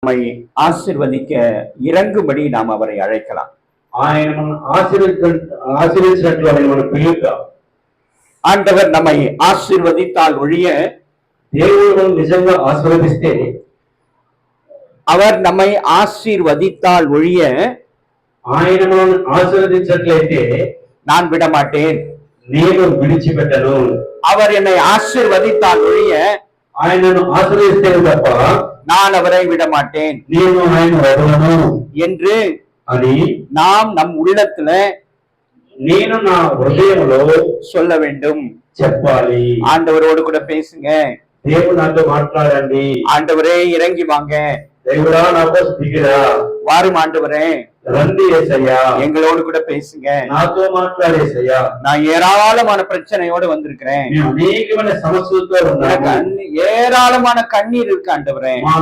நம்மை ஆசிர்வதிக்க இறங்கும்படி நாம் அவரை அழைக்கலாம். ఆయన మనం ఆశీర్వదించినట్లు ఆయన మనం పిలుద్దాం. ஆண்டவர் நம்மை ஆசீர்வதித்தால் ஒழிய, దేవుడు మనం నిజంగా ఆశీర్వదిస్తే, அவர் நம்மை ஆசீர்வதித்தால் ஒழிய ఆయన మనం ఆశీర్వదించినట్లయితే நான் விடமாட்டேன், నేను విడిచిపెట్టను. அவர் என்னை ஆசீர்வதித்தால் ஒழிய ఆయనను ఆశీర్వదిస్తే తప్ప நான் அவரை விடமாட்டேன் నేను ఆయన వదలను என்று అని நாம் நம் உள்ளத்துல నేను నా హృదయంలో சொல்ல வேண்டும். చెప్పాలి. ஆண்டவரோடு கூட பேசுங்க. దేవుడు నాతో మాట్లాడండి. ஆண்டவரே இறங்கி வாங்க, దేవుడా నా కోసం దిగిరా, வாரும் ஆண்டவரே, రండి యేసయ్యా, எங்களோடு கூட பேசுங்க. నాతో మాట్లాడేసయ్యా, நான் ஏராளமான பிரச்சனையோடு வந்திருக்கிறேன், నేను అనేకమైన సమస్యలతో ఉన్నాను, ஏராளமான கண்ணீர் இருக்கு ஆண்டவரே, మా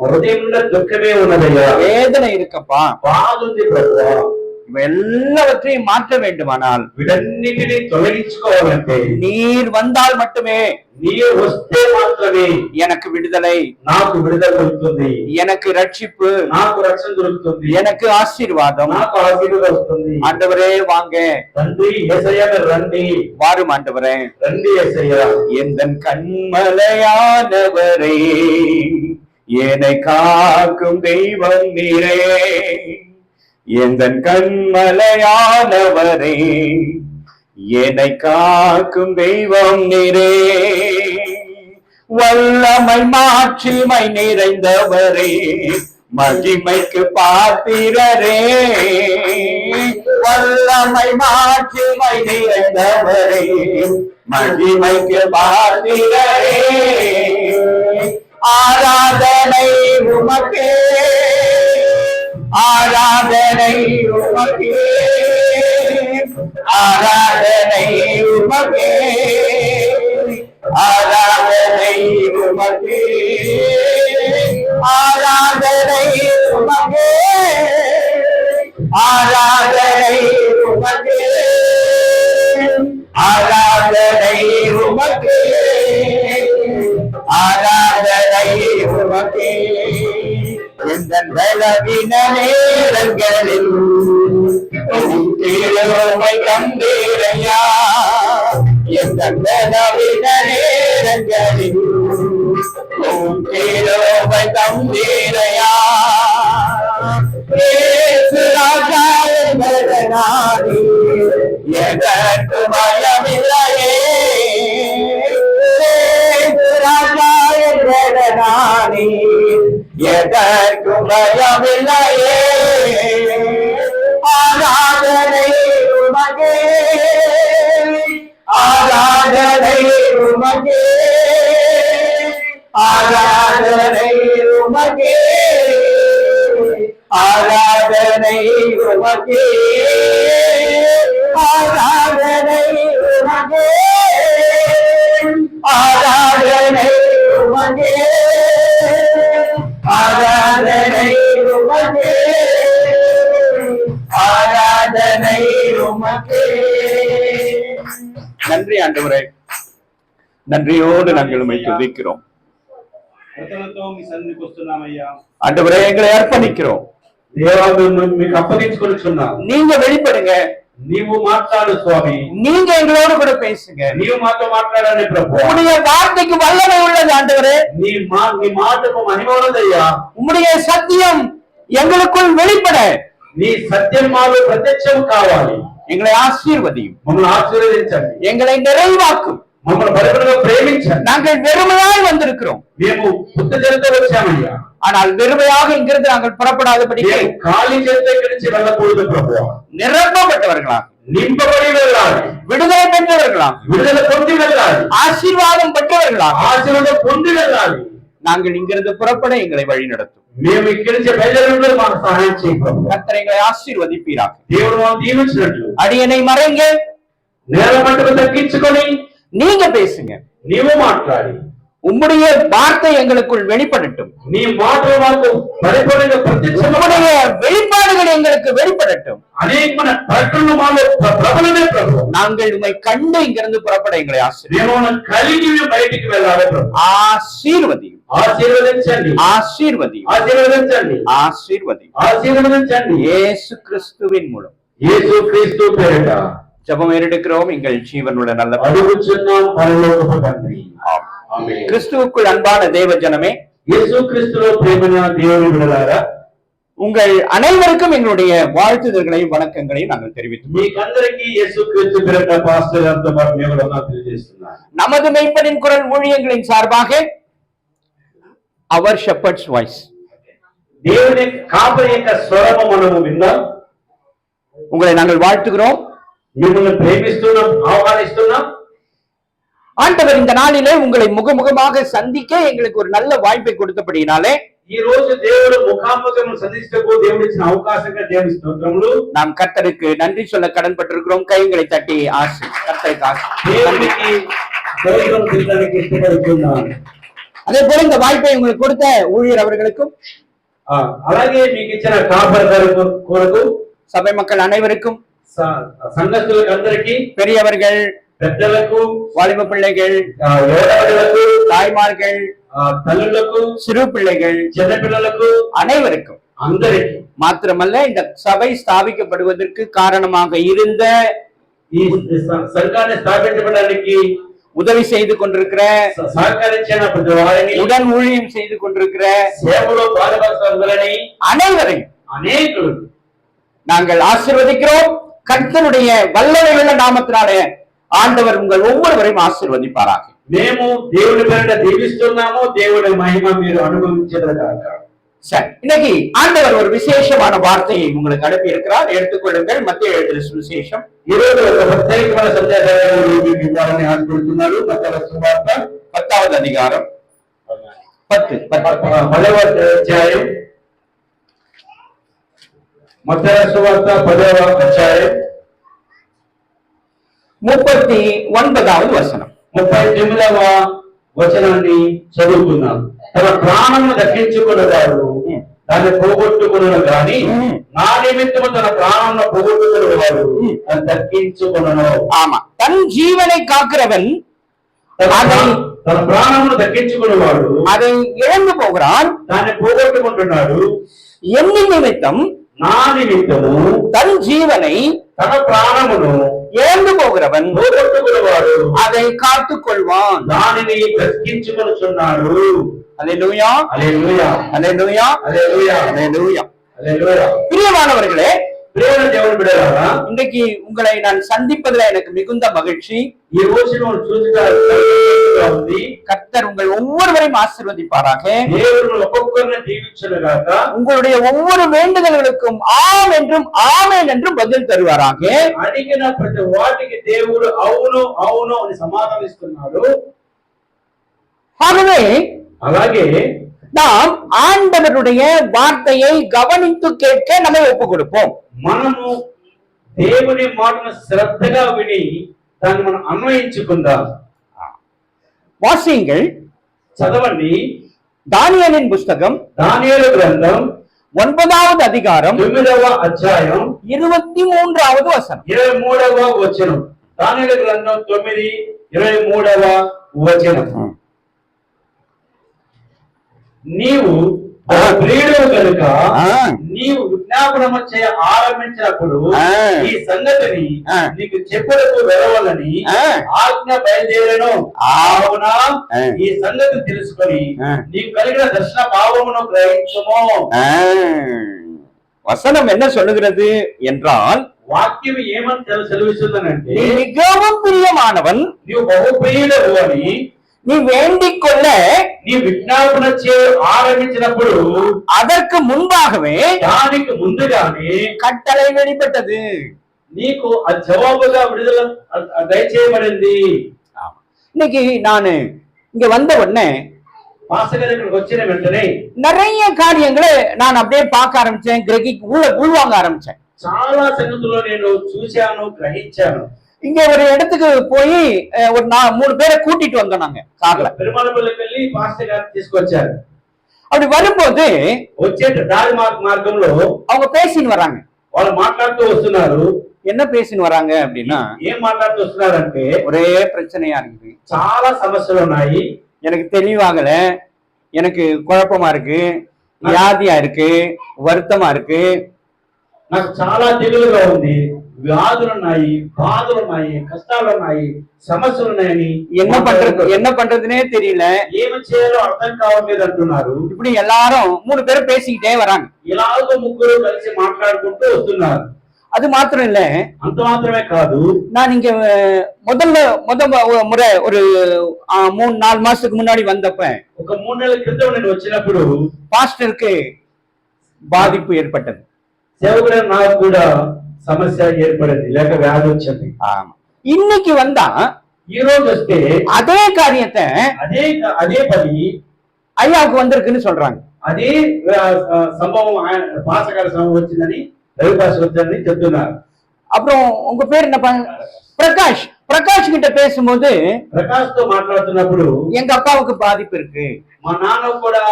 హృదయంలో దుఃఖమే ఉన్నదయ్యా, வேதனை இருக்கப்பா, బాధ ఉంది ప్రభువా, எல்லாவற்றையும் மாற்ற வேண்டுமானால் వీటన్నిటిని తొలగించుకోవాలంటే நீர் வந்தால் மட்டுமே, నీరు వస్తే మాత్రమే எனக்கு விடுதலை, నాకు విడుదల దొరుకుతుంది, எனக்கு ரட்சிப்பு, నాకు రక్షణ దొరుకుతుంది, எனக்கு ஆசீர்வாதம். నాకు ఆశీర్వాదం వస్తుంది. ஆண்டவரே வாங்க, తండ్రి యేసయ్యా రండి, வாரும் ஆண்டவரே, రండి యేసయ్యా, எந்தன் கண்மலையானவரே, என்னை காக்கும் தெய்வம் நீரே, எந்தன் கண்மலையானவரே, என்னை காக்கும் தெய்வம் நீரே, வல்லமை மாட்சிமை நிறைந்தவரே, மகிமைக்கு பாத்திரரே, வல்லமை மாட்சிமை நிறைந்தவரே, மகிமைக்கு பாத்திரரே, ஆராதனை உமக்கே, ஆராதனை உமக்கே, ஆராதனை உமக்கே, ஆராதனை உமக்கே, ஆராதனை உமக்கே, ஆராதனை உமக்கே, ஆராதனை உமக்கே, ஆராதனை உமக்கே, எந்தன் பலவீன நேரங்களில் உம்மை கண்டீரையா, எந்தன் பலவீன நேரங்களில் உம்மை கண்டீரையா, இயேசு ராஜா என்பது நானே, எதற்கு பயமில்லையே, இயேசு ராஜா என்பது நானே, எதற்கு பயமில்லையே, ஆராதனை உமக்கே, ஆராதனை உமக்கே, ஆராதனை உமக்கே, ஆராதனை உமக்கே, ஆராதனை உமக்கே, ஆராதனை உமக்கே, ஆராதனை உமக்கே, ஆராதனை உமக்கே. நன்றி ஆண்டவரே, நன்றியோடு நாங்கள் உம்மை துதிக்கிறோம். ஆண்டவரே, எங்களை அர்ப்பணிக்கிறோம். మీకు అప్పగించుకొనిచున్నాం. நீங்க வெளிப்படுங்க, నీవు మాట్లాడు స్వామి, நீங்க எங்களோடு கூட பேசுங்க, నీవు మాతో మాట్లాడాలి ప్రభు, உம்முடைய வார்த்தைக்கு வல்லமை உள்ளது ஆண்டவரே, నీ మాటకు మహిమ ఉన్నదయ్యా, உம்முடைய சத்தியம் எங்களுக்குள் வெளிப்பட నీ సత్యం మాలో ప్రత్యక్షం కావాలి, எங்களை ஆசீர்வதியும், మమ్మల్ని ఆశీర్వదించండి, எங்களை நிறைவாக்கும், మమ్మల్ని పరిపూర్ణంగా ప్రేమించండి. நாங்கள் வெறுமையாய் வந்திருக்கிறோம், మేము పుట్ట చేత వచ్చామయ్యా, ஆனால் வெறுமையாக இங்கிருந்து நாங்கள் புறப்படாதபடி ఖాళీ చేత ఇక్కడి నుంచి వెళ్ళకూడదు ప్రభు, நிரப்பப்பட்டவர்களா, నింపబడి వెళ్ళాలి, விடுதலை பெற்றவர்களா, విడుదల పొంది వెళ్ళాలి, ஆசீர்வாதம் பெற்றவர்களா, ఆశీర్వాదం పొంది వెళ్ళాలి. நாங்கள் இங்கிருந்து புறப்பட எங்களை வழி நடத்தும். మేము ఇక్కడి నుంచి బయలుదేరి మాకు సహాయం చేయి ప్రభు. கர்த்தர் எங்களை ஆசీర్వதிப்பீராக. దేవుడు మనం దీవించినట్లు அடியனை மறைங்க, నేల మట్టుకు తగ్గించుకొని நீங்க பேசுங்க, నీవు మాట్లాడి உம்முடைய வார்த்தை எங்களுக்குள் வெளிப்படட்டும். నీ మాటలు మాకు పరిపూర్ణంగా ప్రత్యక్షమై உம்முடைய வெளிப்பாடுகள் எங்களுக்கு வெளிப்படட்டும். అనేకమైన ప్రకటనలు మాలో ప్రబలమే ప్రభు. நாங்கள் உம்மை கண்டு இங்கிருந்து புறப்பட எங்களை ஆசீர்வதியும். మేము కలిగి బయటికి వెళ్ళాలి ప్రభు. ஆசீர்வதியும். ఆశీర్వదించండి, ஆசீர்வதியும். ఆశీర్వదించండి, ஆசீர்வதியும். ఆశీర్వదించండి. இயேசு கிறிஸ்துவின் மூலம் యేసు క్రీస్తు పేరిట ஜெபம் எடுக்கிறோம் எங்கள் ஜீவனுள்ள நல்ல అడుగుచున్నాం పరలోకపు తండ్రి. ఆమేన్. கிறிஸ்துவுக்குள் அன்பான தேவ ஜனமே, యేసు క్రీస్తులో ప్రేమైన దేవుని బిడ్డలారా, உங்கள் அனைவருக்கும் எங்களுடைய வாழ்த்துதல்களையும் வணக்கங்களையும் நாங்கள் தெரிவித்துள்ளோம். మీకందరికీ యేసు క్రీస్తు పేరిట పాస్టర్ గారితో పాటు మేము కూడా తెలియజేస్తున్నాను. நமது மெய்ப்பனின் குரல் ஊழியங்களின் சார்பாக அவர் ஷெப்பர்ட்ஸ் வாய்ஸ், దేవుని కాపరి యొక్క స్వరము మనము విందాం. உங்களை நாங்கள் வாழ்த்துகிறோம். మిమ్మల్ని ప్రేమిస్తున్నాం, ఆహ్వానిస్తున్నాం. ஆண்டவர் இந்த நாளிலே உங்களை முகமுகமாக சந்திக்க எங்களுக்கு ஒரு நல்ல வாய்ப்பை கொடுத்தபடியினாலே ఈ రోజు దేవుడు ముఖాముఖం సంధించకు దేవుడు ఇచ్చిన అవకాశంగా దేవుని స్తోత్రములు. நாம் கர்த்தருக்கு நன்றி சொல்ல கடன்பட்டிருக்கிறோம். கைகளை தட்டி கர்த்தருக்கு దేవునికి స్తోత్రం చేయడానికి ఇష్టపడుతున్నాను. அதே போல இந்த வாய்ப்பை உங்களுக்கு கொடுத்த ஊழியர் அவர்களுக்கும், అలాగే మీకు ఇచ్చిన కాపరి కొరకు, சபை மக்கள் அனைவருக்கும், సంఘస్థులకు అందరికీ, பெரியவர்கள், పెద్దలకు, வாலிப பிள்ளைகள், యువకులకు, தாய்மார்கள், తల్లులకు, சிறு பிள்ளைகள், చిన్న పిల్లలకు, அனைவருக்கும், అందరికీ மாத்திரமல்ல இந்த சபை ஸ்தாபிக்கப்படுவதற்கு காரணமாக இருந்த, ఈ సంఘాన్ని స్థాపించబడడానికి உதவி செய்து கொண்டிருக்கிற, సహకరించిన ప్రతి వారిని, உடன் ஊழியம் செய்து கொண்டிருக்கிற సేవలో పాలుపంచుకుని அனைவரையும் అనేకులు நாங்கள் ஆசீர்வதிக்கிறோம். கர்த்தருடைய வல்லமை உள்ள நாமத்தினாலே ஆண்டவர் உங்கள் ஒவ்வொருவரையும் ஆசீர்வதிப்பாராக. మేము దేవుని పేరిట దీవిస్తున్నాము. దేవుని మహిమ మీరు అనుభవించేదాకా. சரி, இன்னைக்கு ஆண்டவர் ஒரு விசேஷமான வார்த்தையை உங்களுக்கு அனுப்பி இருக்கிறார். எடுத்துக்கொள்ளுங்கள். மத்திய எழுதின சுவிசேஷம் ఈరోజు ఒక ప్రత్యేకమైన సందేశాన్ని మీకు ఇవ్వాలని ఆశపడుతున్నాడు. మత్తయి సువార్త 10వ அதிகாரம் 10వ అధ్యాయం, మత్తయి సువార్త 10వ అధ్యాయం 39వ వచనం. 39వ వచనాన్ని చదువుకుందాం. తన ప్రాణమును దక్కించుకున్నవాడు దాన్ని పోగొట్టుకున్నాడు గాని, నా నిమిత్తము తన ప్రాణమును పోగొట్టుకున్నవాడు దాన్ని దక్కించుకున్నాను. ஆமா, தன் ஜீவனை காக்கிறவன் తన ప్రాణమును దక్కించుకున్నవాడు அதை இழந்து போகிறான். దాన్ని పోగొట్టుకుంటున్నాడు. என் நிமித்தம் నా నిమిత్తము தன் ஜீவனை తన ప్రాణమును இழந்து போகிறவன் పోగొట్టుకున్నవాడు அதை காத்துக் கொள்வான். దానిని దక్కించుకొనుచున్నాడు. அல்லேலூயா, హల్లెలూయా, அல்லேலூயா, హల్లెలూయా, அல்லேலூயா. హల్లెలూయా. பிரியமானவர்களே, ప్రియమైన దేవుని బిడ్డలారా, இன்றைக்கு உங்களை நான் சந்திப்பதில் எனக்கு மிகுந்த மகிழ்ச்சி. ఈ రోజు మనం చూడగా ఉంది. கர்த்தர் உங்கள் ஒவ்வொருவரையும் ஆசீர்வதிப்பாராக. దేవుడు ఒక్కొక్కరిని దీవించుగాక. உங்களுடைய ஒவ்வொரு வேண்டுதல்களுக்கும் ஆம் என்றும் ஆமென் என்றும் பதில் தருவாராக. అడిగిన ప్రతి వాటికి దేవుడు అవును అవును అని సమాధానిస్తున్నాడు. ஆகவே అలాగే நாம் ஆண்டவருடைய வார்த்தையை கவனித்து கேட்க நம்மை ஒப்புக் கொடுப்போம். మనము దేవుని మాటను శ్రద్ధగా విని దాన్ని మనం అన్వయించుకుందాం. வாசியுங்கள். చదవండి. தானியேலின் புஸ்தகம் దానియేలు గ్రంథం 9వ அதிகாரம் 9వ అధ్యాయం 23వ వచనం. 23వ వచనం. దానియేలు గ్రంథం 9:23వ వచనం. నీవు ప్రియుడు కనుక నీవు విజ్ఞాపనము చేయ ఆరంభించినప్పుడు ఈ సంగతిని నీకు చెప్పులకు వెరవాలని ఆజ్ఞ బయలుదేరను. అవునా, ఈ సంగతి తెలుసుకొని నీకు కలిగిన దర్శన భావమును గ్రహించుము. வசனம் என்ன சொல்லுகிறது என்றால், వాక్యం ఏమని సెలవిస్తుందనంటే, நீ மிகவும் பிரியமானவன், నీవు బహుప్రియుడవు అని நீ வேண்டிக் கொள்ள నీ విజ్ఞాపన చే ఆరంభించినప్పుడు அதற்கு முன்பாகவே దానికి ముందుగానే கட்டளை வெளிப்பட்டது. నీకు ఆ జవాబుగా విడుదల దయచేయబడింది. இன்னைக்கு நானு இங்க வந்த உடனே మాస్టర్ గారు ఇక్కడికి వచ్చిన వెంటనే நிறைய காரியங்களை நான் அப்படியே பார்க்க ஆரம்பிச்சேன், உள்வாங்க ஆரம்பிச்சேன். చాలా సంగతులు నేను చూశాను, గ్రహించాను. இங்க ஒரு இடத்துக்கு போய் ஒரு 3 பேரை கூட்டிட்டு வந்தோம் நாங்க கார்ல. పెరుమాళపల్లికి వెళ్ళి పాస్టర్ గారు తీసుకొచ్చారు. அப்படி வரும்போது వచ్చే దారి మార్గంలో அவங்க பேசின்னு வராங்க. వాళ్ళు మాట్లాడుతూ వస్తున్నారు. என்ன பேசின்னு வராங்க அப்படின்னா, ఏం మాట్లాడుతూ వస్తున్నారంటే ஒரே பிரச்சனையா இருக்குது, చాలా సమస్యలు ఉన్నాయి, எனக்கு தெளிவாகல, எனக்கு குழப்பமா இருக்கு, வியாதியா இருக்கு, வருத்தமா இருக்கு, నాకు చాలా దిగులుగా ఉంది, వ్యాధులు ఉన్నాయి, బాధలు ఉన్నాయి, కష్టాలు ఉన్నాయి, సమస్యలు ఉన్నాయని என்ன பண்றதுன்னே தெரியல, ఏమి చేయాలో అర్థం కావట్లేదు అంటున్నారు. இப்படி எல்லாரும் 3 பேரும் பேசிக்கிட்டே வராங்க. ఇలాగ ముగ్గురు కలిసి మాట్లాడుకుంటూ వస్తున్నారు. அது மாத்திரம் இல்ல, అంత మాత్రమే కాదు, நான் இங்க முத முறை ஒரு 3-4 மாசத்துக்கு முன்னாடி வந்தப்ப ఒక 3 నెలల క్రితం నేను వచ్చినప్పుడు பாஸ்டருக்கு பாதிப்பு ஏற்பட்டது. సేవకుడైన నాకు కూడా సమస్య ఏర్పడింది, లేక వ్యాధి వచ్చింది. ஆமா, இன்னைக்கு வந்தா ఈ రోజు వస్తే அதே காரியத்தை అదే పని ஐயாவுக்கு வந்திருக்குன்னு சொல்றாங்க. అదే సంభవం పాసకాల సంభవం వచ్చిందని, రవి పాస వచ్చిందని చెప్తున్నారు. அப்புறம் உங்க பேர் என்ன? பிரகாஷ். பிரகாஷ் கிட்ட பேசும்போது, ప్రకాష్ తో మాట్లాడుతున్నప్పుడు எங்க அப்பாவுக்கு பாதிப்பு இருக்கு, మా నాన్న కూడా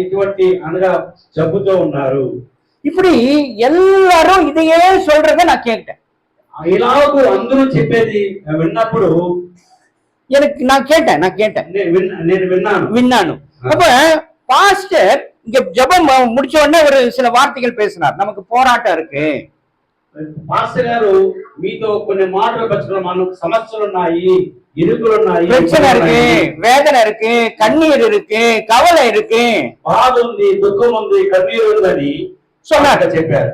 ఇటువంటి అనగా జబ్బుతో ఉన్నారు. இப்படி எல்லாரும் இதையே சொல்றத நான் கேட்டேன். ఇలాగూ అందరూ చెప్పేది విన్నప్పుడు நான் கேட்டேன் నేను విన్నాను. அப்ப பாஸ்டர் இங்க ஜெபம் முடிச்ச உடனே ஒரு சில வார்த்தைகள் பேசினார். நமக்கு போராட்டம் இருக்கு, మాస్టర్ గారు మీతో కొన్ని మాటలు పంచుకున్న, మనకు సమస్యలు ఉన్నాయి, ఇరుకులు ఉన్నాయి, பிரச்சனை இருக்கு, வேதனை இருக்கு, கண்ணீர் இருக்கு, கவலை இருக்கு, బాధ ఉంది, దుఃఖం ఉంది, కన్నీరు ఉందని சொன்னாங்க, చెప్పారు.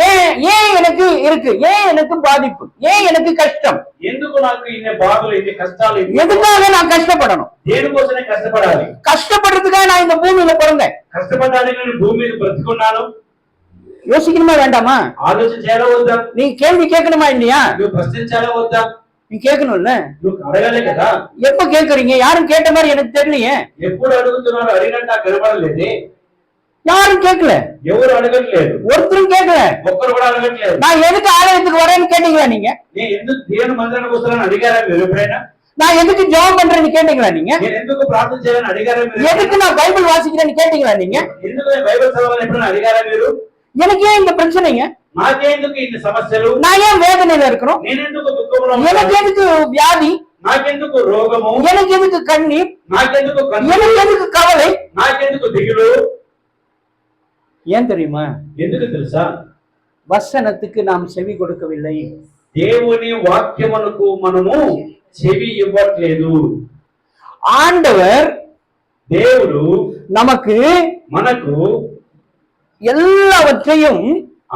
ஏன் எனக்கு இருக்கு, ஏன் எனக்கு பாதிப்பு, ஏன் எனக்கு கஷ்டம், ఎందుకు నాకు ఇన్ని బాధలు, ఇన్ని కష్టాలు, எதுக்காக நான் కష్టப்படணும், దేనికోసమే కష్టపడాలి, கஷ்டப்படுறதுக்காக நான் இந்த பூமியில பிறந்தேன், కష్టపడడానికి నేను భూమి మీద బ్రతికున్నాను. யோசிக்கணுமா வேண்டாமா? ఆలోచించాలా వద్దా? நீ கேள்வி கேட்கணுமா இல்லையா? నువ్వు ప్రశ్నించాలా వద్దా? நீ கேட்கணும்ல. నువ్వు అడగాలి కదా. எப்ப கேட்கறீங்க? யாரும் கேட்ட மாதிரி எனக்கு தெரியலையே. ఎప్పుడు అడుగుతున్నారు? అడిగినట్టు నాకు కనబడలేదే. யாரும் கேட்கல, ఎవరు అడగట్లేదు, ஒருத்தரும் கேட்கல. ఒక్కరు కూడా అడగట్లేదు. நான் எதுக்கு ஆலயத்துக்கு வரேன்னு கேட்டீங்களா நீங்க? నేను ఎందుకు దేవుని మందిరానికి వస్తానని అడిగారా మీరు ఎప్పుడైనా? நான் எதுக்கு ஜெபம் பண்றேன்னு கேட்டீங்களா நீங்க? నేను ఎందుకు ప్రార్థన చేయాలని అడిగారా మీరు? எதுக்கு நான் பைபிள் வாசிக்கிறேன்னு கேட்டீங்களா நீங்க? ఎందుకు నేను బైబిల్ చదవాలని ఎప్పుడైనా అడిగారా మీరు? எனக்கு ஏன் இந்த பிரச்சனைங்க? నాకెందుకు ఇన్ని సమస్యలు? நான் ஏன் வேதனையில இருக்கிறோம்? నేనెందుకు దుఃఖంలో எனக்கு எதுக்கு வியாதி? నాకెందుకు రోగము? எனக்கு ఎదుకు కన్నీర్? నాకెందుకు எனக்கு ఎదుకు కవலை? నాకెందుకు దిగులు? ஏன் தெரியுமா? ఎందుకు తెలుసా? வசனத்துக்கு நாம் செவி கொடுக்கவில்லை. దేవుని వాక్యమునకు మనము చెవి ఇవ్వట్లేదు. ஆண்டவர் దేవుడు நமக்கு మనకు எல்லாவற்றையும்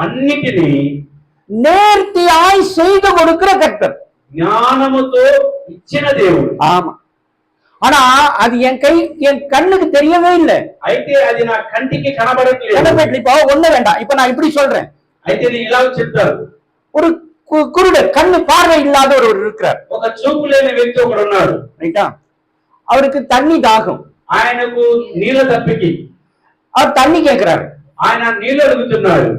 అన్నిటినీ நேர்த்தியாய் செய்து கொடுக்கிற கர்த்தர், జ్ఞానముతో ఇచ్చిన దేవుడు. ஆமா, ஆனா அது என் கண்ணுக்கு தெரியவே இல்லை. అయితే అది నా కంటికి కనబడట్లేదు. இப்போ ஒண்ணு வேண்டாம், இப்ப நான் இப்படி சொல்றேன். అయితే నేను ఇలా చెప్తాను. ஒரு குருடர், கண்ணு பார்வை இல்லாத ஒருவர் இருக்கிறார். ఒక చూపు లేని వ్యక్తి ఒకడు ఉన్నాడు. ரைட்டா? அவருக்கு தண்ணி தாகம், ఆయనకు నీళ్ళ తప్పికి, அவர் தண்ணி கேட்கிறாரு. ఆయన నీళ్ళు అడుగుతున్నాడు.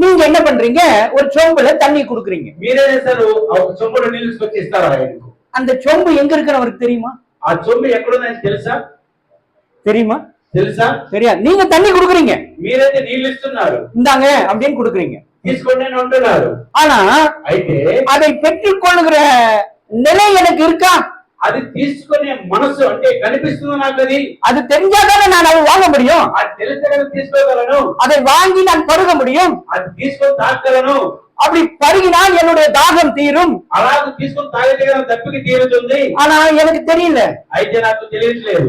நீங்க என்ன பண்றீங்க? ஒரு சொம்புல தண்ணி குடுக்குறீங்க. మీరేం చేస్తారు? ఒక చెంబులో నీళ్లు తీసుకొచ్చి ఇస్తారు ఆయనకు. அந்த சொம்பு எங்க இருக்குன்னு அவருக்கு தெரியுமா? ఆ చెంబు ఎక్కడుందని తెలుసా? தெரியுமா? తెలుసా? தெரியாது. நீங்க தண்ணி குடுக்குறீங்க, మీరైతే నీళ్లు ఇస్తున్నారు, இந்தாங்க அப்படின்னு குடுக்குறீங்க, తీసుకోండి అని అంటున్నారు. ஆனா అయితే அதை பெற்றுக் கொள்ளுகிற நிலை எனக்கு இருக்கா? అది తీసుకునే మనసు అంటే కనిపిస్తుంది నాకు. அது தெரிஞ்சாதானே நான் அதை வாங்க முடியும். అది తెలిస్తే కదా తీసుకోగలను. அதை வாங்கி நான் பருக முடியும். అది తీసుకొని తాగలను. அப்படி பருகினால் என்னுடைய தாகம் தீரும். అలాగే తీసుకొని తాగితే కదా దప్పికి తీరుతుంది. ஆனா எனக்கு தெரியல. అయితే నాకు తెలియట్లేదు.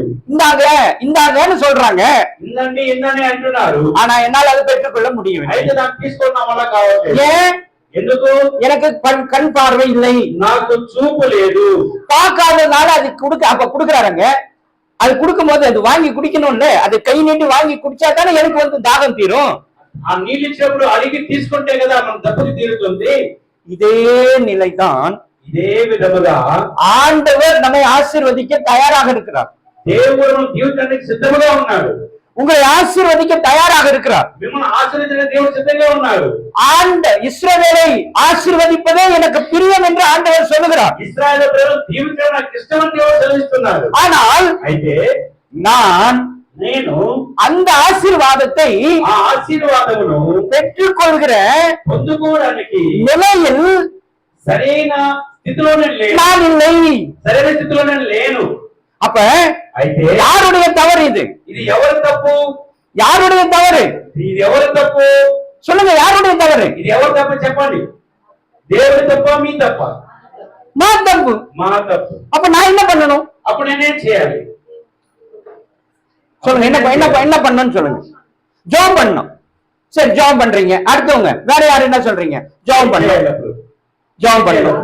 இந்தாங்கன்னு சொல்றாங்க, ఇందండి ఇందని అంటున్నారు. ஆனா என்னால அதை பெற்றுக்கொள்ள முடியும். అయితే నాకు తీసుకున్న వల్ల కావట్లేదు. ஏன்? ఎందుకు? எனக்கு கண் பார்வை இல்லை, నాకు చూపు లేదు. பார்க்காதனால அது அப்ப குடுக்குறாருங்க. அது கொடுக்கும் போது அது வாங்கி குடிக்கணும்ல, அது கை நீட்டி வாங்கி குடிச்சா தானே எனக்கு வந்து தாகம் தீரும். ఆ నీళ్ళు ఇచ్చినప్పుడు అడిగి తీసుకుంటే కదా మన దప్పుకి తీరుతుంది. இதே நிலைதான், ఇదే విధముగా ஆண்டவர் நம்மை ஆசீர்வதிக்க தயாராக இருக்கிறார். దేవుడు జీవితానికి సిద్ధముగా ఉన్నాడు. உங்களை ஆசீர்வதிக்க தயாராக இருக்கிறார். మిమ్మల్ని ఆశీర్వదించడానికి దేవుడు సిద్ధంగా ఉన్నారు. இஸ்ரவேலை ஆசீர்வதிப்பதே எனக்கு பிரியம் என்று ஆண்டவர் சொல்லுகிறார். ఇశ్రాయేలు ప్రజలను దీవించడం నాకు ఇష్టమని దేవుడు సెలవిస్తున్నారు. ஆனால் అయితే నేను அந்த ஆசீர்வாதத்தை ఆ ఆశీర్వాదమును பெற்றுக்கொள்கிற పొందుకోవడానికి நிலையில் సరైన స్థితిలోనే நான் இல்லை. సరైన స్థితిలోనే లేను. அப்ப అయితే யாருடைய தவறு இது? ఇది ఎవరి తప్పు? யாருடைய தவறு? ఇది ఎవరి తప్పు? சொல்லுங்க, யாருடைய தவறு? ఇది ఎవరి తప్పు చెప్పండి. దేవుడి తప్ప మీ తప్ప? మా తప్పు. మా తప్పు. அப்ப நான் என்ன பண்ணணும்? అప్పుడు నేనేం చేయాలి? சொல்லுங்க, என்ன பண்ணணும்னு சொல்லுங்க. ஜெபம் பண்ணணும். சரி, ஜெபம் பண்றீங்க. அடுத்தவங்க வேற யாரு என்ன சொல்றீங்க? ஜெபம் பண்ணணும். ஜெபம் பண்ணணும்.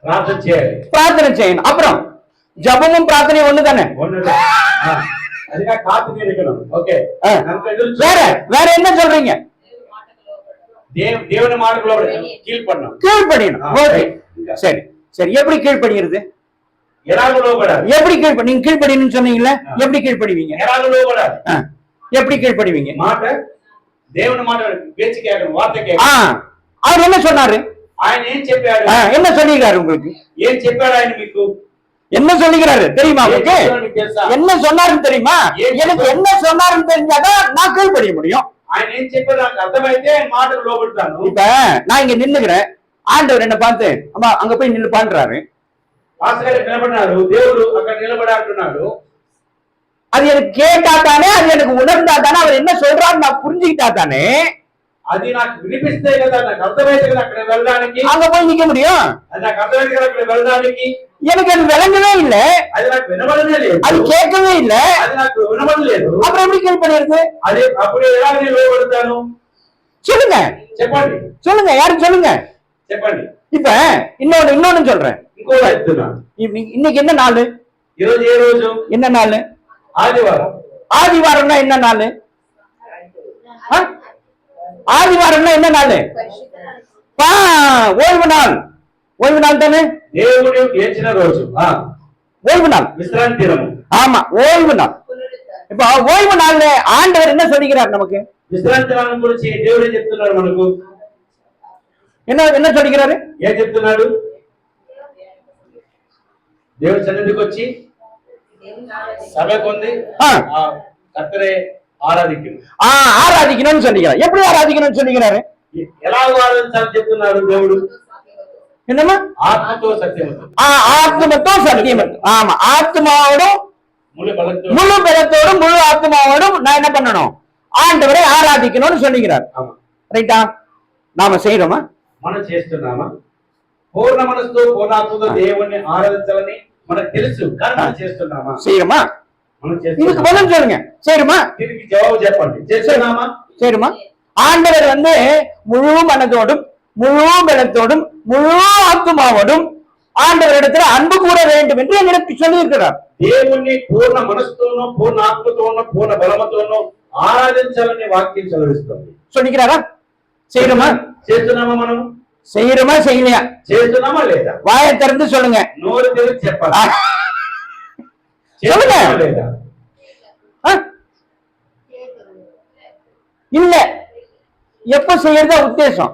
ప్రార్థన చేయాలి. ప్రార్థన చేయండి. అப்புறம் జపமும் ప్రార్థனையும் ஒண்ணு தானே? அதுக்காக காத்து நிற்கணும். ஓகே. வேற என்ன சொல்றீங்க? தேவன மார்க்கலோ கீழ்ப்படணும். கீழ்ப்படியணும். ஓகே, சரி சரி. எப்படி கீழ்ப்படியிறது? எப்படி நீங்க கீழ்ப்படியணும்னு சொன்னீங்கல்ல, எப்படி கீழ்ப்படிவீங்க? எப்படி கீழ்ப்படிவீங்க? మాట దేవుని మాట பேச்சு கேட்கணும், வார்த்தை கேட்கணும். அவர் என்ன சொன்னாரு? ఆయన ఏం చెప్పాడు? என்ன சொல்லிக்கிறாரு உங்களுக்கு? ఏం చెప్పాడు ఆయన మీకు? என்ன சொல்லிக்கிறாரு தெரியுமா உங்களுக்கு? என்ன சொன்னாருன்னு தெரியுமா? எனக்கு என்ன சொன்னாருன்னு தெரிஞ்சாதான் நான் கீழ்ப்படிய முடியும். ఆయన ఏం చెప్పాడు నాకు అర్థమైతే ఆయన మాటకు లోబడతాను. இப்ப நான் இங்க நின்னுக்கிறேன், ஆண்டவர் என்ன பார்த்து அம்மா அங்க போய் நின்னு பான்றாரு. பாஸ்டர் நிலபடினாரு, దేవుడు అక్కడ నిలబడి అంటున్నాడు. அது எனக்கு கேட்டா தானே, அது எனக்கு உணர்ந்தா தானே, அவர் என்ன சொல்றாரு நான் புரிஞ்சுக்கிட்டா தானே అది నాకు వినిపిస్తే కదా, నాకు అర్థమైతే కదా అక్కడ వెళ్ళడానికి, அங்க போய் நிக்க முடியும். అది నాకు అర్థమైతే కదా అక్కడ వెళ్ళడానికి. எனக்கு அது விளங்கவே இல்ல, அது నాకు వినబడనే లేదు, அது கேட்கவே இல்ல, அது నాకు వినబడలేదు. அப்புறம் எப்படி கீழ்ப்படியிருக்கு? అది అప్పుడు ఎలా నేను లోబడతాను? சொல்லுங்க, చెప్పండి, சொல்லுங்க, யாரும் சொல்லுங்க, చెప్పండి. இப்ப இன்னொன்னு சொல்றேன். ఇంకోటి చెప్తున్నా. இன்னைக்கு என்ன நாள்? ఈరోజు ఏ రోజు? என்ன நாள்? ఆదివారం. ஆதிவாரம்னா என்ன நாள்? ஆதிவாரம்னா என்ன நாள்? ஓய்வு நாள். ஓய்வு நாள் தானே? దేవుడు ఏచిన రోజు. ஓய்வு நாள், విశ్రాంతి దినము. ஆமா, ఓய்வு நாள். இப்ப ஓய்வு நாள்ல ஆண்டவர் என்ன சொல்லிக்கிறார் நமக்கு? విశ్రాంతి దినం గురించి దేవుడు చెప్తున్నాడు మనకు. என்ன சொல்லிக்கிறாரு? ఏం చెప్తున్నాడు? దేవుడి సన్నిధికి వచ్చి సభకు ఉంది కర్తరే ஆராதிக்கணும்னு சொல்லிக்கிறார். எப்படி ஆராதிக்கணும்னு சொல்லிக்கிறாரு? ఎలా ఆరాధించాలని చెప్తున్నాడు దేవుడు? என்னமா? ఆత్మతో సత్యముతో. ஆத்மத்தோ சத்தியம். ஆமா, ஆத்மாவோடும் முழு பலத்தோடும் முழு ஆத்மாவோடும் நான் என்ன பண்ணணும்? ஆண்டவரை ஆராதிக்கணும்னு சொல்லிக்கிறார். ரைட்டா? நாம செய்யறோமா? మనం చేస్తున్నామా? పూర్ణ మనసుతో పూర్ణాత్మతో దేవుణ్ణి ఆరాధించాలని మనకు తెలుసు, కానీ మనం చేస్తున్నామా? செய்யறோமா? இதுக்கு பதில் சொல்லுங்க. சரிமா? దీనికి జవాబు చెప్పండి. చేస్తున్నామా? சரிமா? ஆண்டவர் முழு மனதோடும் முழு பலத்தோடும் முழு ஆத்மாவோடும் ஆண்டவரிடத்துல அன்பு கூற வேண்டும் என்று எனக்கு சொல்லி இருக்கிறார். దేవుణ్ణి పూర్ణ మనసుతోనూ పూర్ణ ఆత్మతోనూ పూర్ణ బలముతోనూ ఆరాధించాలని వాక్యం చదివిస్తుంది. சொல்லிக்கிறாரா? செய்யறோமா? చేస్తున్నామా? మనం செய்யறோமா செய்யலையா? చేస్తున్నామా లేదా? வாயை திறந்து சொல்லுங்க. నోరు తెరిచి చెప్పాలి. சொல்லுங்க. இல்ல, எப்ப செய்யறதா உத்தேசம்?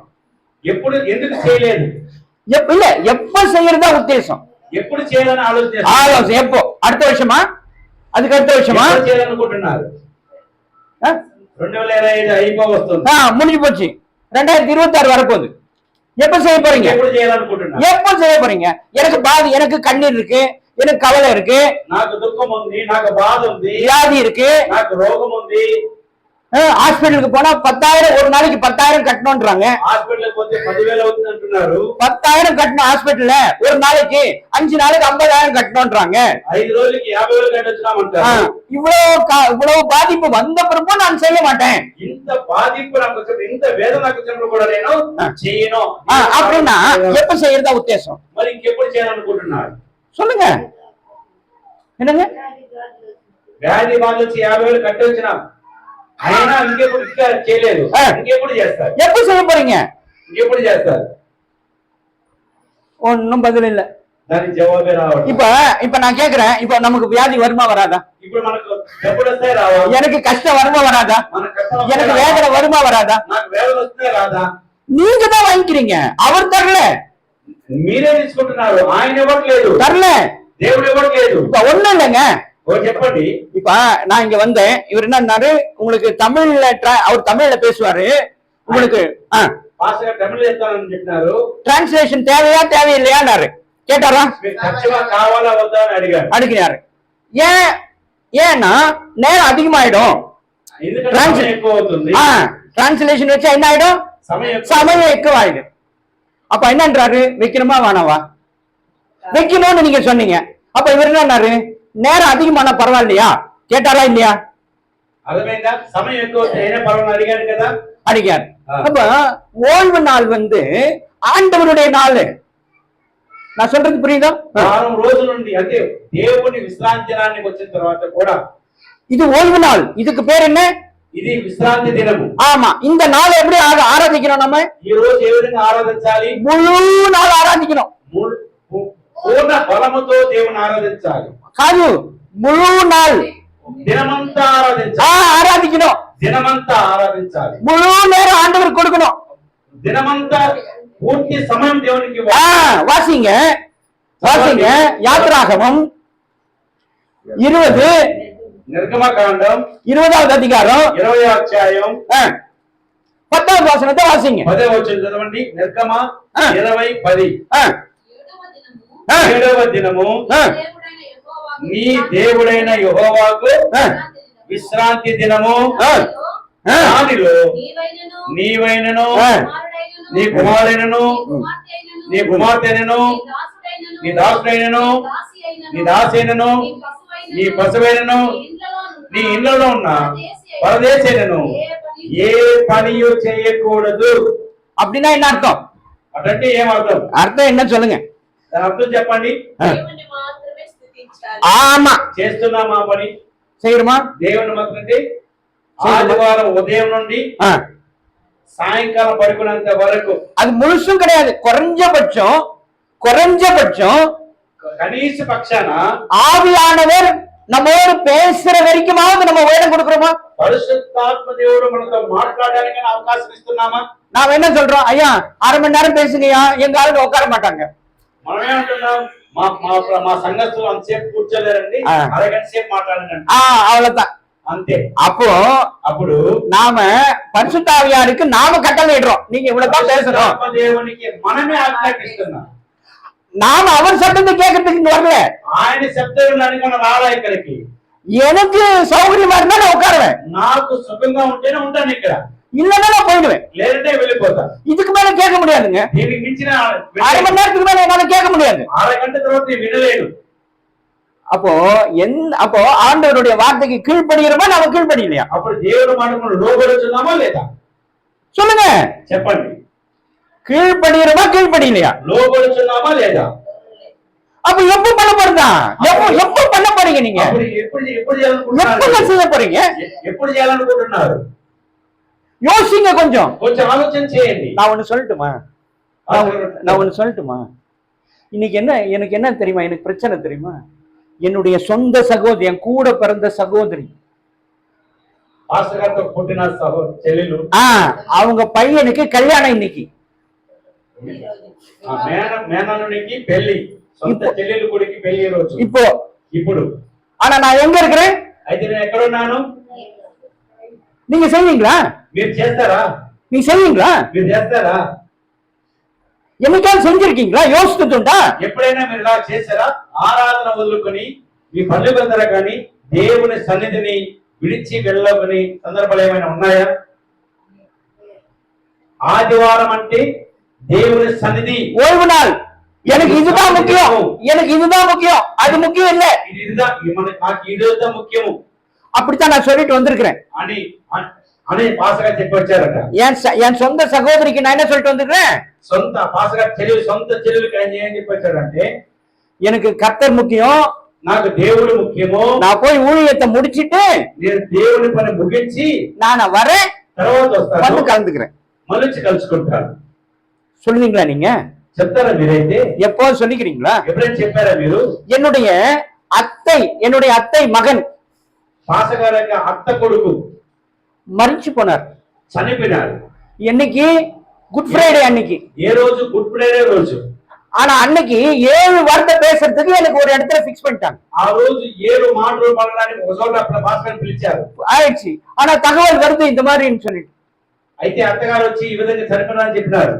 ఎప్పుడు ఎందుకు చేయలేదు? இல்ல, எப்ப செய்யறதா உத்தேசம்? ఎప్పుడు చేయాలని ఆలోచన எப்போ? அடுத்த வருஷமா? அதுக்கு அடுத்த வருஷமா చేయాలనుకుంటున్నారు? 2025 అయిపో వస్తుంది. முடிஞ்சு போச்சு. 2026 வரப்போகுது. எப்ப செய்ய போறீங்க? ఎప్పుడు చేయాలనుకుంటున్నారు? எப்ப செய்ய போறீங்க? எனக்கு கண்ணீர் இருக்கு, எனக்கு கவலை இருக்கு, నాకు దుఃఖం ఉంది, నాకు బాధ ఉంది, வியாதி இருக்கு, నాకు రోగం ఉంది. ஹாஸ்பிட்டலுக்கு போனா 10,000 ஒரு நாளைக்கு 10,000 கட்டணும்ன்றாங்க. హాస్పిటల్ పోతే 10,000 అవుతుంది అంటున్నారు. 10,000 கட்டணும் ஹாஸ்பிட்டல்ல. ஒரு நாளைக்கு 5 நாளைக்கு 50,000 கட்டணும்ன்றாங்க. 5 రోజులకి 50,000 కట్టొచ్చునామంటారు. இவ்வளவு பாதிப்பு வந்த பிறகு நான் செய்ய மாட்டேன். ఇంత బాధింపు నాకు వచ్చిన, ఇంత వేదన నాకు వచ్చినప్పుడు కూడా నేను చేయను. அப்படின்னா எப்ப செய்யறதா உத்தேசம்? మరి ఇంకెప్పుడు చేయాలనుకుంటున్నారు? சொல்லுங்க. என்னங்க? వ్యాధి బాధ వచ్చి 50,000 కట్టొచ్చినా అయినా ఇంకెప్పుడు ఇంకా చేయలేదు. ఇంకెప్పుడు చేస్తారు? எப்ப செய்ய போறீங்க? ఇంకెప్పుడు చేస్తారు? ஒன்னும் பதில் இல்ல. దానికి జవాబే రావట్లేదు. இப்ப நான் கேக்குறேன், இப்ப நமக்கு வியாதி வருமா வராதா? ఇప్పుడు మనకు ఎప్పుడు వస్తాయి రావా? எனக்கு கஷ்டம் வருமா வராதா? మన కష్టం எனக்கு வேதனை வருமா வராதா? నాకు వేదన వస్తే రాదా? நீங்க தான் வாங்கிக்கிறீங்க, அவர் தரல. మీరే తీసుకుంటున్నారు, ఆయన ఇవ్వట్లేదు, தரல. దేవుడు ఇవ్వట్లేదు. இப்ப ஒண்ணும் இல்லைங்க. చెప్పండి. இப்ப நான் இங்க வந்தேன், இவர் என்னன்னாரு, உங்களுக்கு தமிழ்ல அவர் தமிழ்ல பேசுவாரு, உங்களுக்கு பாஸ்டர் தமிழ்ல చెప్తానని చెప్పినారు, டிரான்ஸ்லேஷன் தேவையா தேவையில்லையான்னாரு. கேட்டாரா? ఖచ్చితంగా కావాలా వద్దా అని అడిగారు. அடிக்கிறாரு. ஏன்னா நேரம் அதிகமாயிடும், ఎక్కువ అవుతుంది. டிரான்ஸ்லேஷன் வச்சா என்ன ஆயிடும்? சமயம் ఎక్కుவாயிடும். அப்ப என்னன்றாரு, வைக்கணுமா வேணாவா? வைக்கணும்னு நீங்க சொன்னீங்க. அப்ப இவர் என்னன்னாரு, நேரம் அதிகமான பரவாயில்லையா கேட்டாரா இல்லையா? அருமைங்க, சமயம் ఎక్కువ అయినా పర్వాలేదు అడిగారు కదా, அடிக்காரு. அப்ப ஓய்வு நாள் ஆண்டவருடைய நாள். நான் சொல்றது புரியுதா? వారం రోజుల నుండి అంటే దేవుని విశ్రాంతి దినానికి వచ్చిన తర్వాత కూడా இது ஓய்வு நாள். இதுக்கு பேர் என்ன? ఇది విశ్రాంతి దినము. ஆமா. இந்த நாள் எப்படி ஆராதிக்கணும்? நம்ம ఈ రోజు ఏ విధంగా ఆరాధించాలి? முழு நாள் ஆராதிக்கணும், పూర్ణ బలముతో దేవుని ఆరాధించాలి. కాదు, முழு நாள் దినమంతా ఆరాధించాలి. ஆராதிக்கணும், దినమంతా ఆరాధించాలి. முழு நேரம் ஆண்டவருக்கு கொடுக்கணும், దినమంతా పూర్తి సమయం దేవునికి வாசிங்க வாசிங்க. யாத்திராகமம் 20 నిర్గమకాండం 20வது அதிகாரம் 20వ అధ్యాయం 10வது వచనத்தை వాసిங்க. 10వ వచనం చదవండి. నిర్గమ 20:10. 7వ దినము నీ దేవుడైన యెహోవాకు విశ్రాంతి దినము. దానిలో నీవైనను నీ కుమారుడైనను నీ కుమార్తెనను నీ దాసుడైనను నీ దాసైనను నీ పశువైనను నీ ఇళ్లలో ఉన్న పరదేశైనను ఏ పనియు చేయకూడదు. அப்படின்னா என்ன అర్థం? అంటే ఏం అర్థం? అర్థం என்ன சொல்லுங்க? దాని అర్థం చెప్పండి. ஆமா, చేస్తున్నామా పని? செய்யறோமா? దేవుని మాత్రమే ఆదివారం ఉదయం నుండి సాయంకాలం పడుకునేంత వరకు, அது முழுசும் கிடையாது, குறைஞ்சபட்சம் కనీస పక్షాన ஆவியானவர் நம்மோடு பேசுற வரைக்குமாவது நம்ம வேடம் கொடுக்கிறோமா? పరిశుద్ధాత్మ దేవుడు మనతో మాట్లాడడానికి అవకాశం ఇస్తున్నామా? நாம என்ன சொல்றோம்? ஐயா 1/2 மணி நேரம் பேசுங்கயா, எங்க ஆளுங்க உட்கார மாட்டாங்க. మనమే అంటున్నాం, మా సంఘస్థులు అంతసేపు కూర్చోలేరండి, అరగంట సేపు మాట్లాడండి. அவ்வளவுதான், అంతే. అప్పుడు நாம பரிசுத்த ஆவியாருக்கு நாம கட்டளையிடுறோம், நீங்க இவ்வளவுதான் பேசணும். దేవునికి మనమే ఆజ్ఞాపిస్తున్నాం. நாம அவர் சத்தத்தை கேட்கறதுக்கு இங்க வரல, ఆయన శబ్దం అనుకున్న రాలా ఇక్కడికి. எனக்கு சௌகரியமா இருந்தா நான் உட்காருவேன், నాకు సుఖంగా ఉంటేనే ఉంటాను ఇక్కడ, இல்லன்னா நான் போயிடுவேன், లేదంటే వెళ్ళిపోతా. இதுக்கு மேல கேட்க முடியாதுங்க. దీనికి మించిన 1/2 மணி நேரத்துக்கு மேல என்னால கேட்க முடியாது. అరగంట తర్వాత వినలేను. அப்போ ஆண்டவருடைய வார்த்தைக்கு கீழ்ப்படிகிறோமா, நாம கீழ்ப்படியலையா? అప్పుడు దేవుడు మనకు లోబడుతున్నామా లేదా? சொல்லுங்க, చెప్పండి. கீழ்ப்படிகிறோமா கீழ்ப்படியலையா? లోబడుతున్నామా లేదా? அப்ப எப்ப பண்ண போறதா? எப்ப பண்ண போறீங்க? நீங்க ఎప్పుడు చేయాలనుకుంటున్నారు? எப்ப செய்ய போறீங்க? ఎప్పుడు చేయాలనుకుంటున్నారు? யோசிங்க, கொஞ்சம் ఆలోచన చేయండి. நான் ஒண்ணு சொல்லட்டுமா? இன்னைக்கு எனக்கு என்ன தெரியுமா? எனக்கு பிரச்சனை தெரியுமா? என்னுடைய சொந்த சகோதரி, என் கூட பிறந்த சகோதரி, அவங்க பையனுக்கு கல்யாணம் இன்னைக்கு. இப்போ ஆனா நான் எங்க இருக்கிறேன்? நீங்க செய்வீங்களா? நீங்க செய்வீங்களா? என்னைக்காவது செஞ்சிருக்கீங்களா? யோசிச்சுட்டா ఎప్పుడైనా మీరు ఇలా చేశారా? ఆరాధన వదులుకొని మీ పనులు వెళ్తారా కానీ దేవుని సన్నిధిని విడిచి వెళ్ళని సందర్భాలు ఏమైనా ఉన్నాయా? ఆదివారం అంటే దేవుని సన్నిధి, ஓய்வு நாள். எனக்கு இதுதான் முக்கியம், அது முக்கியம் இல்ல, నాకు இதுதான் முக்கியம். அப்படித்தான் நான் சொல்லிட்டு வந்திருக்கிறேன் అని పాసగా చెప్పి వచ్చారట. என் சொந்த சகோதரிக்கு நான் என்ன சொல்லிட்டு வந்திருக்கிறேன்? సొంత పాసగా సొంత చెల్లెలికి ఆయన ఏం చెప్పి వచ్చాడంటే, எனக்கு கர்த்தர் முக்கியம், నాకు దేవుడు ముఖ్యము, நான் போய் ஊழியத்தை முடிச்சிட்டு నేను దేవుని పని ముగించి நான் வரேன், తర్వాత వస్తాను, வந்து கலந்துக்கிறேன், మళ్ళీ కలుసుకుంటాను. சொல்லுவீங்களா? நீங்க చెప్తారా? మీరైతే எப்போ சொல்லிக்கிறீங்களா? ఎప్పుడైనా చెప్పారా మీరు? என்னுடைய அத்தை மகன் పాసగారి యొక్క అత్త కొడుకు మరిచి పోనారు. చనిపోయినారు. என்னைக்கு? குட் ஃப்ரைடே அன்னைக்கு. ఏ రోజు? గుడ్ ఫ్రైడే రోజు. ஆனா அன்னைக்கு 7 வார்த்தை பேசுறதுக்கு எனக்கு ஒரு இடத்துல பிக்ஸ் பண்ணிட்டாங்க. ఆ రోజు 7 మాటలు పడడానికి ఒక చోట పాస్టర్ పిలిచారు. ஆயிடுச்சு. ஆனா தகவல் வருது இந்த மாதிரின்னு சொல்லிட்டு. అయితే అత్తగారు వచ్చి ఈ విధంగా చనిపోయినారని చెప్పినారు.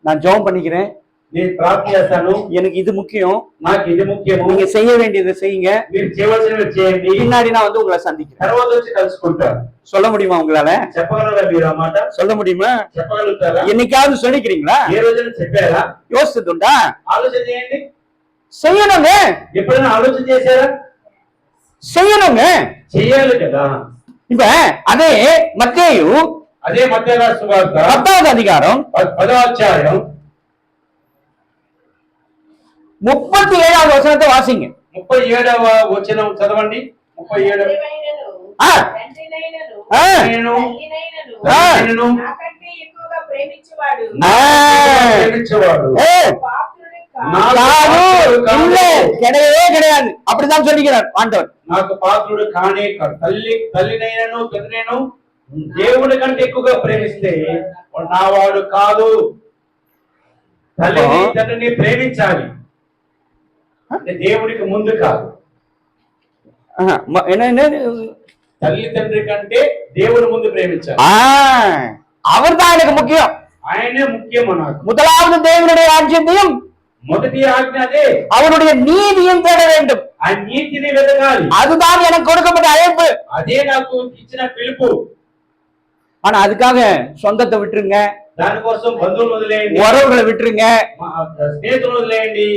நான் ஜெபம் பண்ணிக்கிறேன், నేను ప్రార్థన చేస్తాను, எனக்கு இது முக்கியம், నాకు ఇది ముఖ్యము, நீங்க செய்ய வேண்டியதை செய்யுங்க, మీరు చేయవలసినవి చేయండి, பின்னாடி நான் வந்து உங்களை சந்திக்கிறேன். తర్వాత వచ్చి కలుసుకుంటాను. சொல்ல முடியுமா உங்களால? చెప్పగలరా మీరు ఆ మాట? சொல்ல முடியுமா? చెప్పగలుగుతారా? என்னைக்காவது சொல்லிக்கிறீங்களா? ఏ రోజైనా చెప్పారా? யோசிச்சுதுண்டா? ఆలోచన చేయండి. செய்யணுங்க. ఎప్పుడైనా ఆలోచన చేశారా? செய்யணுங்க. చేయాలి కదా. இப்ப அதே மத்தேயு, అదే మత్తయి రాసిన సువార్త 10வது அதிகாரம் 10వ అధ్యాయం 37வது వచనத்தை వాసింగ. 37వ వచనం చదవండి. 37 ఆ నేను నాకంటే ఎక్కువగా ప్రేమించేవాడు ప్రేమించేవాడు கிடையவே கிடையாது. அப்படிதான் சொல்லிக்கிறார் ஆண்டவர். నాకు పాత్రుడు కానే కాదు. తల్లినైనను తండ్రినైను దేవుడి కంటే ఎక్కువగా ప్రేమిస్తే నావాడు కాదు. తల్లిని తండ్రిని ప్రేమించాలి, అంటే దేవుడికి ముందు కాదు. తల్లి తండ్రి కంటే దేవుడి ముందు ప్రేమించాలి. அவர் தான் எனக்கு முக்கியம். ఆయనే ముఖ్యము నాకు. முதலாவது தேவனுடைய ராஜ்யத்தையும் మొదటి ఆజ్ఞ అదే, அவருடைய நீதியும் தேட வேண்டும். ఆ నీతిని వెతకాలి. அதுதான் எனக்கு கொடுக்கப்பட்ட அழைப்பு. అదే నాకు ఇచ్చిన పిలుపు. ஆனா அதுக்காக சொந்தத்தை விட்டுருங்க, దానికోసం బంధువులు వదిలేయండి, உறவுகளை விட்டுருங்க, స్నేహితులు వదిలేయండి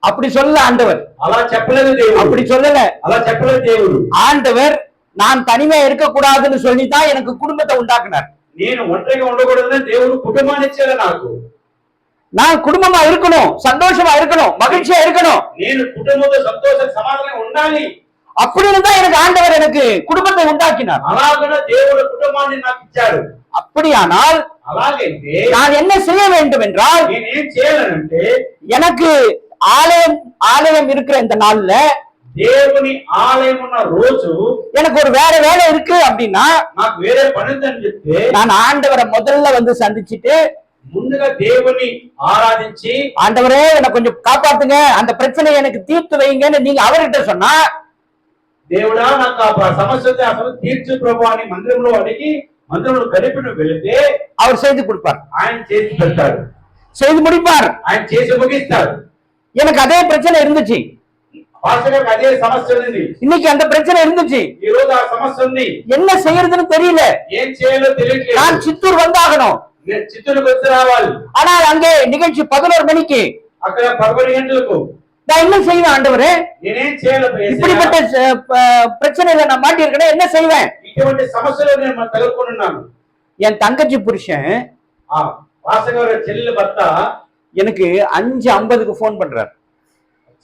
அப்படி சொல்லல ஆண்டவர். అలా చెప్పలేదు దేవుడు. அப்படி சொல்லல. అలా చెప్పలేదు దేవుడు. ஆண்டவர் நான் தனிமையா இருக்க கூடாதுன்னு சொல்லித்தான் எனக்கு குடும்பத்தை உண்டாக்குனார். నేను ఒంటరిగా ఉండకూడదని దేవుడు కుటుంబాన్ని ఇచ్చాడు నాకు. நான் குடும்பமா இருக்கணும், சந்தோஷமா இருக்கணும், மகிழ்ச்சியா இருக்கணும். నేను కుటుంబంతో సంతోష సమాధానంగా ఉండాలి. அப்படின்னு தான் எனக்கு ஆண்டவர் எனக்கு குடும்பத்தை உண்டாக்கினார். అలాగనే దేవుడు కుటుంబాన్ని నాకు ఇచ్చాడు. அப்படியானால் అలాగైతే நான் என்ன செய்ய வேண்டும் என்றால், నేనేం చేయాలంటే எனக்கு ஆலயம் இருக்கிற இந்த நாள்ல, దేవుని ఆలయం ఉన్న రోజు எனக்கு ஒரு வேற வேலை இருக்கு அப்படின்னா, నాకు వేరే పని ఉందని చెప్తే நான் ఆண்டவரை முதல்ல வந்து சந்திச்சுட்டு ముందుగా దేవుని ఆరాధించి, ஆண்டவரே என்னை கொஞ்சம் காப்பாத்துங்க, அந்த பிரச்சனையை எனக்கு தீர்த்து வைங்கன்னு நீங்க அவர்கிட்ட சொன்னா, దేవుడా నాకు ఆ సమస్య అసలు తీర్చు ప్రభు అని మందిరంలో అడిగి మందిరంలో గడిపిన వెళితే அவர் செய்து கொடுப்பார், ఆయన చేసి పెడతాడు, செய்து முடிப்பார். ఆయన చేసి ముగిస్తాడు. எனக்கு அதே பிரச்சனை இருந்துச்சு, పాస్టర్ అదే సమస్య ఉంది, இன்னைக்கு அந்த பிரச்சனை இருந்துச்சு, ఈ రోజు ఆ సమస్య ఉంది, என்ன செய்யறதுன்னு தெரியல, ఏం చేయాలో తెలియట్లేదు. நான் சித்தூர் வந்தாகணும், నేను చిత్తూరుకు వచ్చి రావాలి. ஆனால் அங்கே நிகழ்ச்சி 11 மணிக்கு, అక్కడ 11 గంటలకు நான் என்ன செய்வேன் ஆண்டவரே? నేనేం చేయాలి? இப்படிப்பட்ட பிரச்சனையில நான் மாட்டி இருக்கேன், என்ன செய்வேன்? ఇటువంటి సమస్యలు నేను తగులుకున్నాను. என் தங்கச்சி புருஷன் ఆ పాస్టర్ గారి చెల్లెలి భర్త எனக்கு 5:50க்கு போன் பண்றாரு.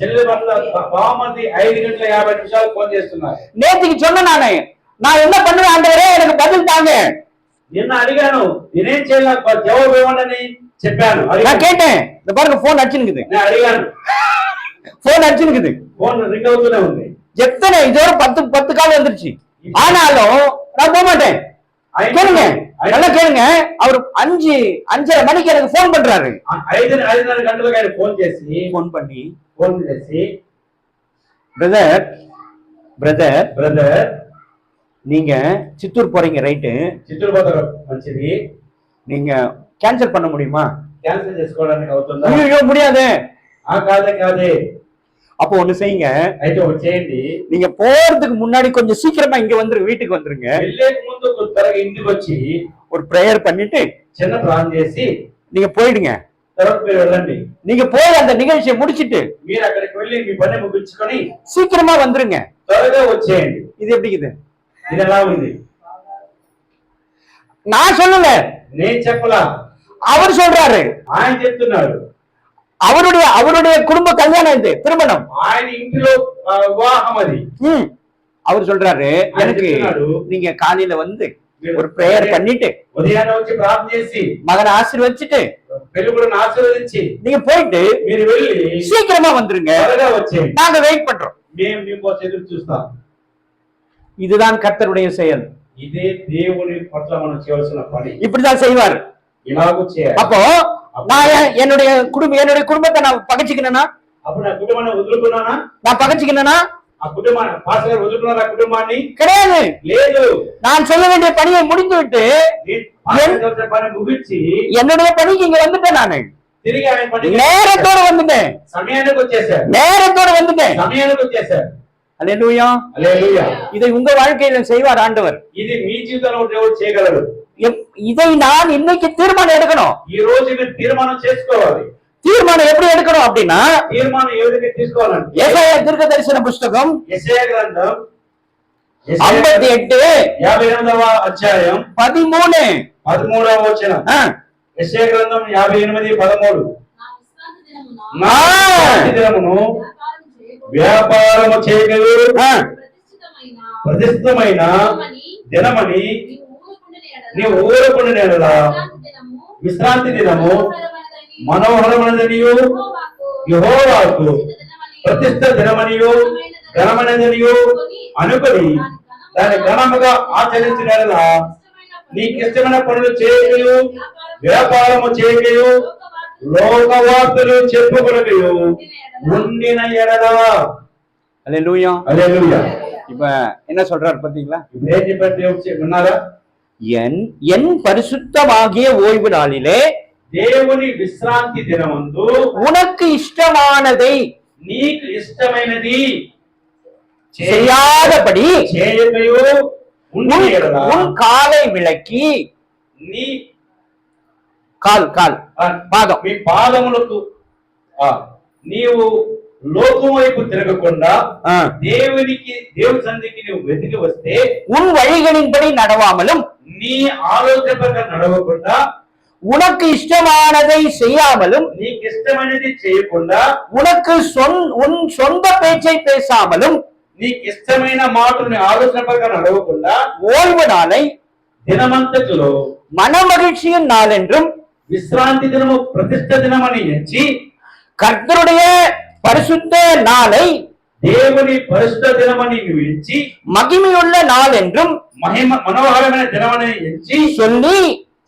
చెల్లెలి భర్త బామతి 5:50 ఫోన్ చేస్తున్నారు. நேத்துக்கு சொன்ன நான் என்ன பண்ணுவேன் ஆண்டவரே, எனக்கு பதில் தாங்க. నిన్న అడిగాను, నేనేం చేయాలి, నాకు జవాబు ఇవ్వండి చెప్పాను. நான் கேட்டேன், இந்த பாருங்க போன் அடிச்சுனுக்குது, నేను అడిగాను, போன் அடிச்சுனுக்குது, ఫోన్ రింగ్ అవుతూనే ఉంది. எத்தனை இதோட 10 கால் வந்துருச்சு. ஆனாலும் நான் போக மாட்டேன். கேளுங்க, நல்லா கேளுங்க. அவர் 5:30 மணிக்கு எனக்கு போன் பண்றாரு. 5:30 గంటలకు ఆయన ఫోన్ చేసి బ్రదర్ நீங்க சித்தூர் போறீங்க, ரைட்டு, చిత్తూరు పోతారు, మంచిది, நீங்க கேன்சல் பண்ண முடியுமா? క్యాన్సిల్ చేసుకోవడానికి అవుతుందా? ஐயோ முடியாது. కాదే. அப்போ ஒண்ணு செய்யுங்க, అయితే ఒకటి చేయండి, நீங்க போறதுக்கு முன்னாடி கொஞ்சம் சீக்கிரமா இங்க வந்துருங்க, வீட்டுக்கு வந்துருங்க. వెళ్ళేక ముందు త్వరగా ఇంటికి వచ్చి ஒரு பிரேயர் பண்ணிட்டு చిన్న ప్రార్థన చేసి நீங்க போயிடுங்க. తర్వాత మీరు వెళ్ళండి. நீங்க போய் அந்த நிகழ்ச்சியை முடிச்சிட்டு మీరు అక్కడికి వెళ్ళి మీ పని ముగించుకొని சீக்கிரமா வந்துருங்க. త్వరగా వచ్చేయండి. இது எப்படிக்குது? ఇది ఎలా ఉంది? நான் சொல்லல, నేను చెప్పలా, அவர் சொல்றாரு. ఆయన చెప్తున్నాడు. அவருடைய குடும்ப கல்யாணம், இது திருமணம், ఆయన ఇంటిలో వివాహం అది. அவர் சொல்றாரு, எனக்கு நீங்க காலையில வந்து ஒரு பிரேயர் பண்ணிட்டு ఉదయాన్నే వచ్చి ప్రార్థన చేసి மகனை ஆசீர்வதிச்சிட்டு పెళ్ళికొడుకుని ఆశీర్వదించి நீங்க போயிட்டு మీరు వెళ్ళి சீக்கிரமா வந்துருங்க, త్వరగా వచ్చేయండి. நாங்க வெயிட் பண்றோம். మేము మీకోసం ఎదురు చూస్తాం. இதுதான் கர்த்தருடைய செயல். ఇదే దేవుని పట్ల మనం చేయవలసిన పని. இப்படிதான் செய்வார். ఇలాగూ చేయాలి. அப்போ நான் என்னுடைய குடும்பத்தை நான் பகைச்சுக்கணும்னா, అప్పుడు నా కుటుంబాన్ని వదులుకున్నానా? நான் பகைச்சுக்கணும்னா ఆ కుటుంబాన్ని పాస్టర్ గారు వదులుకున్నారా కుటుంబాన్ని? கிடையாது. లేదు. நான் சொல்ல வேண்டிய பணியை முடிந்து விட்டு పని ముగించి என்னுடைய பணிக்கு இங்க வந்துட்டேன். நான் తిరిగి ఆయన పని நேரத்தோட வந்துட்டேன். సమయానికి వచ్చేసారు. நேரத்தோட வந்துட்டேன். సమయానికి వచ్చేసారు. அல்லேலூயா. హల్లెలూయా. இதை உங்க வாழ்க்கையில செய்வார் ஆண்டவர். ఇది మీ జీవితంలో దేవుడు చేయగలడు. இதை நான் இன்னைக்கு தீர்மானம் எடுக்கணும். ఈ రోజు మీరు తీర్మానం చేసుకోవాలి. தீர்மானம் எப்படி எடுக்கணும் அப்படின்னா, తీర్మానం ఏ విధంగా తీసుకోవాలంటే యెషయా దీర్ఘదర్శన పుస్తకం యెషయా గ్రంథం 58 58వ అధ్యాయం 13 13వ వచనం. యెషయా గ్రంథం 58:13. నా విశ్రాంతి దినమును వ్యాపారము చేయగలరు, ప్రతిష్ఠితమైన దినమని నీవు ఊరకుండిన యెడల విశ్రాంతి దినము మనోహరమైనదనియు యెహోవాకు ప్రతిష్ఠ దినమనియు ఘనమైనదనియు అనుకొని దాన్ని ఘనముగా ఆచరించిన యెడల నీకు ఇష్టమైన పనులు చేయకయు, వ్యాపారము చేయకయు, లోకవార్తలు చెప్పుకొనకయు ఉండిన యెడల. அல்லேலூயா. హల్లెలూయా. இப்ப என்ன சொல்றாரு பாத்தீங்களா? ఇప్పుడు ఏం చెప్పారు దేవుడు విన్నారా? என் பரிசுத்தமாகிய ஓய்வு நாளிலே దేవుని విశ్రాంతి దినమందు உனக்கு இஷ்டமானதை నీకు ఇష్టమైనది செய்யாதபடி చేయకయు ఉండిన యెడల உன் காலை விளக்கி, నీ கால் பாதம், మీ పాదములకు నీవు లోకం వైపు తిరగకుండా దేవుని సన్నిధికి నువ్వు వెతికి వస్తే, உன் வழிகளின்படி நடவாமலும் నీ ఆలోచన ప్రకారం నడవకుండా, உனக்கு இஷ்டமானதை செய்யாமலும், నీకు ఇష్టమైనది చేయకుండా, உனக்கு உன் சொந்த பேச்சை பேசாமலும், నీకు ఇష్టమైన మాటని ఆలోచన ప్రకారం నడవకుండా, ஓய்வு நாளை దినమంతటిలో மனமகிழ்ச்சியின் நாள் என்றும், విశ్రాంతి దినము ప్రతిష్ఠ దినమని ఎంచి, கர்த்தருடைய பரிசுத்த நாளை దేవుని పరిశుద్ధ దినమని ఎంచి, மகிமையுள்ள நாள் என்றும் మనోహరమైన దినమని ఎంచి சொல்லி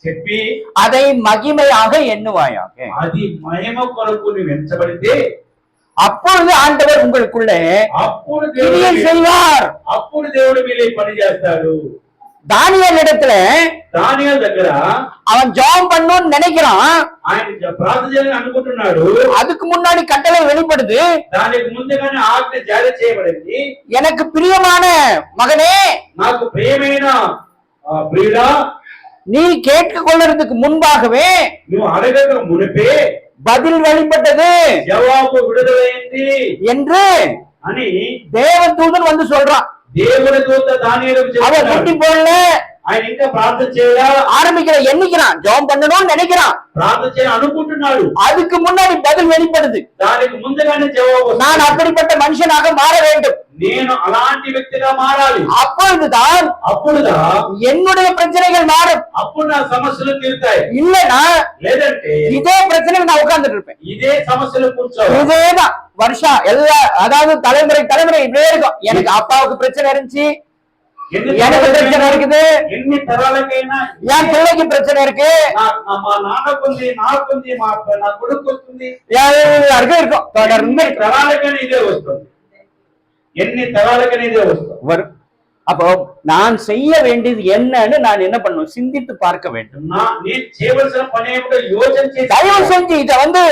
చెప్పి, அதை மகிமையாக எண்ணுவாயாக. అది మహిమ కొరకు నువ్వు ఎంచబడితే அப்பொழுது ஆண்டவர் உங்களுக்குள்ளே అప్పుడు கிரியை செய்வார். అప్పుడు దేవుడు మీలో పని చేస్తాడు. தானியேல் இடத்துல దానియేలు దగ్గర அவன் ஜெபம் பண்ணணும்னு நினைக்கிறான். ఆయన ప్రార్థన చేయాలని అనుకుంటున్నాడు. அதுக்கு முன்னாடி கட்டளை வெளிப்படுது. దానికి ముందుగానే ఆజ్ఞ జారీ చేయబడింది. எனக்கு பிரியமான மகனே, నాకు ప్రియమైన ప్రియుడా, நீ கேட்டுக்கொள்றதுக்கு முன்பாகவே నువ్వు అడగక మునిపే பதில் வெளிப்பட்டது జవాబు విడుదలైంది என்று అని தேவதூதன் வந்து சொல்றான். దేవుని దూత దానియేలుకు அவன் చెప్పాడు. முட்டி போடல, ఆయన ఇంకా ప్రార్థన చేయలా, ஆரம்பிக்கிற எண்ணிக்கிறான், ஜெபம் பண்ணணும்னு நினைக்கிறான். ప్రార్థన చేయాలని అనుకుంటున్నాడు. அதுக்கு முன்னாடி பதில் வெளிப்படுது. దానికి ముందుగానే జవాబు వస్తుంది. நான் அப்படிப்பட்ட மனுஷனாக மாற வேண்டும். నేను అలాంటి వ్యక్తిగా మారాలి. அப்பொழுதுதான் என்னுடைய பிரச்சனைகள் மாறும். అప్పుడు నా సమస్యలు తీరుతాయి. இல்லனா లేదంటే இதே பிரச்சனைக்கு நான் உட்கார்ந்துட்டு இருப்பேன். ఇదే సమస్యలు కూర్చోవాలి. இதேதான் வருஷம் எல்லா, அதாவது தலைமுறை இப்படியே இருக்கும். எனக்கு அப்பாவுக்கு பிரச்சனை இருந்துச்சு, எனக்கு பிரச்சனை இருக்குது, ఎన్ని తరాలకైనా என் பிள்ளைக்கு பிரச்சனை இருக்கு, మా నాన్నకుంది, నాకుంది, నా కొడుకు వస్తుంది, எல்லாருக்கும் இருக்கும். தொடர்ந்து తరాలకైనా ఇదే వస్తుంది. ఎన్ని తరాలకైనా ఇదే వస్తుంది. வரும். அப்போ நான் செய்ய வேண்டியது என்னன்னு நான் என்ன பண்ணணும், சிந்தித்து பார்க்க வேண்டும். నేను చేయవలసిన పని ఏమిటో యోచన చేసి, தயவு செஞ்சு இதை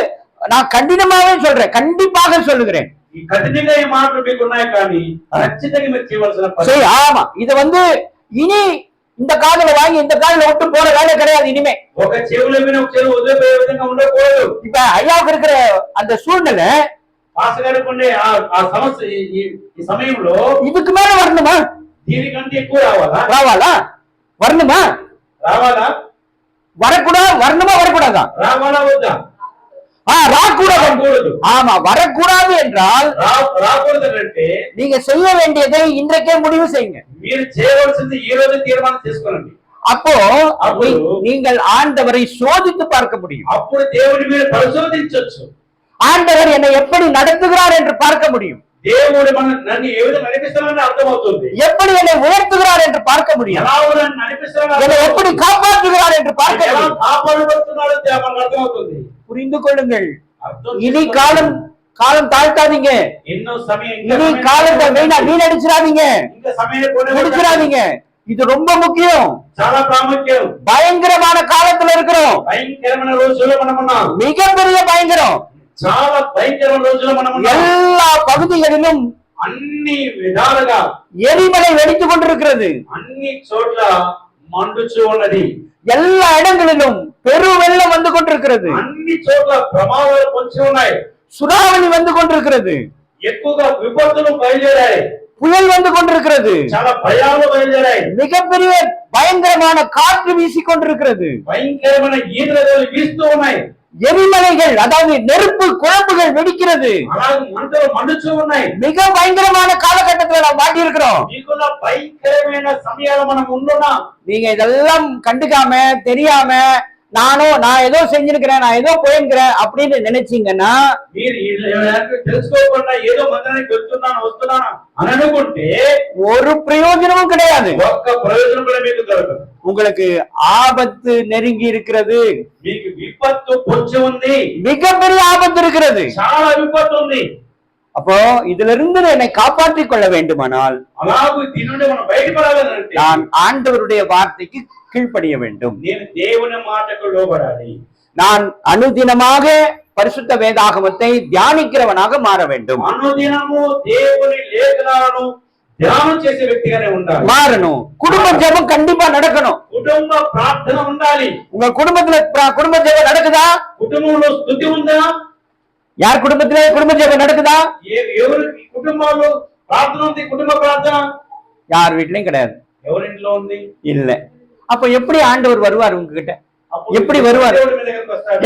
நான் கடினமாவே சொல்றேன், கண்டிப்பாக சொல்லுகிறேன். ఈ కఠినంగా ఈ మాటలు మీకు ఉన్నాయి, కానీ ఖచ్చితంగా మీరు చేయవలసిన పని. ஆமா, இது இனி இந்த காதுல வாங்கி இந்த காதுல விட்டு போற வேலை கிடையாது இனிமே. ఒక చెవుల మీద ఒక చెవు వదిలిపోయే విధంగా ఉండకూడదు. இப்ப ஐயாவுக்கு இருக்கிற அந்த சூழ்நிலை, పాస్టర్ గారికి ఉండే ఆ సమస్య ఈ సమయంలో இதுக்கு மேல வரணுமா, దీనికంటే ఎక్కువ రావాలా? வரணுமா, வரணுமா வரக்கூடாதா? రావాలా వద్దా? రాకూడదు. ஆமா, வரக்கூடாது என்றால் రాకూడదంటే நீங்க செய்ய வேண்டியதை இன்றைக்கே முடிவு செய்யுங்க. మీరు చేయవలసింది ఈ రోజు తీర్మానం చేసుకోండి. அப்போ நீங்கள் ஆண்டவரை சோதித்து பார்க்க முடியும். అప్పుడు దేవుని మీరు పరిశోధించొచ్చు. ஆண்டவர் என்னை எப்படி நடத்துகிறார் என்று பார்க்க முடியும். దేవుడు నన్ను ఏ విధంగా నడిపిస్తానని అర్థమవుతుంది. எப்படி என்னை உயர்த்துகிறார் என்று பார்க்க முடியும். ఎలా నన్ను నడిపిస్తానని, என்னை எப்படி காப்பாற்றுகிறார் என்று பார்க்க ఎలా முடியும். కాపాడబడుతున్నాడో మనకు అర్థమవుతుంది. புரிந்து கொள்ளுங்கள். இனி காலம் தாழ்த்தாதீங்க. ఎన్నో సమయం இனி காலத்தை வீணடிச்சிடாதீங்க, ఇంకా సమయం முடிச்சிடாதீங்க. இது ரொம்ப முக்கியம். చాలా ప్రాముఖ్యం. பயங்கரமான காலத்துல இருக்கிறோம். భయంకరమైన రోజుల్లో మనం ఉన్నాం. மிகப்பெரிய பயங்கரம். చాలా భయంకరమైన రోజుల్లో మనం ఉన్నాం. எல்லா பகுதிகளிலும் అన్ని విధాలుగా எரிமலை வெடித்துக் கொண்டிருக்கிறது. అన్ని చోట్ల మండుచు ఉన్నది. எல்லா இடங்களிலும் பெரு வெள்ளம் வந்து கொண்டிருக்கிறது. అన్ని చోట్ల ప్రమాదాలు పొంచి ఉన్నాయి. சுனாமி வந்து கொண்டிருக்கிறது. ఎక్కువగా విపత్తులు బయలుదేరాయి. புயல் வந்து கொண்டிருக்கிறது. చాలా భయాలు బయలుదేరాయి. மிகப்பெரிய பயங்கரமான காற்று வீசிக் கொண்டிருக்கிறது. భయంకరమైన ఈదురుగాలు వీస్తూ ఉన్నాయి. எரிமலைகள், அதாவது நெருப்பு குழம்புகள் வெடிக்கிறது. అలాగే మంటలు మండుచూ ఉన్నాయి. மிக பயங்கரமான காலகட்டத்தில் நாம் மாட்டி இருக்கிறோம். మీకున్న భయంకరమైన సమయాలు మనం ఉండున్నాం. நீங்க இதெல்லாம் கண்டுக்காம தெரியாம நான் ஏதோ செஞ்சிருக்கிறேன், நான் ஏதோ போயிருக்கிறேன் அப்படின்னு நினைச்சீங்கன்னா, మీరు తెలుసుకోకుండా ఏదో మందిరానికి వెళ్తున్నాను వస్తున్నాను అని అనుకుంటే ஒரு பிரயோஜனமும் கிடையாது. ఒక్క ప్రయోజనం కూడా మీకు దొరకదు. உங்களுக்கு ஆபத்து நெருங்கி இருக்கிறது. మీకు విపత్తు పొంచి ఉంది. மிகப்பெரிய ஆபத்து இருக்கிறது. చాలా విపత్తు ఉంది. அப்போ இதுல இருந்து என்னை காப்பாற்றிக் கொள்ள வேண்டுமானால் అలాగే దీని నుండి మనం బయటపడాలంటే நான் ఆండவருடைய வார்த்தைக்கு கீழ்ப்படிய வேண்டும். నేను దేవుని మాటకు లోబడాలి. நான் அனுதினமாக பரிசுத்த வேதாகமத்தை தியானிக்கிறவனாக மாற வேண்டும். అనుదినము దేవుని లేఖనాలను ధ్యానం చేసే వ్యక్తిగానే ఉండాలి. மாறணும். குடும்ப ஜெபம் கண்டிப்பா நடக்கணும். కుటుంబ ప్రార్థన ఉండాలి. உங்க குடும்பத்துல குடும்ப ஜெபம் நடக்குதா? కుటుంబంలో స్తుతి ఉందా? யார் குடும்பத்திலே குடும்ப ஜெபம் நடக்குதா? ఎవరి కుటుంబాల్లో ప్రార్థన ఉంది? కుటుంబ ప్రార్థన யார் வீட்லயும் கிடையாது. ఎవరింట్లో ఉంది? இல்ல. அப்ப எப்படி ஆண்டவர் வருவார் உங்ககிட்ட? எப்படி வருவாரு?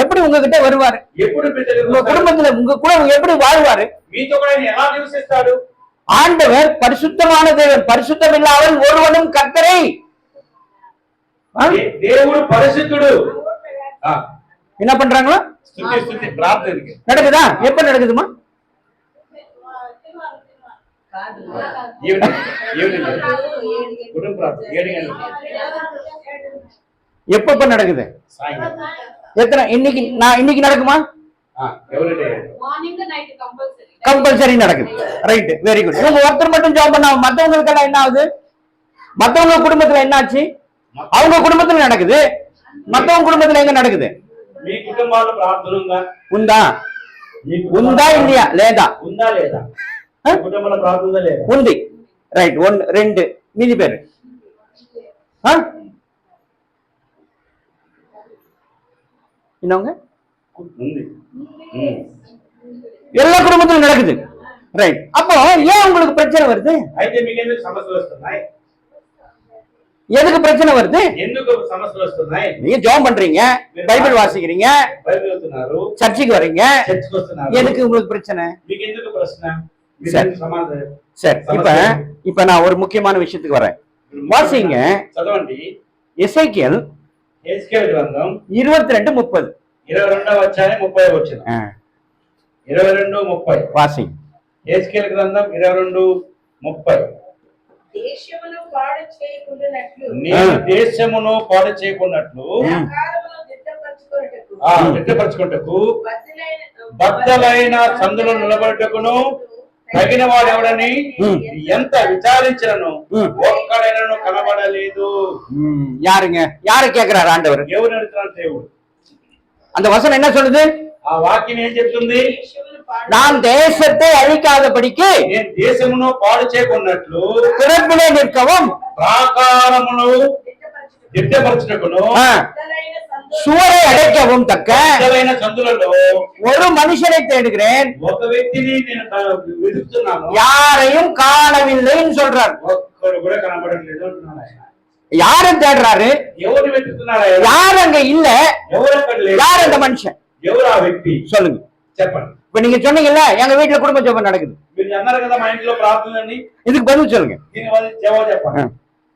எப்படி உங்ககிட்ட வருவாரு? ఎప్పుడు మీ దగ్గరకు உங்க వస్తాడు? குடும்பத்துல உங்க கூட எப்படி வாழ்வாரு? మీతో కూడా ఆయన ఎలా నివసిస్తాడు? ஆண்டவர் பரிசுத்தமான தேவன். பரிசுத்தம் இல்லாமல் ஒருவனும் கர்த்தரை దేవుడు పరిశుద్ధుడు. என்ன பண்றாங்களா? స్తుతి స్తుతి ప్రార్థన இருக்கு. நடக்குதா? எப்ப நடக்குதுமா? ఈవినింగ్ కుటుంబ ప్రార్థన 7 గంటలకు எப்ப நடக்குது? సాయంత్రం. எத்தனை இன்னைக்கு நடக்குமா? Everyday morning night compulsory compulsory நடக்குது. Right, very good. இவங்க ஒருத்தர் மட்டும் ஜாப் பண்ணா மத்தவங்களுக்கு எல்லாம் என்ன ஆகுது? மத்தவங்க குடும்பத்துல என்ன ஆச்சு? அவங்க குடும்பத்துல நடக்குது. மத்தவங்க குடும்பத்துல எங்க நடக்குது? మీ కుటుంబాల్లో ప్రార్థన ఉందా? ఉందా? ఉందా இல்லையா? లేదా? ఉందా లేదా? కుటుంబంలో ప్రార్థన ఉందా లేదా? ఉంది. ரைட், 1 2 மீதி பேர் இன்னவங்க ఉంది. எல்லா குடும்பத்திலும் நடக்குது. ரைட். அப்போ ஏன் உங்களுக்கு பிரச்சனை வருது? అయితే మీకు ఎందుకు సమస్యలు వస్తున్నాయి? எதுக்கு பிரச்சனை வருது? ఎందుకు సమస్యలు వస్తున్నాయి? நீங்க ஜெபம் பண்றீங்க, பைபிள் வாசிக்கிறீங்க, బైబిల్ చదువుతున్నారు, சர்ச்சுக்கு வர்றீங்க, చర్చికి వస్తున్నారు. எதுக்கு உங்களுக்கு பிரச்சனை? మీకు ఎందుకు ప్రశ్న? మీకు సరే. ఎందుకు సమాధానం? சரி, இப்ப நான் ஒரு முக்கியமான விஷயத்துக்கு வரேன். வாசிங்க. చదవండి. எசேக்கியேல் హెస్కేల్ గ్రంథం 22:30. 22వ అధ్యాయం 30వ వచనం. 22:30 வாசிங்க. హెస్కేల్ గ్రంథం 22:30. దేశమును పాడు చేయకుండానట్లు నేను దేశమును పాడు చేయకున్నట్లు ఆకారమును దిట్టపరచుకొనుటకు దిట్టపరచుకుంటకు బద్దలైన బద్దలైన సందులను నిలబడుటకును తగిన వాడెవడని ఎంత విచారించినను ఒక్కడైనను కనబడలేదు. யாருங்க? யாரை கேக்குறாரு ஆண்டவர்? ఎవరు అడుగుతున్నాడు? దేవుడు. அந்த வசனம் என்ன சொல்லுது? ఆ వాక్యం ఏం చెప్తుంది? దేశమును పాడు நான் தேசத்தை அழிக்காதபடிக்கு నేను దేశమును పాడు చేయకున్నట్లు திறப்பிலே நிற்கவும் ప్రాకారమును దిట్టపరచుటకును బద్దలైన సందు சுவரை அடைக்கவும் தக்க బద్దలైన సందులలో ஒரு மனுஷனை தேடுகிறேன், ఒక వ్యక్తిని నేను వెతుకుతున్నాను, யாரையும் காணவில்லைன்னு சொல்றாரு. ఒక్కడు కూడా కనబడట్లేదు అంటున్నాడు ఆయన. யாரை தேடுறாரு? ఎవరు వెతుకుతున్నాడు ఆయన? யார் அங்க இல்ல? ఎవరు అక్కడ లేరు? யார் அந்த மனுஷன்? ఎవరు ఆ వ్యక్తి? சொல்லுங்க. చెప్పండి. இப்ப நீங்க சொன்னீங்கல்ல எங்க வீட்டுல குடும்ப ஜெபம் நடக்குது, మీరు అన్నారు కదా మా ఇంట్లో ప్రార్థన అని. இதுக்கு பதில் சொல்லுங்க. దీని జవాబు చెప్పండి.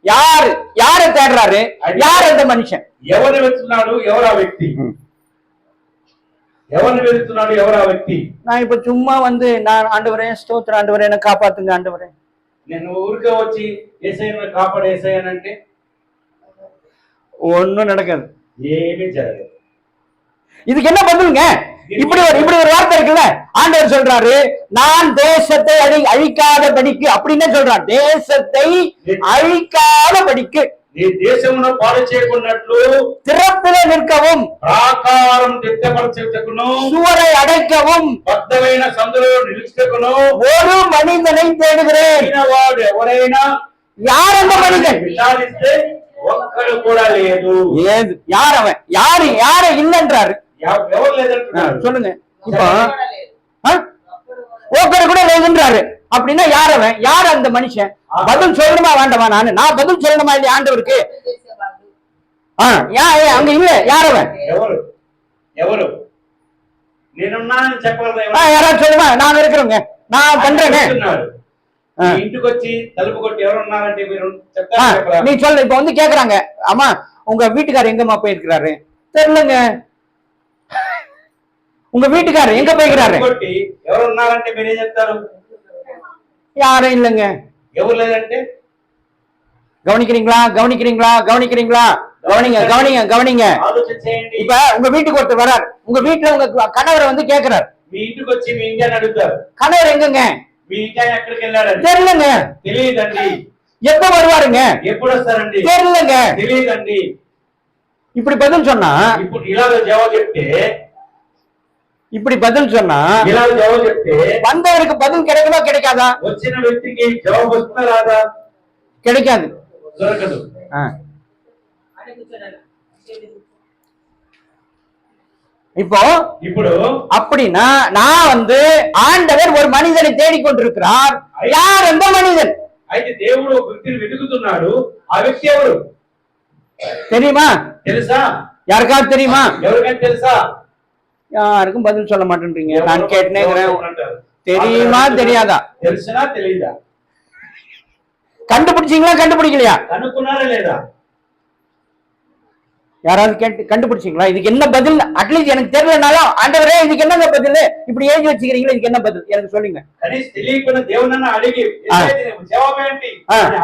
யாரை தேடுறாரு? யார் அந்த மனுஷன்? ఎవరు వెతుకున్నాడు? ఎవరు ఆ వ్యక్తి? ఎవరిని వెతుకుతున్నాడు? ఎవరు ఆ వ్యక్తి? நான் இப்ப சும்மா வந்து நான் ஆண்டவரே ஸ்தோத்திரம் ஆண்டவரே என்ன காப்பாத்துங்க ஆண்டவரே, నేను ఊరికే వచ్చి యేసయ్యను కాపాడు యేసయ్య అంటే ஒண்ணும் நடக்காது. ఏమీ జరగదు. இதுக்கு என்ன பதிலுங்க? இப்படி ஒரு வார்த்தை இருக்குல்ல, ஆண்டவர் சொல்றாரு நான் தேசத்தை அழிக்காதபடிக்கு அப்படின்னு சொல்றான். தேசத்தை அழிக்காதபடிக்கு నీ దేశమును పాడు చేయకున్నట్లు திறப்பிலே நிற்கவும், ప్రాకారం దిట్టపరచుటకును, சுவரை அடைக்கவும், బద్దమైన సందులో నిలుచుటకును ஒரு மனிதனை தேடுகிறேன். వాడు ఎవరైనా யார் அந்த மனிதன்? విచారిస్తే ఒక్కడు కూడా లేదు. ஏது யார் அவன்? யாரு இல்லைன்றாரு. ఎవరు లేదంటున్నారు. சொல்லுங்க. இப்போ లేదు. ஒருத்தர் கூட இல்லைன்றாரு. அப்படின்னா யார் அவன்? யார் அந்த மனுஷன்? பதில் சொல்லணுமா வேண்டாமா? நான் பதில் சொல்லணுமா இல்லையா ஆண்டவருக்கு? அங்க இல்ல. யார் அவன்? ఎవరు ఎవరు నేనున్నానని చెప్పగలరా? யாராவது சொல்லுமா? நான் இருக்கிறேங்க, நான் பண்றேங்க. ఇంటికి వచ్చి తలుపు కొట్టి ఎవరు ఉన్నారంటే మీరు చెప్తారా? நீ சொல்லு. இப்ப வந்து கேக்குறாங்க, அம்மா உங்க வீட்டுக்காரர் எங்கம்மா போயிருக்கிறாரு? தெரியலங்க. உங்க வீட்டுக்காரர் எங்க போயிருக்கிறாரு? కొట్టి ఎవరు ఉన్నారంటే మీరేం చెప్తారు? யாரும் இல்லைங்க. ఎవరు లేదంటే கவனிக்கிறீங்களா? கவனிக்கிறீங்களா? கவனிக்கிறீங்களா? கவனிங்க கவனிங்க கவனிங்க. ఆలోచన చేయండి. இப்ப உங்க வீட்டுக்கு ஒருத்தர் வரார். உங்க வீட்டுல உங்க கணவர் வந்து கேக்குறாரு, మీ ఇంటికి వచ్చి మీ ఇంటిని అడుగుతారు, கணவர் எங்கங்க? మీ ఇంటి ఆయన ఎక్కడికి వెళ్ళారండి? தெரியலங்க. తెలియదండి. எப்ப வருவாருங்க? ఎప్పుడు వస్తారండి? தெரியலங்க. తెలియదండి. இப்படி பதில் சொன்னா, ఇప్పుడు ఇలా జవాబు చెప్తే ఇలా జవాబు చెప్తే வந்தவருக்கு பதில் கிடைக்குமா கிடைக்காதா? వచ్చిన వ్యక్తికి జవాబు వస్తుందా రాదా? கிடைக்காது. దొరకదు. இப்போ அப்படின்னா நான் வந்து ஆண்டவர் ஒரு மனிதனை தேடிக்கொண்டிருக்கிறார். யார் அந்த மனிதன்? అయితే దేవుడు ఒక వ్యక్తిని వెతుకుతున్నాడు. ఆ వ్యక్తి ఎవరు தெரியுமா? తెలుసా? யாருக்காவது தெரியுமா? ఎవరికైనా తెలుసా? யாருக்கும் பதில் சொல்ல மாட்டேன்றீங்க. நான் கேட்டேன், தெரியுமா தெரியாதா? తెలుసునా తెలీదా? கண்டுபிடிச்சீங்களா கண்டுபிடிக்கலையா? కనుక్కున్నారా లేదా? யாராவது கேட்டு கண்டுபிடிச்சீங்களா? இதுக்கு என்ன பதில்? அட்லீஸ்ட் எனக்கு தெரியலனாலும் ஆண்டவரே இதுக்கு என்னங்க பதில்? இப்படி எழுதி வச்சுக்கிறீங்களா? இதுக்கு என்ன பதில் எனக்கு சொல்லுங்க. కనీసం తెలియకుండా దేవునన్న అడిగి జవాబు ఏంటి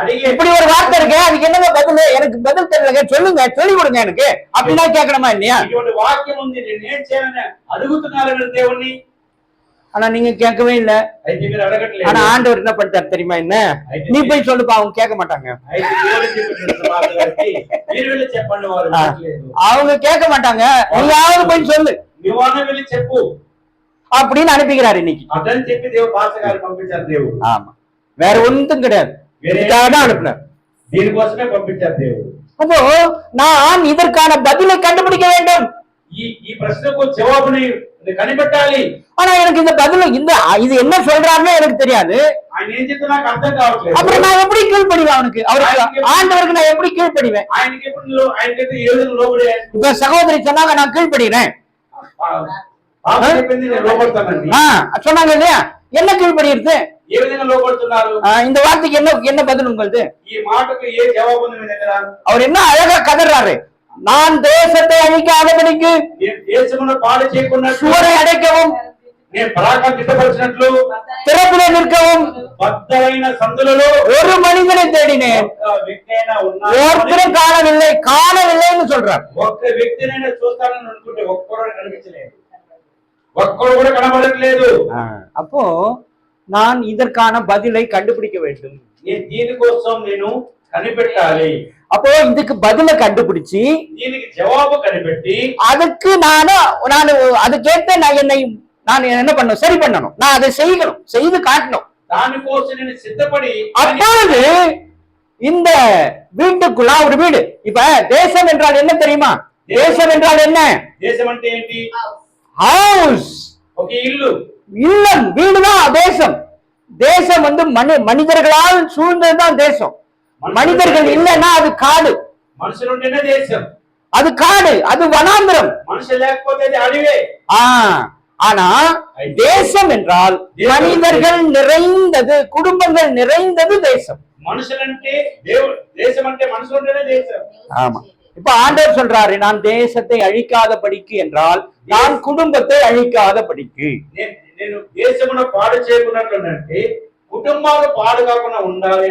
అడిగి இப்படி ஒரு வார்த்தை இருக்கு, அதுக்கு என்னங்க பதில்? எனக்கு பதில் தெரியலங்க, சொல்லுங்க, சொல்லி கொடுங்க எனக்கு அப்படின்னா கேட்கணுமா இல்லையா? ఇటువంటి వాక్యం ఉంది, నేను చేయాలని అడుగుతున్నారు దేవుణ్ణి. ஆனா நீங்க கேட்கவே இல்ல. అయితే మీరు అడగట్లేదు. ஆனா ஆண்டவர் என்ன பண்ணிட்டாரு தெரியுமா? என்ன நீ போய் சொல்லுப்பா, அவங்க கேட்க மாட்டாங்க. అయితే దేవుడు చెప్పినట్టు మాట్లాడి మీరు వెళ్ళి చెప్పండి. వారు அவங்க கேட்க மாட்டாங்க, நீயாவது போய் சொல்லு, నువ్వన్న వెళ్ళి చెప్పు அப்படின்னு அனுப்பிக்கிறாரு இன்னைக்கு. అదని చెప్పి దేవుడు పాస్టర్ పంపించారు. దేవుడు ஆமா, வேற ஒன்றும் கிடையாது, இதுக்காக அனுப்பினார். దీనికోసమే పంపించారు దేవుడు. அப்போ நான் இதற்கான பதிலை கண்டுபிடிக்க வேண்டும். ఈ ప్రశ్నకు జవాబుని కనిపెట్టాలి. ஆனா எனக்கு இந்த பதில் இது என்ன சொல்றாருன்னு எனக்கு தெரியாது. ఆయన ఏం చెప్తే నాకు అర్థం కావట్లేదు. அப்புறம் நான் எப்படி கீழ்ப்படிவேன் அவனுக்கு? அவருக்கு ஆண்டவருக்கு நான் எப்படி கீழ்ப்படிவேன்? ఆయనకి ఎప్పుడు ఆయనకైతే ఏ విధంగా లోబడే? இப்ப சகோதரி சொன்னாங்க நான் கீழ்ப்படுகிறேன் చెప్పింది నేను లోబడతానండి சொன்னாங்க இல்லையா? என்ன கீழ்ப்படிகிறது? ఏ విధంగా లోబడుతున్నారు? இந்த வார்த்தைக்கு என்ன பதில் உங்களுக்கு? ఈ మాటకు ఏ జవాబు ఉంది మీ దగ్గర? அவர் என்ன అழகா கதறாரு, நான் தேசத்தை அழிக்காதபடிக்கு, దేశమును పాడు చేయకుండా சுவரை அடைக்கவும், నేను పరాకారం దిట్టపరిచినట్లు திறப்பிலே நிற்கவும், బద్దలైన సందులలో ஒரு மனிதனை தேடினேன், ஒருத்தரும் காணவில்லைன்னு சொல்றார். ఒక్క వ్యక్తినైనా చూస్తానని అనుకుంటే ఒక్కడు కనిపించలేదు, ఒక్కడు కూడా కనబడట్లేదు. அப்போ நான் இதற்கான பதிலை கண்டுபிடிக்க வேண்டும். దీనికోసం నేను కనిపెట్టాలి. அப்போ இதுக்கு பதில கண்டுபிடிச்சு దీనికి జవాబు కనిపెట్టి அதுக்கு நான் அதுக்கேற்ற நான் என்ன பண்ணணும்? சரி பண்ணணும், நான் அதை செய்யணும், செய்து காட்டணும். దానికోసం నేను సిద్ధపడి அப்பொழுது இந்த வீட்டுக்குள்ள ஒரு வீடு. இப்ப தேசம் என்றால் என்ன தெரியுமா? தேசம் என்றால் என்ன? దేశం అంటే ఏంటి? ஹவுஸ், ఒక ఇల్లు, இல்லம், வீடுதான் தேசம். தேசம் வந்து மனிதர்களால் சூழ்ந்ததுதான் தேசம். மனிதர்கள் இல்லைன்னா அது காடு, మనుషులు ఉంటేనే దేశం, அது காடு, அது வனாந்திரம். మనుషులు లేకపోతే అది అడవే. ஆனா தேசம் என்றால் மனிதர்கள் நிறைந்தது, குடும்பங்கள் நிறைந்தது தேசம். మనుషులంటే దేవుడు, దేశం అంటే మనుషులు ఉంటేనే దేశం. ஆமா, இப்ப ஆண்டவர் சொல்றாரு, நான் தேசத்தை அழிக்காதபடிக்கு என்றால் நான் குடும்பத்தை அழிக்காதபடிக்கு. నేను దేశమును పాడు చేయకున్నట్లుంటే కుటుంబాలు పాడు కాకుండా ఉండాలి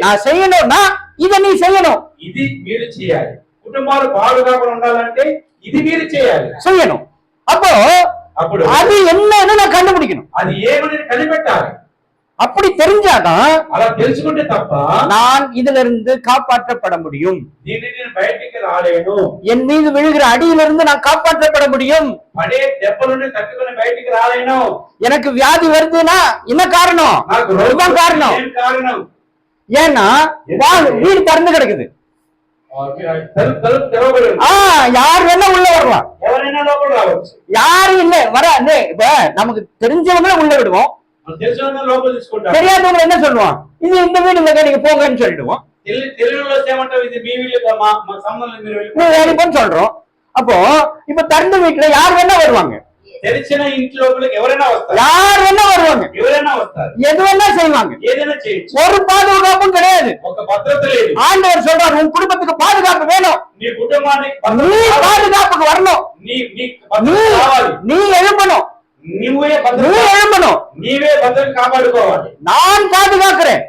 நான் செய்யணும்னா இதை நீ செய்யணும், ఇది మీరు చేయాలి. కుటుంబాలు పాడు కాకుండా ఉండాలంటే ఇది మీరు చేయాలి, செய்யணும். அப்போ అప్పుడు அது என்னன்னு நான் கண்டுபிடிக்கணும். అది ఏమని కనిపెట్టాలి. அப்படி தெரிஞ்சாதான் అలా తెలుసుకుంటే తప్ప நான் இதுல இருந்து காப்பாற்றப்பட முடியும். దీన్ని నేను బయటికి రాలేను. என் மீது விழுகிற அடியிலிருந்து நான் காப்பாற்றப்பட முடியும். పడే దెబ్బ నుండి తట్టుకొని బయటికి రాలేను. எனக்கு வியாதி வருதுன்னா என்ன காரணம்? నాకు இதுதான் காரணம். ఏం కారణం? ஏன்னா வீடு திறந்து கிடக்குது. తలుపు తెరవబడి ఉంది. யார் வேணா உள்ள வரலாம், ఎవరైనా లోపల రావచ్చు. யாரும் இல்ல வர. இப்ப நமக்கு தெரிஞ்சவங்கள உள்ள விடுவோம், మనకు తెలిసిన లోపల తీసుకుంటారు. தெரியாதவங்க என்ன சொல்லுவான், இது இந்த வீடு இல்லைங்க நீங்க போங்கன்னு சொல்லிடுவோம். తెలుగులో ఏమంటావు, ఇది మీ వీళ్ళు మా సంబంధం, మీరు நீ வேணும்னு சொல்றோம். அப்போ இப்ப திறந்த வீட்டுல யார் வேணா வருவாங்க, తెలిసిన ఇంటి లోపలికి ఎవరైనా వస్తారు, யார் வேணா வருவாங்க, ఎవరైనా వస్తారు, எது வேணா செய்வாங்க, ఏదైనా చేయొచ్చు. ஒரு பாதுகாப்பும் கிடையாது. ఒక భద్రత లేదు. ஆண்டவர் சொல்றாரு, உன் குடும்பத்துக்கு பாதுகாப்பு வேணும், నీ కుటుంబానికి நீ பாதுகாப்புக்கு வரணும், నీ భద్రత కావాలి, நீ எழும்பணும், నీవే நீ భద్రత, எழும்பணும். నీవే భద్రత కాపాడుకోవాలి. நான் பாதுகாக்கிறேன்,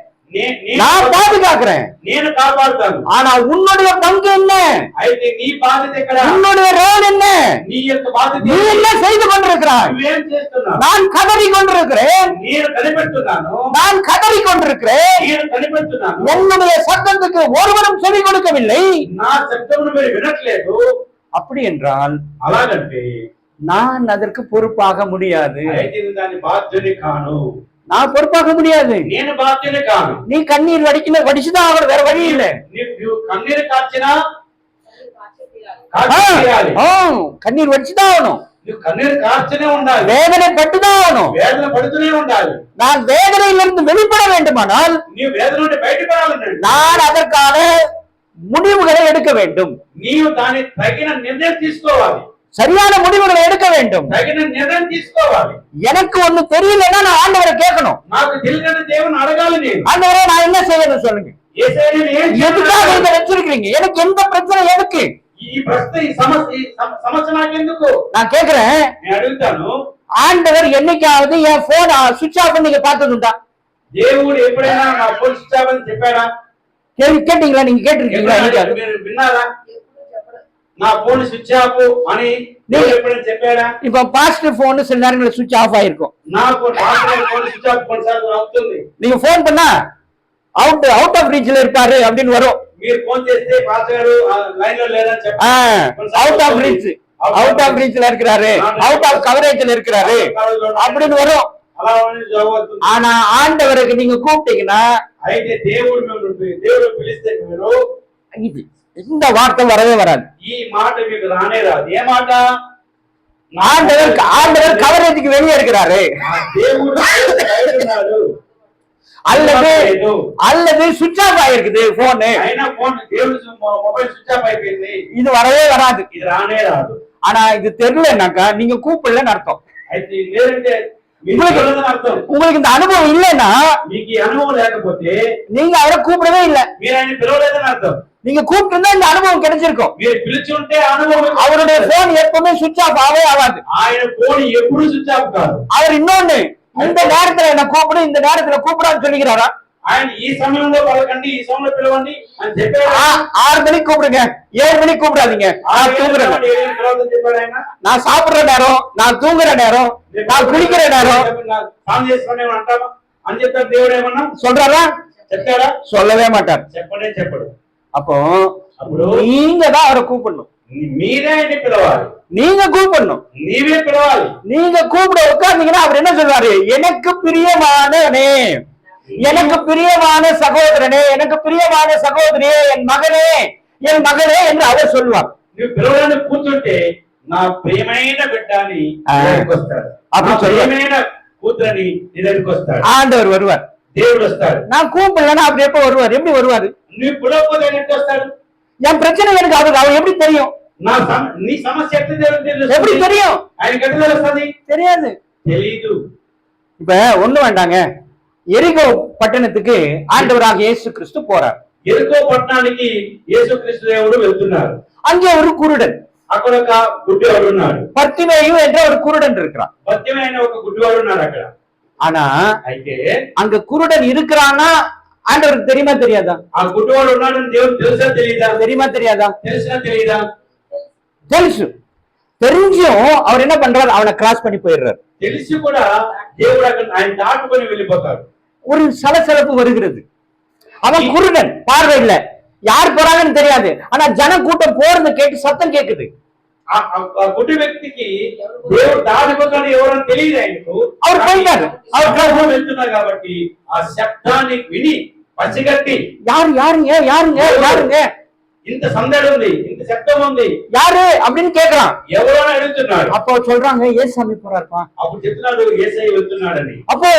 நான் பாதுகாக்கிறேன், నేను కాపాడుతాను. ஆனா உன்னுடைய பங்கு என்ன? అయితే నీ బాధ్యత ఎక్కడ? உன்னுடைய ரோல் என்ன? నీ యొక్క బాధ్యత நீ என்ன செய்து கொண்டிருக்கிறாய்? నువ్వేం చేస్తున్నావు? நான் கதறி கொண்டிருக்கிறேன், నేను కనిపెడుతున్నాను, நான் கதறி கொண்டிருக்கிறேன். నేను కనిపెడుతున్నాను. என்னுடைய சத்தத்துக்கு ஒருவரும் செவி கொடுக்கவில்லை. నా శబ్దమును మీరు వినట్లేదు. அப்படி என்றால் అలాగంటే நான் அதற்கு பொறுப்பாக முடியாது. అయితే నేను దాని బాధ్యుని కాను. நான் பொறுப்பாக முடியாது. నేను బాధ్యుని కాను. நீ கண்ணீர் வடிச்சுதான் ஆகணும், வேற வழி இல்லை. నువ్వు కన్నీరు కాచినా கண்ணீர் வடிச்சுதான் ஆகணும், నువ్వు కన్నీరు కార్చనే ఉండాలి, வேதனை பட்டுதான் ஆகணும். వేదన పడుతూనే ఉండాలి. நான் வேதனையிலிருந்து வெளிப்பட வேண்டுமானால் నీవు వేదన నుండి బయటపడాలంటే நான் அதற்கான முடிவுகளை எடுக்க வேண்டும், నీవు దాని తగిన నిర్ణయం తీసుకోవాలి, சரியான முடிவுகளை எடுக்க வேண்டும். తగిన నిర్ణయం తీసుకోవాలి. எனக்கு ஒண்ணு தெரியலன்னா நான் ஆண்டவரை கேட்கணும், నాకు తెలియని దేవుని అడగాలి. నేను ஆண்டவரே நான் என்ன செய்யணும் சொல்லுங்க, యేసయ్య నేను ఏం எதுக்காக చేయాలి? இதை வச்சிருக்கீங்க, எனக்கு எந்த பிரச்சனை எதுக்கு? ఈ ప్రశ్న ఈ సమస్య నాకెందుకు நான் கேக்குறேன், నేను అడుగుతాను. ஆண்டவர் என்னைக்காவது என் போன் சுவிட்ச் ஆஃப் பண்ணி பார்த்ததுண்டா? దేవుడు ఎప్పుడైనా నా ఫోన్ స్విచ్ ఆఫ్ అని చెప్పాడా? கேள்வி கேட்டீங்களா? நீங்க கேட்டிருக்கீங்களா? என்னைக்காவது? మీరు విన్నారా? నా ఫోన్ స్విచ్ ఆఫ్ అని ఎప్పుడైనా చెప్పాడా? இப்ப பாஸ்டர் போன் சில நேரங்களில் சுவிட்ச் ஆஃப் ஆயிருக்கும். నాకు ఫోన్ స్విచ్ ఆఫ్ కొన్నిసార్లు అవుతుంది. நீங்க போன் பண்ணா அவுட் ஆஃப் ரீச்ல இருப்பாரு அப்படின்னு வரும். మీరు ఫోన్ చేస్తే పాస్టర్ గారు లైన్ లో లేదని చెప్పి அவுட் ஆஃப் ரீச்ல இருக்கிறாரு, அவுட் ஆஃப் கவரேஜ்ல இருக்கிறாரு அப்படின்னு வரும். అలా జరుగుతుంది. ஆனா ஆண்டவருக்கு நீங்க கூப்பிட்டீங்கன்னா అయితే దేవుడు పిలిస్తే మీరు இது இந்த வார்த்தை வரவே வராது. ఈ మాట మీకు రానే రాదు. ఏ మాట? ஆண்டவர் கவரேஜுக்கு வெளியே இருக்கிறாரு, దేవుడు బయట ఉన్నాడు, அல்லது சுவிட்ச் ஆஃப் ஆயிருக்குது போனு, అయినా ఫోన్ దేవుడు మొబైల్ స్విచ్ ఆఫ్ అయిపోయింది. இது வரவே வராது. ఇది రానే రాదు. ஆனா இது தெரியலனாக்கா நீங்க கூப்பிடலன்னு அர்த்தம். అయితే లేదంటే అర్థం. உங்களுக்கு இந்த அனுபవం இல்லைன்னா, మీకు ఈ అనుభవం లేకపోతే நீங்க அவரை கூப்பிடவே இல்லை, మీరు ఆయన పిలవలేదని అర్థం. நீங்க கூப்பிட்டு இருந்தா இந்த அனுபవం கிடைச்சிருக்கும். మీరు పిలిచి ఉంటే అనుభవం. அவருடைய போன் எப்பவுமே சுவிட்ச் ஆஃப் ஆகவே ஆகாது. ఆయన ఫోన్ ఎప్పుడు స్విచ్ ఆఫ్ కాదు. அவர் இன்னொன்னு, இந்த நேரத்துல என்ன கூப்பிடு, இந்த நேரத்துல கூப்பிடான்னு சொல்லிக்கிறாரா? ఆయన ఈ సమయంలో పలకండి, ఈ సమయంలో పిలవండి అని చెప్పాడు. 6 மணிக்கு கூப்பிடுங்க, 7 மணிக்கு கூப்பிடாதீங்க, நான் தூங்குறேன், చెప్పాడు ఆయన. நான் சாப்பிடுற நேரம், நான் தூங்குற நேரம், நான் குளிக்கிற நேரம் స్నానం చేసుకునే అంటామా అని చెప్తాడు. దేవుడు ఏమన్నా சொல்றாரா? చెప్తాడా? சொல்லவே மாட்டார். చెప్పనే చెప్పడు. அப்போ అప్పుడు நீங்க தான் அவரை கூப்பிடணும், మీరే ఆయన్ని పిలవాలి, நீங்க கூப்பிடணும், நீவே పిలవాలి. நீங்க கூப்பிட உட்கார்ந்தீங்கன்னா அவர் என்ன சொல்வாரு? எனக்கு பிரியமானவனே, எனக்கு பிரியமான சகோதரனே, எனக்கு பிரியமான சகோதரியே, என் மகனே, என் மகளே என்று அவர் சொல்வார். నువ్వు పిలవడానికి కూర్చుంటే నా ప్రియమైన బిడ్డ అని దగ్గరికి వస్తాడు, ప్రియమైన కూతురని నీ దగ్గరికి వస్తాడు. ஆண்டவர் வருவார், దేవుడు వస్తాడు. நான் கூப்பிடலன்னா அவர் எப்ப வருவார்? எப்படி வருவாரு? నువ్వు పిలవకపోతే ఎట్లా వస్తాడు? என் பிரச்சனை எனக்கு அவர் எப்படி தெரியும்? నీ సమస్య எப்படி தெரியும்? ఆయనకి ఎట్లా తెలుస్తుంది? தெரியாது, తెలీదు. இப்ப ஒண்ணு வேண்டாங்க, எரிகோ பட்டணத்துக்கு ஆண்டவராக இயேசு கிறிஸ்து போறார். ఎరుకో పట్టణానికి యేసుక్రీస్తు దేవుడు వెళ్తున్నారు. அங்கே ஒரு குருடன், అక్కడ ఒక గుడ్డివాడు ఉన్నాడు. பர்த்திமேயு என்ற ஒரு குருடன் இருக்கிறான். పత్యమైన ఒక గుడ్డివాడు ఉన్నాడు అక్కడ. ஆனா అయితే அங்க குருடன் இருக்கிறான்னா ஆண்டவருக்கு தெரியுமா தெரியாதா? ఆ గుడ్డివాడు ఉన్నాడని దేవుడు తెలుసా తెలియదా? தெரியுமா தெரியாதா? తెలిసినా తెలియదా? తెలుసు. தெரிஞ்சும் அவர் என்ன பண்றாரு? அவனை கிராஸ் பண்ணி போயிடுறாரு. తెలిసి కూడా దేవుడు అక్కడ ఆయన దాటుకొని వెళ్ళిపోతాడు. ஒரு சலசலப்பு வருகிறது. அவன் குருடன், பார்வை இல்ல, யார் போறாங்கன்னு தெரியாது. ஆனா ஜன கூட்டம் போறது கேட்டு சத்தம் கேக்குது. ఆ గుడ్డి వ్యక్తికి దేవుడు దాటిపోతాడు ఎవరని తెలియదు ఆయనకు. அவர் போயிட்டாரு. அவர் ప్రభువు వెళ్తున్నారు కాబట్టి ఆ శబ్దాన్ని విని పసిగట్టి யாரு யாருங்க யாருங்க யாருங்க ఇంత సందడి ఉంది, ఇంత శబ్దం ఉంది, யாரு அப்படின்னு கேக்குறான். ఎవరో అని అడుగుతున్నాడు. அப்போ சொல்றாங்க ஏசாமி போறாருப்பா. అప్పుడు చెప్తున్నాడు యేసయ్య వెళ్తున్నాడని. அப்போ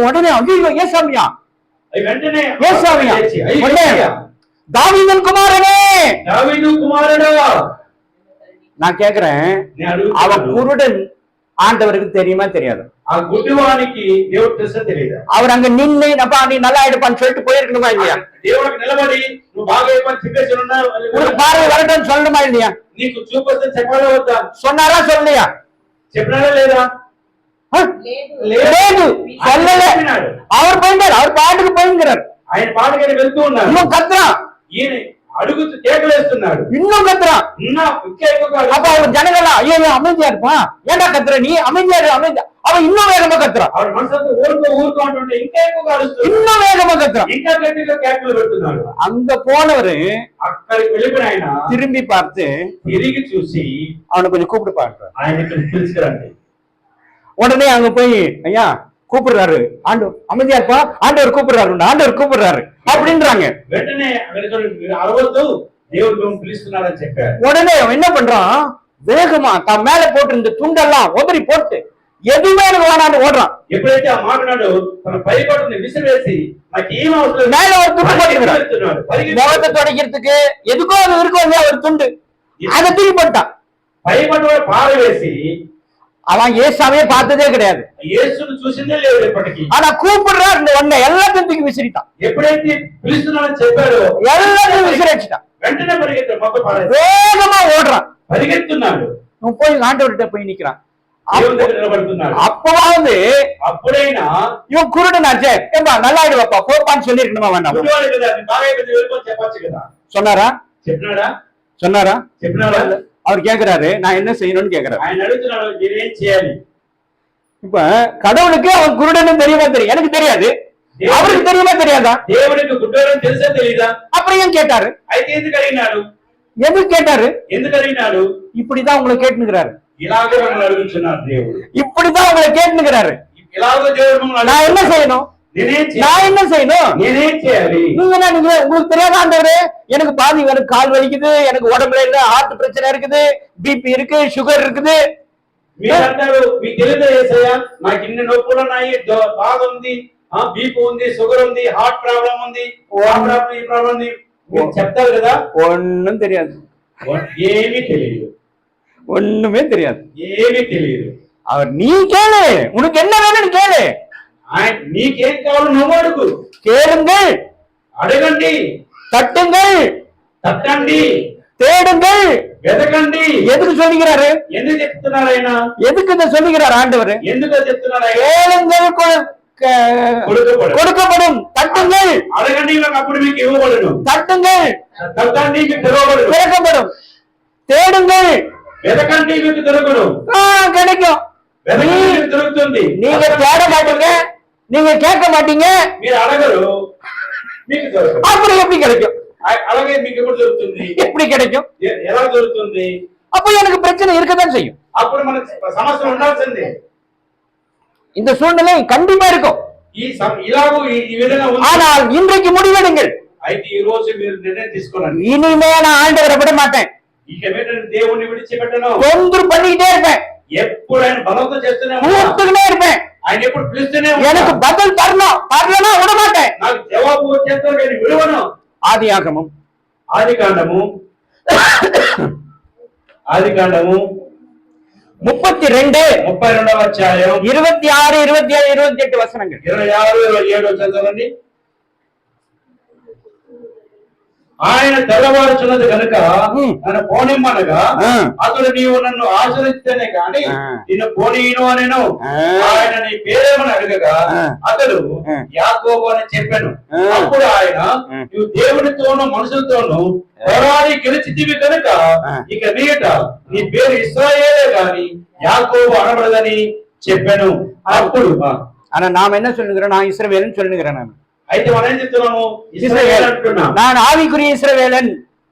உடனே ஐயோ ஏசாமியா, వెంటనే ஏசாமியா, అయ్యో, உடனே தாவீதின் குமாரனே. దావీదు కుమారుడా நான் கேக்குறேன், నేను అడుగుతున్నాను. அவன் குருடன் ஆண்டவருக்கு தெரியுமா தெரியாது? ఆ గుడ్డివానికి దేవుడు తెలుసా తెలియదా? அவர் அங்க நின்னு அப்பா நீ நல்லா ஆயிடுப்பான்னு சொல்லிட்டு போயிருக்கணுமா இல்லையா? దేవుడికి నిలబడి నువ్వు బాగా అయిపోయి చెప్పేసి உனக்கு பார்வை வரட்டும்னு சொல்லணுமா இல்லையா? నీకు చూపొద్దని చెప్పాలా వద్దా? சொன்னாரா சொல்லலையா? చెప్పినాడా లేదా? ஆ? లేదు. లేదు, சொல்லல. அவர் போயிட்டார், அவர் பாட்டுக்கு போயிருக்கிறார். ఆయన పాటగానే వెళ్తూ ఉన్నాడు. இன்னும் கத்துறான், ఈయన అడుగుతూ కేకలేస్తున్నాడు. இன்னும் கத்துறான். ఇంకా ఇంకా ఎక్కువగా அப்ப అడుగుతున్నాడు. அவர் ஜனங்களா ஐயோ அமைதியா இருப்பான், ஏன்டா கத்துற நீ, அமைதியா இரு அமைதியா. அவன் இன்னும் வேகமா கத்துறான், ఆవిడ మనసంతా ఊరుకో ఊరుకో అంటుంటే ఇంకా ఎక్కువగా అడుగుతున్నాడు. இன்னும் வேகமா கத்துறான். ఇంకా గట్టిగా కేకలు పెడుతున్నాడు. அங்க போனவரு అక్కడికి వెళ్ళిపోయిన ఆయన திரும்பி பார்த்து తిరిగి చూసి அவனை கொஞ்சம் கூப்பிட்டு பாக்குறான். ఆయన ఇక్కడ పిలుచుకురండి. உடனே அங்க போய் ஐயா கூப்பிடுறாரு, ஆண்டு அமைதியா இருப்பா, ஆண்டவர் கூப்பிடுறாரு, ஆண்டவர் கூப்பிடுறாரு அப்படின்றாங்க. వెంటనే అక్కడ అరవద్దు దేవుడు మిమ్మల్ని పిలుస్తున్నాడని చెప్పారు. உடனே அவன் என்ன பண்றான், வேகமா தான் மேல போட்டு இந்த துண்டெல்லாம் உதறி போட்டு எதுவுமே எனக்கு வேணான்னு ஓடுறான். ఎప్పుడైతే ఆ మాటనాడు తన పైపట్టుని విసిరేసి నాకు ఏం అవసరం மேல ஒரு துண்டு போட்டுக்கிறான், పరిగెత్తున్నాడు. முகத்தை துடைக்கிறதுக்கு எதுக்கோ அது இருக்கும் இல்லையா ஒரு துண்டு, அதை தூக்கி போட்டான். పైపట్టు పారవేసి அவன் ஏசாமையே பார்த்ததே கிடையாது. యేసును చూసిందే లేదు ఎప్పటికీ. ஆனா கூப்பிடுறாரு இந்த ஒண்ணை எல்லாத்தையும் தூக்கி விசிறிட்டான், ఎప్పుడైతే పిలుస్తున్నాడని చెప్పాడో எல்லாத்தையும் விசிறிச்சிட்டான். వెంటనే పరిగెత్తాడు, మొత్తం పారేసి வேகமா ஓடுறான். పరిగెత్తున్నాడు. அவன் போய் ஆண்டவர்கிட்ட போய் நிக்கிறான். దేవుని దగ్గర నిలబడుతున్నాడు. அப்பவாவது అప్పుడైనా இவன் குருடனாச்சே, ஏம்பா நல்லா ஆயிடுவாப்பா போப்பான்னு சொல்லி இருக்கணுமா வேண்டாம்? గుడ్డివాడు కదా, అది బాగా అయిపోయింది వెళ్ళిపోని చెప్పొచ్చు కదా. சொன்னாரா? చెప్పినాడా? சொன்னாரா? చెప్పినాడా? அவர் கேக்குறாரு நான் என்ன செய்யணும்னு கேக்குறாரு. ఆయన అడుగుతున్నాడు నేనేం చేయాలి? இப்ப கடவுளுக்கு அவன் குருடன்னு தெரியுமா தெரியும், எனக்கு தெரியாது, அவருக்கு தெரியுமா தெரியாதா? దేవుడికి గుడ్డివాడని తెలుసా తెలీదా? அப்புறம் ஏன் கேட்டாரு? అయితే ఎందుకు అడిగినాడు? எதுக்கு கேட்டாரு? ఎందుకు అడిగినాడు? இப்படிதான் உங்களை கேட்டுக்கிறாரு, ఇలాగే మమ్మల్ని అడుగుతున్నాడు దేవుడు. இப்படிதான் உங்களை கேட்டுக்கிறாரு. ఇలాగో దేవుడు మమ్మల్ని நான் என்ன అడుగుతున్నాడు. செய்யணும்? నేనేం చేయాలి? நான் என்ன செய்யணும்? నేనేం చేయాలి? நீங்க என்ன நீங்க உங்களுக்கு தெரியாத ஆண்டவரே, எனக்கு பாதி எனக்கு கால் வலிக்குது, எனக்கு உடம்புல இல்ல ஹார்ட் பிரச்சனை இருக்குது, பிபி இருக்கு, சுகர் இருக்குது. మీరంటారు మీకు తెలియదు యేసయ్యా నాకు ఇన్ని నొప్పులు ఉన్నాయి, బాధ ఉంది, బీపీ ఉంది, షుగర్ ఉంది, హార్ట్ ప్రాబ్లం ఉంది, ఆ ప్రాబ్లం ఈ ప్రాబ్లం ఉంది మీరు చెప్తారు కదా. ஒண்ணும் தெரியாது, ఏమీ తెలియదు, ஒண்ணுமே தெரியாது. ఏమీ తెలియదు. அவர் நீ கேளு, உனக்கு என்ன வேணும்னு கேளு, ఆయన నీకేం కావాలో నువ్వు అడుగు. கேளுங்கள், అడగండి, தட்டுங்கள், తట్టండి, தேடுங்கள். వెతకండి. எதுக்கு சொல்லுகிறாரு? ఎందుకు చెప్తున్నారు ఆయన? எதுக்கு இதை சொல்லுகிறார் ஆண்டவர்? ఎందుకు చెప్తున్నారు ఆయన? கேளுங்கள் கொடுக்கப்படும், தட்டுங்கள் అడగండి అప్పుడు మీకు ఇవ్వబడును, தட்டுங்கள் తట్టండి మీకు తెరవబడును, திறக்கப்படும், தேடுங்கள் వెతకండి మీకు దొరకను, கிடைக்கும். వెతకండి మీకు దొరుకుతుంది. நீங்க தேட மாட்டீங்க, நீங்க கேட்க மாட்டீங்க, మీరు అడగరు మీకు దొరకదు. அப்புறம் எப்படி கிடைக்கும்? అలాగే మీకు ఎప్పుడు దొరుకుతుంది? எப்படி கிடைக்கும்? ఎలా దొరుకుతుంది? அப்ப எனக்கு பிரச்சனை இருக்கதான் செய்யும், అప్పుడు మనకు సమస్య ఉండాల్సిందే. இந்த சூழ்நிலை கண்டிப்பா இருக்கும். ఇలాగూ ఈ విధంగా ఉంది. ஆனால் இன்றைக்கு முடிவெடுங்கள், అయితే ఈ రోజు మీరు నిర్ణయం తీసుకోండి. இனிமே நான் ஆண்டவரை விட மாட்டேன், ఇక వెంటనే దేవుణ్ణి విడిచిపెట్టను, தொந்தரவு பண்ணிக்கிட்டே இருப்பேன், ఎప్పుడు ఆయన బలవంతం చేస్తూనే ఉంటాను, கூப்பிட்டுக்கிட்டே இருப்பேன், ఆయన ఎప్పుడు పిలుస్తూనే எனக்கு ఉంటాను, பதில் தரணும், தரலனா விட மாட்டேன். నాకు జవాబు వచ్చేస్తాను కానీ విలువను. ஆதியாகமம் ఆదికాండము 32 అధ్యాయం 26, 27, 28 வசனங்கள். 26, 27 చదవండి. ఆయన తెల్లవారుచున్నది కనుక ఉమ్. నన్ను పోనిమ్మనగా ఆ. అతడు నీవు నన్ను ఆశ్రయిస్తేనే గాని ఆ. నిన్ను పోనీను అనెను. ఆ. ఆయన నీ పేరేమని అడగగా ఆ. అతడు ఆ. యాకోబు అని చెప్పాను. ఆ. అప్పుడు ఆయన ఆ. నువ్వు దేవునితోనూ మనుషులతోనూ పోరాడి గెలిచితివి కనుక ఆ. ఇక మీదట నీ పేరు ఇశ్రాయేలే గాని యాకోబు అనబడదని చెప్పాను. అప్పుడు ஆனா நாம் என்ன சொல்லுகிறோம்? நான் இஸ்ரவேலன் சொல்லுகிறேன். நான் అయితే మనం ఏం చెప్తున్నాము? ఇశ్రాయేలు అంటున్నా. நான் ఆవికుரிய ఇస్రాయేలన్,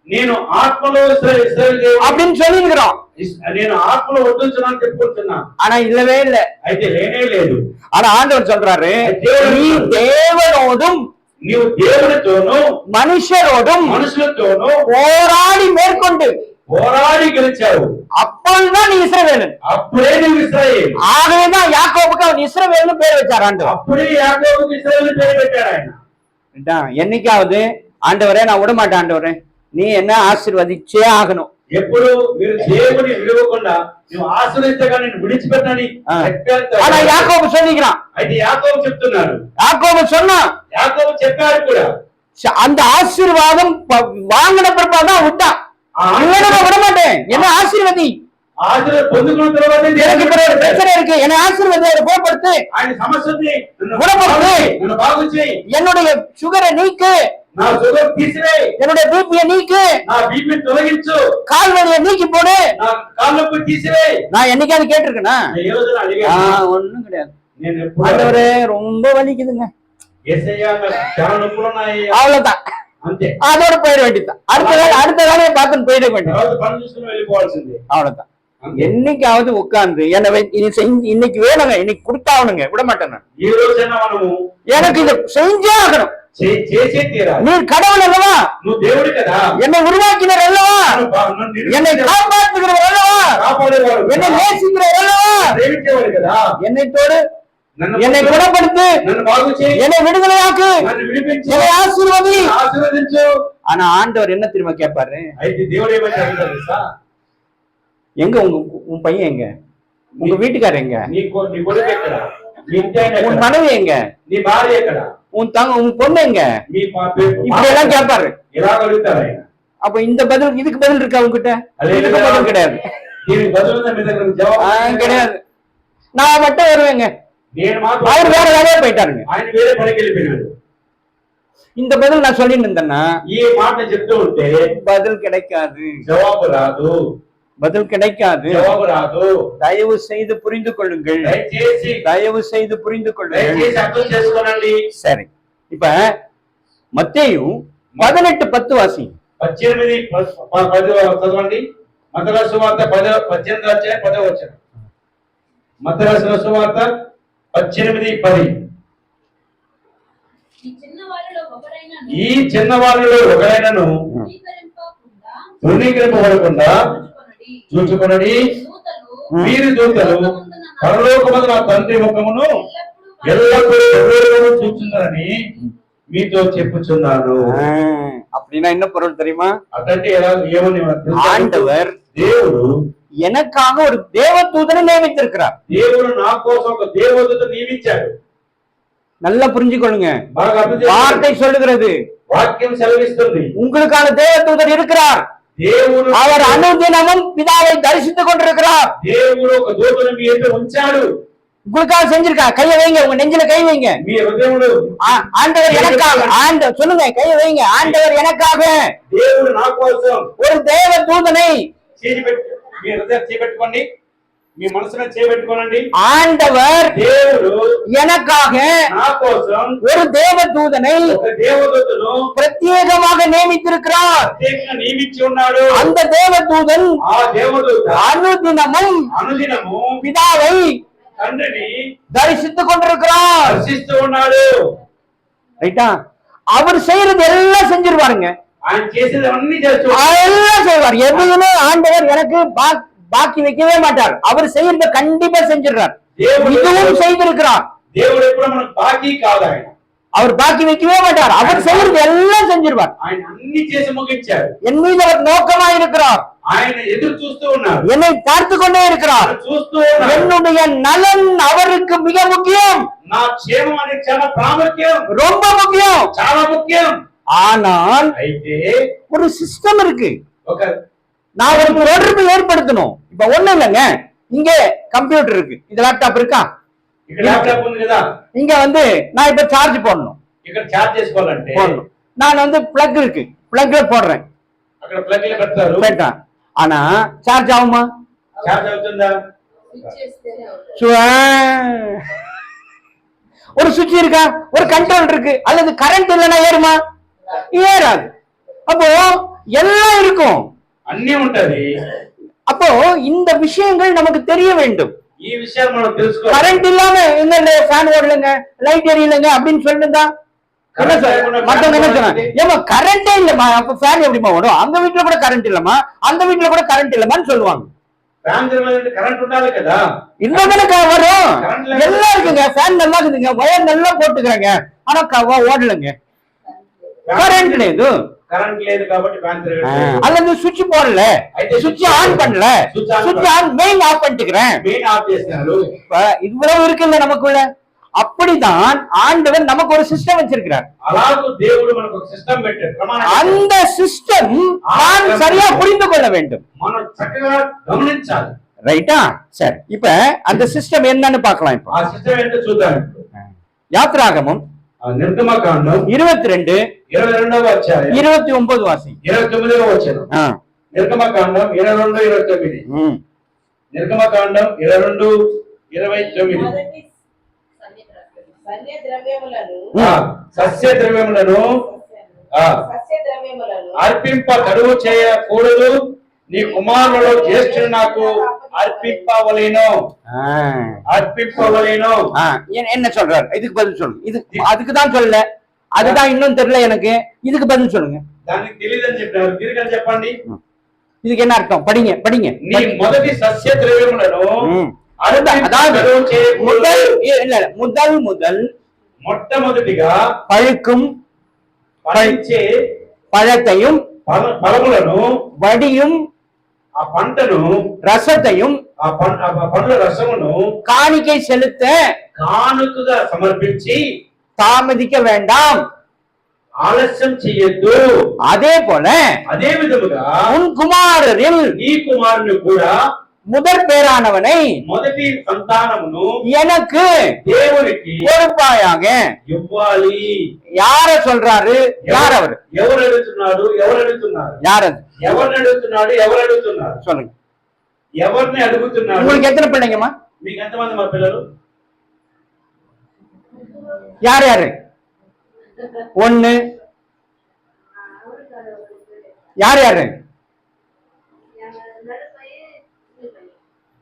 నేను ఆత్మలో ఇశ్రాయేలు దేవుడు அப்படின்னு சொல்லிருக்கிறோம். నేను ఆత్మలో వడ్డించున్నాను చెప్పుకుంటున్నా. ஆனா இல்லவே இல்ல. అయితే లేనే లేదు. ஆனா ஆண்டவர் சொல்றாரு, நீ தேவனோடும் నీవు దేవునితోనూ மனுஷரோடும் మనుషులతోనూ போராடி மேற்கொண்டு పోరాడి గెలిచావు. அப்பொழுதுதான் நீ இஸ்ரவேலன். అప్పుడే నువ్వు ఇశ్రాయేలు. ஆகவேதான் யாக்கோபுக்கு அவன் இஸ்ரவேல்னு பேர் வச்சார் ஆண்டவர். అప్పుడే యాకోబుకు ఇశ్రాయేలు పేరు పెట్టాడు ఆయన. என்னைக்காவது ஆண்டவரே நான் விட மாட்டேன், ஆண்டவரே நீ என்ன ஆசீர்வதிச்சே ஆகணும். ఎప్పుడు మీరు దేవుని విడవకుండా నువ్వు ఆశ్రయిస్తగా నేను విడిచిపెట్టని ஆனா யாக்கோபு சொல்லிக்கிறான். అయితే యాకోబు చెప్తున్నాడు. யாக்கோபு சொன்னா యాకోబు చెప్పాడు కూడా. அந்த ஆசீர்வாதம் வாங்கின பிற்பாதான் விட்டான். இல்லைன்னா நான் விட மாட்டேன், என்ன ஆசீர்வதி. ఆశీర్వాదం పొందుకున్న తర్వాత எனக்கு இப்ப ஒரு பிரச்சனை இருக்கு, என்ன ஆசீர்வதி போப்படுத்து, ఆయన సమస్య ఉంది. குணப்படுத்து, నన్ను బాగు చేయి. என்னுடைய சுகரை நீக்கு, నా షుగర్ తీసివేయి. என்னுடைய பிபியை நீக்கு, నా బీపీ తొలగించు. கால் வலியை நீக்கி போடு. నా కాళ్ళ నొప్పి తీసివేయి. நான் என்னைக்காவது கேட்டிருக்கேனா? ఏ రోజున అడిగాను? ஒண்ணும் கிடையாது. నేను ఎప్పుడు ஆண்டவரே ரொம்ப வலிக்குதுங்க, యేసయ్యా నాకు చాలా నొప్పులు ఉన్నాయి அவ்வளவுதான், అంతే. அதோட போயிட வேண்டியதுதான். அடுத்த வேலையை பார்த்துன்னு போயிட வேண்டியது, తర్వాత పని చూసుకుని వెళ్ళిపోవాల్సిందే. அவ்வளவுதான். என்னைக்காவது உட்கார்ந்து என்னை இன்னைக்கு வேணுங்க, இன்னைக்கு கொடுத்தாவணுங்க, விட மாட்டேன் நான். ఈ రోజైనా మనము எனக்கு இதை செஞ்சே ஆகணும். చేసే తీరాలి. நீர் கடவுள் அல்லவா, నువ్వు దేవుడి కదా, என்னை உருவாக்கினர் அல்லவா, என்னை నన్ను காப்பாற்றுகிறவர் அல்லவா, కాపాడేవాడు, என்னை நேசிக்கிறவர் அல்லவா, ప్రేమించేవాడు కదా. என்னை தோடு, என்னை குணப்படுத்து, నన్ను బాగు చేయి, என்னை விடுதலையாக்கு, నన్ను విడిపించు, என்னை ஆசீர்வதி. ఆశీర్వదించు. ஆனா ஆண்டவர் என்ன தெரியுமா கேட்பாரு? అయితే దేవుడు ఏమంటే అడుగుతాడు తెలుసా? எங்க உன் பையன் எங்க, உங்க வீட்டுக்காரர் எங்க, నీ కొడుకు ఎక్కడ, నీ ఇంటి ఆయన உன் ఎక్కడ, மனைவி எங்க, నీ భార్య ఎక్కడ, உன் பொண்ணு எங்க, మీ இப்படி எல்லாம் கேட்பாரு. ఇలా అడుగుతారు ఆయన. அப்ப இந்த பதில், இதுக்கு பதில் இருக்கா உங்ககிட்ட? இதுக்கு பதில் கிடையாது. దీనికి బదులుగా మీ దగ్గర జవాబు கிடையாது. நான் மட்டும் வருவேங்க, నేను మాత్రం. அவர் வேற வேலையா போயிட்டாருங்க. ఆయన వేరే పనికి వెళ్ళిపోయినాడు. இந்த பதில் நான் சொல்லிட்டு இருந்தேன்னா ఈ మాట చెప్తూ ఉంటే பதில் கிடைக்காது, జవాబు రాదు, பதில் கிடைக்காது. జవాబు రాదు. தயவு செய்து புரிந்து கொள்ளுங்கள், దయచేసి தயவு செய்து புரிந்து கொள்ளுங்கள். దయచేసి అర్థం చేసుకోనండి. சரி, இப்ப மத்தேயு 18:10 வாசி. 18:10 చదవండి. మత్తయి సువార్త 18వ అధ్యాయం 10వ వచనం. మత్తయి సువార్త 18:10. ఈ చిన్న వాళ్ళలో ఒకరైనను తృణీకరింపబడకుండా చూచుకొనడి. వీరి దూతలు పరలోకమందు నా తండ్రి ముఖమును ఎల్లప్పుడూ చూచున్నారని మీతో చెప్పుచున్నాను. அப்படின்னா என்ன பொருள் தெரியுமா? అదంటే ఎలా ఏమని ஆண்டவர் దేవుడు எனக்காக ஒரு தேவதூதனை நியமித்திருக்கிறார். దేవుడు నా కోసం ఒక దేవదూత నియమించాడు. நல்லா புரிஞ்சுக்கொள்ளுங்க, బాగా అర్థం చేసుకోండి. வார்த்தை சொல்லுகிறது, వాక్యం సెలవిస్తుంది உங்களுக்கான தேவதூதர் இருக்கிறார். దేవుడు அவர் அனுதினமும் பிதாவை தரிசித்துக் கொண்டிருக்கிறார். దేవుడు ఒక దూతను మీ ఎదుట ఉంచాడు. உங்களுக்காக செஞ்சிருக்கா. கையை வைங்க, உங்க நெஞ்சில கை வைங்க. మీ హృదయములో ஆண்டவர் எனக்காக, சொல்லுங்க, கையை வைங்க. ஆண்டவர் எனக்காக దేవుడు నా కోసం ஒரு தேவதூதனை, మీ హృదయం చేపెట్టుకోండి, మీ మనసును చేపెట్టుకోనండి. ஆண்டவர் దేవుడు எனக்காக నా కోసం ஒரு தேவதூதனை ఒక దేవదూతను பிரத்யேகமாக நியமித்திருக்கிறார். ప్రత్యేకంగా నియమించి ఉన్నాడు. அந்த தேவதூதன் ఆ దేవదూత அனுதினமும் అనుదినము பிதாவை తండ్రిని தரிசித்துக் கொண்டிருக்கிறார். దర్శిస్తూ ఉన్నాడు. ரைட்டா? அவர் செய்யறது எல்லாம் செஞ்சிருவாருங்க, ఆయన చేసేది అన్ని చేస్తూ எல்லாம் செய்வார். எதுவுமே ஆண்டவர் எனக்கு பாக்கி வைக்கவே மாட்டார். அவர் செய்யறத கண்டிப்பா செஞ்சிடறார். இதுவும் செய்திருக்கிறார். దేవుడు ఎప్పుడు మనకు బాకీ కాదు. ఆయన அவர் பாக்கி வைக்கவே மாட்டார். அவர் செய்யறது எல்லாம் செஞ்சிருவார். ఆయన అన్ని చేసి ముగించాడు. என் மீது அவர் நோக்கமா இருக்கிறார். ఆయన ఎదురు చూస్తూ ఉన్నారు, என்னை பார்த்து கொண்டே இருக்கிறார். చూస్తూ ఉన్నారు. என்னுடைய நலன் அவருக்கு மிக முக்கியம், నా క్షేమం అనేది చాలా ప్రాముఖ్యం, ரொம்ப முக்கியம். చాలా ముఖ్యం. ஆனால் అయితే ஒரு சிஸ்டம் இருக்கு, ఒక நான் ஒரு தொடர்பு ஏற்படுத்தணும். இப்ப ஒண்ணு இல்லைங்க, இங்க கம்ப்யூட்டர் இருக்கு, இது லேப்டாப் இருக்கா, ఇక్కడ ల్యాప్టాప్ ఉంది కదా, இங்க வந்து நான் இப்ப சார்ஜ் போடணும், ఇక్కడ ఛార్జ్ చేసుకోవాలంటే போடணும். நான் வந்து பிளக் இருக்கு, பிளக்ல போடுறேன், అక్కడ ప్లగ్ లో పెడతారు. போட்டேன். ஆனா சார்ஜ் ஆகுமா? ఛార్జ్ అవుతుందా? స్విచ్ చేస్తేనే అవుతుంది. ஒரு சுவிட்ச் இருக்கா, ஒரு கண்ட்ரோல் இருக்கு, அல்லது கரண்ட் இல்லைன்னா ஏறுமா? ஏறாது. அப்போ எல்லாம் இருக்கும். అన్నీ ఉంటది. அப்போ இந்த விஷயங்கள் நமக்கு தெரிய வேண்டும். ఈ విషయాలు మనం తెలుసుకోవాలి. கரண்ட் இல்லாம எங்க ஃபேன் ஓடலங்க, லைட் எரியலங்க அப்படின்னு சொல்லிட்டு மத்தவங்க என்ன சொன்னாங்க, ஏமா கரண்டே இல்லம்மா, அப்ப ஃபேன் எப்படிமா ஓடும், அந்த வீட்டுல கூட கரண்ட் இல்லம்மா, அந்த வீட்டுல கூட கரண்ட் இல்லம்மான்னு சொல்லுவாங்க. ఫ్యాన్ తిరగాలంటే కరెంట్ ఉండాలి కదా. இருந்தாதானே வரும், எல்லாம் இருக்குங்க, ஃபேன் நல்லா இருக்குதுங்க, வயர் நல்லா போட்டுக்கிறாங்க, ஆனா ஓடலங்க, கரண்ட் లేదు, కరెంట్ లేదు కాబట్టి ఫ్యాన్ తిరగట్లేదు. அல்லது சுவிட்ச் போடல, சுவிட்ச் ஆன் பண்ணல, சுவிட்ச் ஆன் மெயின் ஆஃப் பண்ணிட்டுக்கிறேன், మెయిన్ ఆఫ్ చేస్తున్నారు. இவ்வளவு இருக்குல்ல நமக்குள்ள. அப்படிதான் ஆண்டவர் நமக்கு ஒரு சிஸ்டம் வச்சிருக்கிறார். అలాగూ దేవుడు మనకు ఒక సిస్టమ్ పెట్టాడు, ప్రమాణం. அந்த சிஸ்டம் நான் சரியா புரிந்து கொள்ள வேண்டும், మనం చక్కగా గమనించాలి. ரைட்டா? சரி, இப்ப அந்த சிஸ்டம் என்னன்னு பார்க்கலாம். இப்ப ఆ సిస్టమ్ ఏంటో చూద్దాం. யாத்ராகமம் నిర్గమకాండం 22 22వ అధ్యాయం 29 వాసి 29వ వచనం. నిర్గమకాండం 22 29. నిర్గమకాండం 22 29. మొదటి సన్య ద్రవ్యములను సస్య ద్రవ్యములను అర్పింప కరువు చేయకూడదు, నీ కుమారులలో జ్యేష్ఠుడు నాకు అర్పింపవలేను. అర్పింపవలేను என்ன சொல்றாரு? இதுக்கு பதில் சொல்லுங்க. இது அதுக்கு தான் சொல்லல, அதுதான் இன்னும் தெரியல எனக்கு, இதுக்கு பதில் சொல்லுங்க. దానికి తెలియదని చెప్పారు, తిరిగి చెప్పండి. இதுக்கு என்ன அர்த்தம்? படிங்க படிங்க. నీ మొదటి సస్య ద్రవ్యములను முதல் మొట్టమొదటిగా பழுக்கும் ఫలించే பழத்தையும் ఫలములను, வடியும் ఆ పంటను, ரசத்தையும் ఆ పండ్ల రసమును காணிக்கை செலுத்த కానుకగా సమర్పించి தாமதிக்க வேண்டாம், ఆలస్యం చేయొద్దు. அதே போல అదే విధముగా உன் குமாரரில் ఈ కుమారుని కూడా, முதற் பேரானவனை, మొదటి సంతానమును எனக்கு దేవునికి பொறுப்பாயாக ఇవ్వాలి. யார சொல்றாரு? யார் அவரு? ఎవరు అడుగుతున్నాడు? ఎవరు అడుగుతున్నారు? யார் அது? ఎవరిని అడుగుతున్నాడు? ఎవరు అడుగుతున్నారు? சொல்லுங்க. ఎవరిని అడుగుతున్నాడు? உங்களுக்கு எத்தனை பிள்ளைங்கம்மா? మీకు ఎంతమంది మా పిల్లలు? யார் யாரு? ஒண்ணு. யார் யாரு?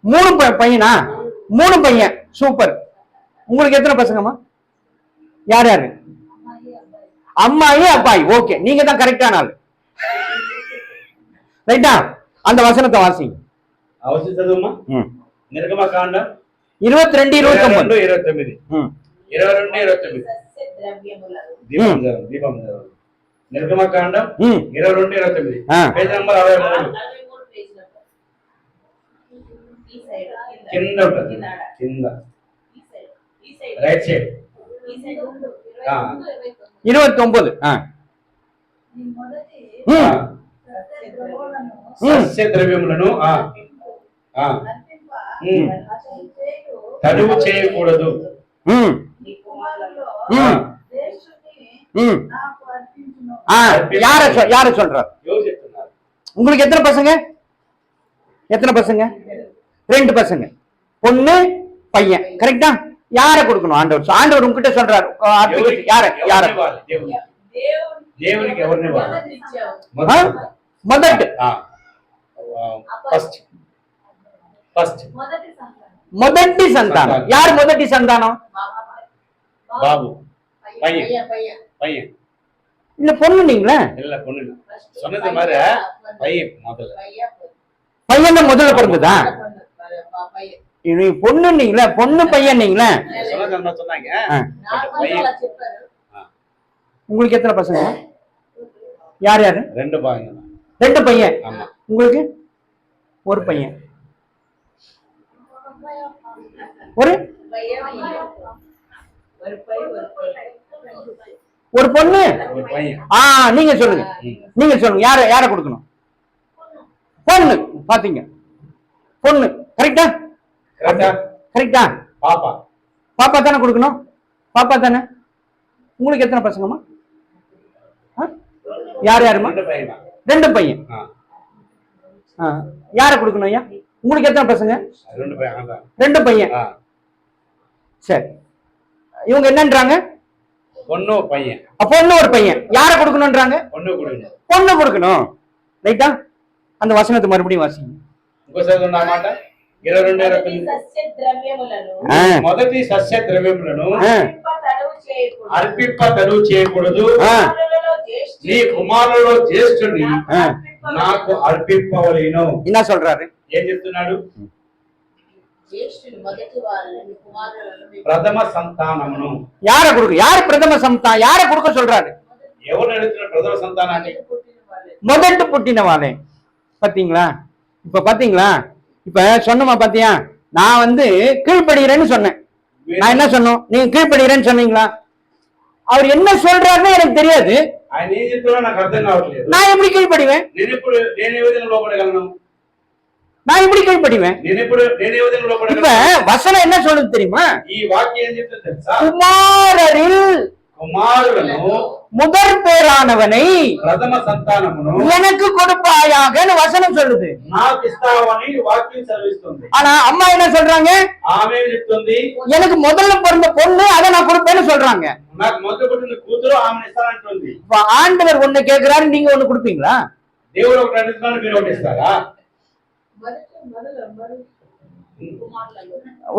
3 பையனா? 3 பையன், சூப்பர். உங்களுக்கு எத்தனை பசங்கம்மா? யார் யாரு? அம்மாயி அப்பாயி. ஓகே, நீங்க தான் கரெக்டான ஆள். ரைட்டா? அந்த வசனத்தை வாசிங்க. అవసరం చదువుమా. నిర్గమకాండం 22 29. 22 29. దీపం చదవండి. నిర్గమకాండం 22 29. Page number 63. కింద ఉంటుంది, కింద రైట్ సైడ్ 29. సస్య ద్రవ్యములను తడువు చేయకూడదు. யார சொல்றார்? ఎవరు చెప్తున్నారు? உங்களுக்கு எத்தனை பசங்க? எத்தனை பசங்க? 2 பசங்க, பொண்ணு பையன். கரெக்டா? யார கொடுக்கணும்? ஆண்டவர். ஆண்டவர் உங்ககிட்ட சொல்றாரு, யார யார దేవునికి ఎవరిని మొదటి ఫస్ట్ ఫస్ట్ మొదటి సంతానం. யார் మొదటి సంతానం? బాబు, பையன் பையன். இல்ல பொண்ணு நீங்களா? இல்ல பொண்ணு இல்ல, சொன்னது மாதிரி பையன் முதல்ல. பையன் தான் முதல்ல பிறந்ததா? இது பொண்ணு நீங்களா? பொண்ணு பையன் நீங்களா? சொன்னாங்க. உங்களுக்கு எத்தனை பசங்க? யார் யாரு? 2 பையன். 2 பையன். உங்களுக்கு ஒரு பையன், ஒரு ஒரு பொண்ணு. ஒரு பையன். நீங்க சொல்லுங்க, நீங்க சொல்லுங்க. யார கொடுக்கணும்? பொண்ணு. பாத்தீங்க, பொண்ணு. கரெக்டா? கரெக்டா? கரெக்டா? பாப்பா. பாப்பா தானே கொடுக்கணும்? பாப்பா தானே. உங்களுக்கு எத்தனை பசங்கம்மா? யாருமா? 2 பையன். 2 பையன். யார கொடுக்கணும் ஐயா? உங்களுக்கு எத்தனை பசங்க? 2 பையன். 2 பையன். சரி, இவங்க என்னன்றாங்க? பொண்ணு ஒரு பையன். பொண்ணு ஒரு பையன். யார கொடுக்கணும்ன்றாங்க? பொண்ணு கொடுக்கணும். பொண்ணு கொடுக்கணும். ரைட்டா? அந்த வசனத்தை மறுபடியும் வாசிங்க. మొదటి సస్య ద్రవ్యములను అర్పింప తనువు చేయకూడదు. నీ కుమారులలో జ్యేష్ఠుని నాకు అర్పింపవలెను. என்ன சொல்றாரு? ఏం చెప్తున్నాడు? ప్రథమ సంతానమును யார கொடுக்க? யார் பிரதம சந்தானம்? யார கொடுக்க சொல்றாரு? ఎవరు అడుగుతున్నారు? ప్రథమ సంతానాన్ని முதல்ல புட்டினவாளே. பாத்தீங்களா? இப்ப பாத்தீங்களா? இப்ப சொன்னமா பாத்தியா? நான் வந்து கீழ்படுகிறேன்னு சொன்னேன். நான் என்ன சொன்னோம்? நீங்க கீழ்படுகிறேன்னு சொன்னீங்களா? அவர் என்ன சொல்றாருன்னு எனக்கு தெரியாது. ఆయన ఏం చెప్తున్నా నాకు అర్థం కావట్లేదు. நான் எப்படி కీழ்పడిவேன்? నేను ఏ విధంగా లోపడగలను? நான் எப்படி கீழ்పடிவேன்? నేను ఏ విధంగా இப்ப లోపడగలను? வசனம் என்ன சொல்லுது தெரியுமா? ఈ వాక్యం ఏం చెప్తుంది తెలుసా? குமாரரில் కుమారులను முதற் பேரானவனை ప్రథమ సంతానమును எனக்கு கொடுப்பாயாகன்னு வசனம் சொல்லுது. నాకు ఇస్తావని వాక్యం సెలవిస్తుంది. ஆனா அம்மா என்ன சொல்றாங்க? ఆమె ఏం చెప్తుంది? எனக்கு முதல்ல பிறந்த பொண்ணு, அதை நான் கொடுப்பேன்னு சொல்றாங்க. నాకు మొదటి పుట్టిన కూతురు ఆమెను ఇస్తానంటుంది. இப்ப ஆண்டவர் ஒண்ணு கேட்கிறாரு, நீங்க ஒண்ணு கொடுப்பீங்களா? దేవుడు ఒకటి అడుగుతున్నాడు, మీరు ఒకటి ఇస్తారా?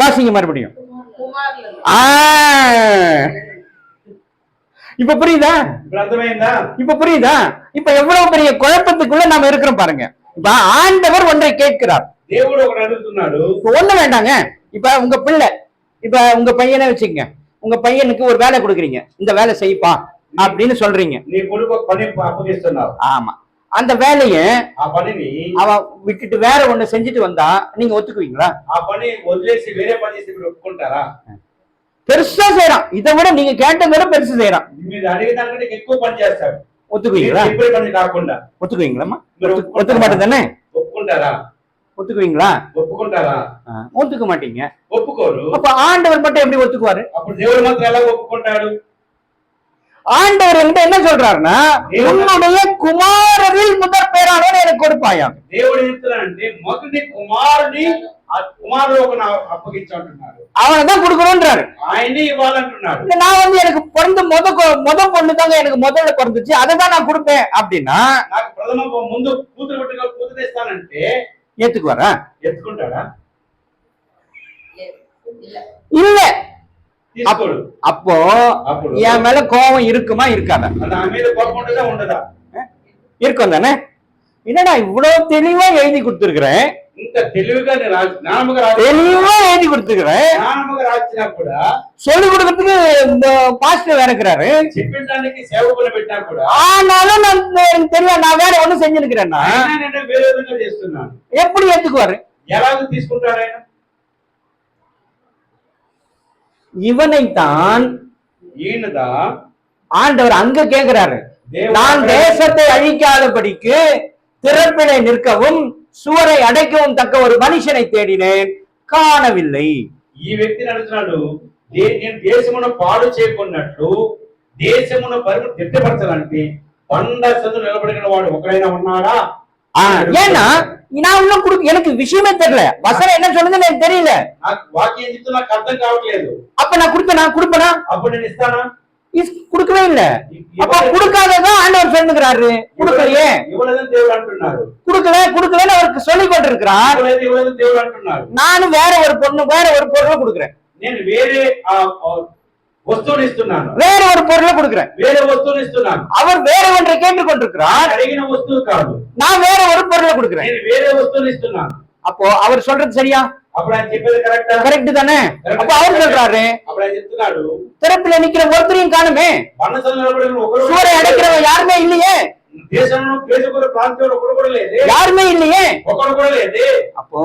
வாசிங்க மறுபடியும். இப்ப புரியுதா? ఇప్పుడు అర్థమైందా? இப்ப புரியுதா? இப்ப எவ்வளவு பெரிய குழப்பத்துக்குள்ள நாம இருக்கிறோம் பாருங்க. இப்ப ஆண்டவர் ஒன்றை கேட்கிறார், దేవుడు ఒకటి అడుగుతున్నాడు. இப்ப ஒண்ணு வேண்டாங்க. இப்ப உங்க பிள்ளை, இப்ப உங்க பையனை வச்சுக்கங்க. உங்க பையனுக்கு ஒரு வேலை கொடுக்குறீங்க, இந்த வேலை செய்ப்பா அப்படின்னு சொல்றீங்க. నీ కొడుకు ఒక పని అప్పగిస్తున్నావు. ஆமா, அந்த வேலைய ఆ పనిని அவன் விட்டுட்டு வேற ஒண்ணு செஞ்சுட்டு வந்தா நீங்க ஒத்துக்குவீங்களா? ఆ పని వదిలేసి వేరే పని చేసి మీరు ఒప్పుకుంటారా? பெருசா செய்யறான், இதை விட நீங்க கேட்டதை விட பெருசு செய்யறான். మీరు అడిగిన దానికంటే ఎక్కువ పని చేస్తాడు. ஒத்துக்குவீங்களா? చెప్పే పని కాకుండా ஒத்துக்குவீங்களாம்மா? ஒத்துக்க மாட்டேன் தானே? ఒప్పుకుంటారా? ஒத்துக்குவீங்களா? ఒప్పుకుంటారా? ஒத்துக்க மாட்டீங்க. ఒప్పుకోరు. அப்ப ஆண்டவர் மட்டும் எப்படி ஒத்துக்குவாரு? అప్పుడు దేవుడు మాత్రం ఎలా ఒప్పుకుంటాడు? ஆண்டவர் என்ன சொல்றாருன்னா, உன்னுடைய குமாரரில் முதற் பேரானவன் எனக்கு கொடுப்பாயா. దేవుడు చెప్తున్నాడంటే మొదటి కుమారుని ఆ కుమారులకు అప్పగించాలంటున్నాడు. அவனைதான் கொடுக்கணும்ன்றாரு. ఆయనే ఇవ్వాలంటున్నాడు. நான் வந்து எனக்கு பிறந்த முத பொண்ணு தாங்க எனக்கு முதல்ல பிறந்துச்சு, அதை தான் நான் கொடுப்பேன் அப்படின்னா నాకు ప్రథమ ముందు కూతురు పుట్టిన కూతురు ఇస్తానంటే ஏத்துக்குவாரா? ఎత్తుకుంటాడా? இல்ல. తీసుకోడు. அப்போ అప్పుడు என் மேல கோபம் இருக்குமா இருக்காதா? నా మీద కోపం ఉంటుందా ఉండదా? இருக்கும் தானே? என்னடா இவ்வளவு தெளிவா எழுதி கொடுத்துருக்கிறேன், ఇంత తెలివిగా జ్ఞానముగా தெளிவா எழுதி கொடுத்துருக்கிறேன், జ్ఞానముగా రాసినా కూడా சொல்லி கொடுக்கறதுக்கு பாஸ்டர் வேற இருக்கிறாரு, చెప్పించడానికి సేవకులు పెట్టినా కూడా ஆனாலும் நான் எனக்கு தெரியல, நான் வேற ஒண்ணும் செஞ்சிருக்கிறேன்னா నేను వేరే విధంగా చేస్తున్నాను. எப்படி ஏத்துக்குவாரு? ఎలాగ తీసుకుంటాడు ఆయన? இவனைத்தான் ఈయనதான் ஆண்டவர் அங்க கேக்குறாரு, நான் தேசத்தை அழிக்காதபடிக்கு திறப்பிலே நிற்கவும் சுவரை அடைக்கவும் தக்க ஒரு மனுஷனை தேடினேன், காணவில்லை. ఈ వ్యక్తిని అడుగుతున్నాడు, నేను దేశమును పాడు చేయకున్నట్లు దేశమును తిట్టపరచాలంటే బండ సందు నిలబడిన వాడు ఒకడైనా ఉన్నాడా? ஏன்னா நான் இன்னும் எனக்கு விஷயமே தெரியல, வசனம் என்ன சொல்லுதுன்னு எனக்கு தெரியல. నాకు వాక్యం చెప్తే నాకు అర్థం కావట్లేదు. அப்ப நான் கொடுப்பேனா? అప్పుడు నేను ఇస్తానా? கொடுக்கவே இல்ல. அப்ப கொடுக்காததான் ஆண்டவர் சொல்லுகிறாரு, கொடுக்கலையே. இவ்வளவுதான் దేవుడు అంటున్నారు. கொடுக்கலன்னு அவருக்கு சொல்லிக் கொண்டிருக்கிறார். இவ்வளவுதான் దేవుడు అంటున్నారు. நானும் வேற ஒரு பொருளை கொடுக்குறேன். నేను వేరే వస్తువుని ఇస్తున్నాను. வேற ஒரு பொருளை கொடுக்குறேன். వేరే వస్తువుని ఇస్తున్నాను. அவர் வேற ஒன்றை கேட்டுக் கொண்டிருக்கிறார். అడిగిన వస్తువు కాదు. நான் வேற ஒரு பொருளை கொடுக்குறேன். నేను వేరే వస్తువుని ఇస్తున్నాను. அப்போ அவர் சொல்றது சரியா? అప్పుడు ఆయన చెప్పేది కరెక్టా? కరెక్ట్ தானே? அப்ப அவர் சொல்றாரு, అప్పుడు ఆయన చెప్తున్నాడు, திறப்பில நிக்கிற ஒருத்தரையும் காணுமே, బండ సందు నిలబడిన ఒకడు சுவரை அடைக்கிறவன் யாருமே இல்லையே. దేశంలో దేశపుర ప్రాంతంలో ఒకడు కూడా లేదే, யாருமே இல்லையே. ఒకడు కూడా లేదే. அப்போ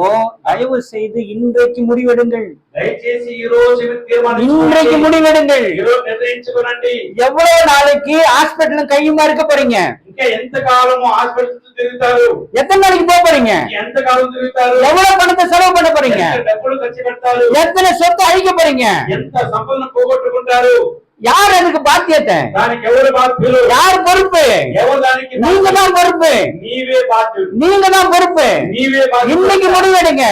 தயவு செய்து இன்றைக்கு முடிவெடுங்கள், దయచేసి ఈ రోజు మీరు இன்றைக்கு తీర్మానించుకోండి, முடிவெடுங்கள். ఈ రోజు నిర్ణయించుకోనండి. எவ்வளவு நாளைக்கு ஹாஸ்பிட்டலும் கையுமா இருக்க போறீங்க? ఇంకా ఎంత కాలము హాస్పిటల్ తిరుగుతారు, எத்தனை நாளைக்கு போக போறீங்க? ఎంత కాలం తిరుగుతారు, எவ்வளவு பணத்தை செலவு பண்ண போறீங்க? ఎంత డబ్బులు ఖర్చు పెడతారు, எத்தனை சொத்தை அழிக்க போறீங்க? ఎంత సంపదను పోగొట్టుకుంటారు, யார் அதுக்கு பாத்தியத்தை? దానికి ఎవరు బాధ్యులు, யார் பொறுப்பு? ఎవరు దానికి நீங்க தான் பொறுப்பு, నీవే బాధ్యుడు, நீங்க தான் பொறுப்பு. నీవే బాధ్యుడు. இன்னைக்கு முடிவெடுங்க.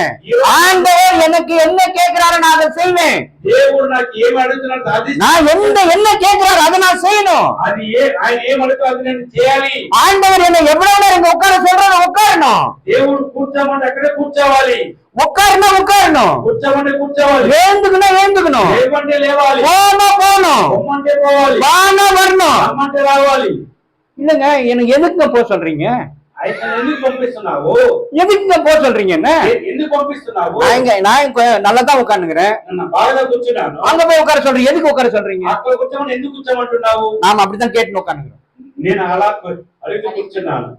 ஆண்டவர் எனக்கு என்ன கேட்கிறாரோ நான் அதை செய்வேன். దేవుడు నాకు ఏం అడుగుతున్నాడు అది நான் என்ன கேட்கிறாரோ அதை நான் செய்யணும். అది ఆయన ఏం అడుగుతాడు అది నేను చేయాలి. ஆண்டவர் என்ன எவ்வளவு நேரம் இங்க உட்கார சொல்றாரோ உட்காரணும். దేవుడు కూర్చోమంటే అక్కడే కూర్చోవాలి, உட்காருனா உட்காரணும், కూర్చోమంటే కూర్చోవాలి, ஏந்துக்குனா ஏந்துக்கணும், లేవంటే లేవాలి, போனா போகணும், పొమ్మంటే పోవాలి, வானா வரணும். రమ్మంటే రావాలి. இல்லங்க, எனக்கு எதுக்குங்க போக சொல்றீங்க? అయితే ఎందుకు పంపిస్తున్నావు, எதுக்குங்க போக சொல்றீங்க? என்ன ఎందుకు పంపిస్తున్నావు? நான் நல்லா தான் உட்காந்துக்கிறேன், நான் బాగా కూర్చున్నాను, அங்க போய் உட்கார சொல்றீங்க. எதுக்கு உட்கார சொல்றீங்க? అక్కడ కూర్చోమని ఎందుకు కూర్చోమంటున్నావు? நாம அப்படித்தான் கேட்டு உட்காந்துக்கிறோம். నేను అలా అడిగి కూర్చున్నాను,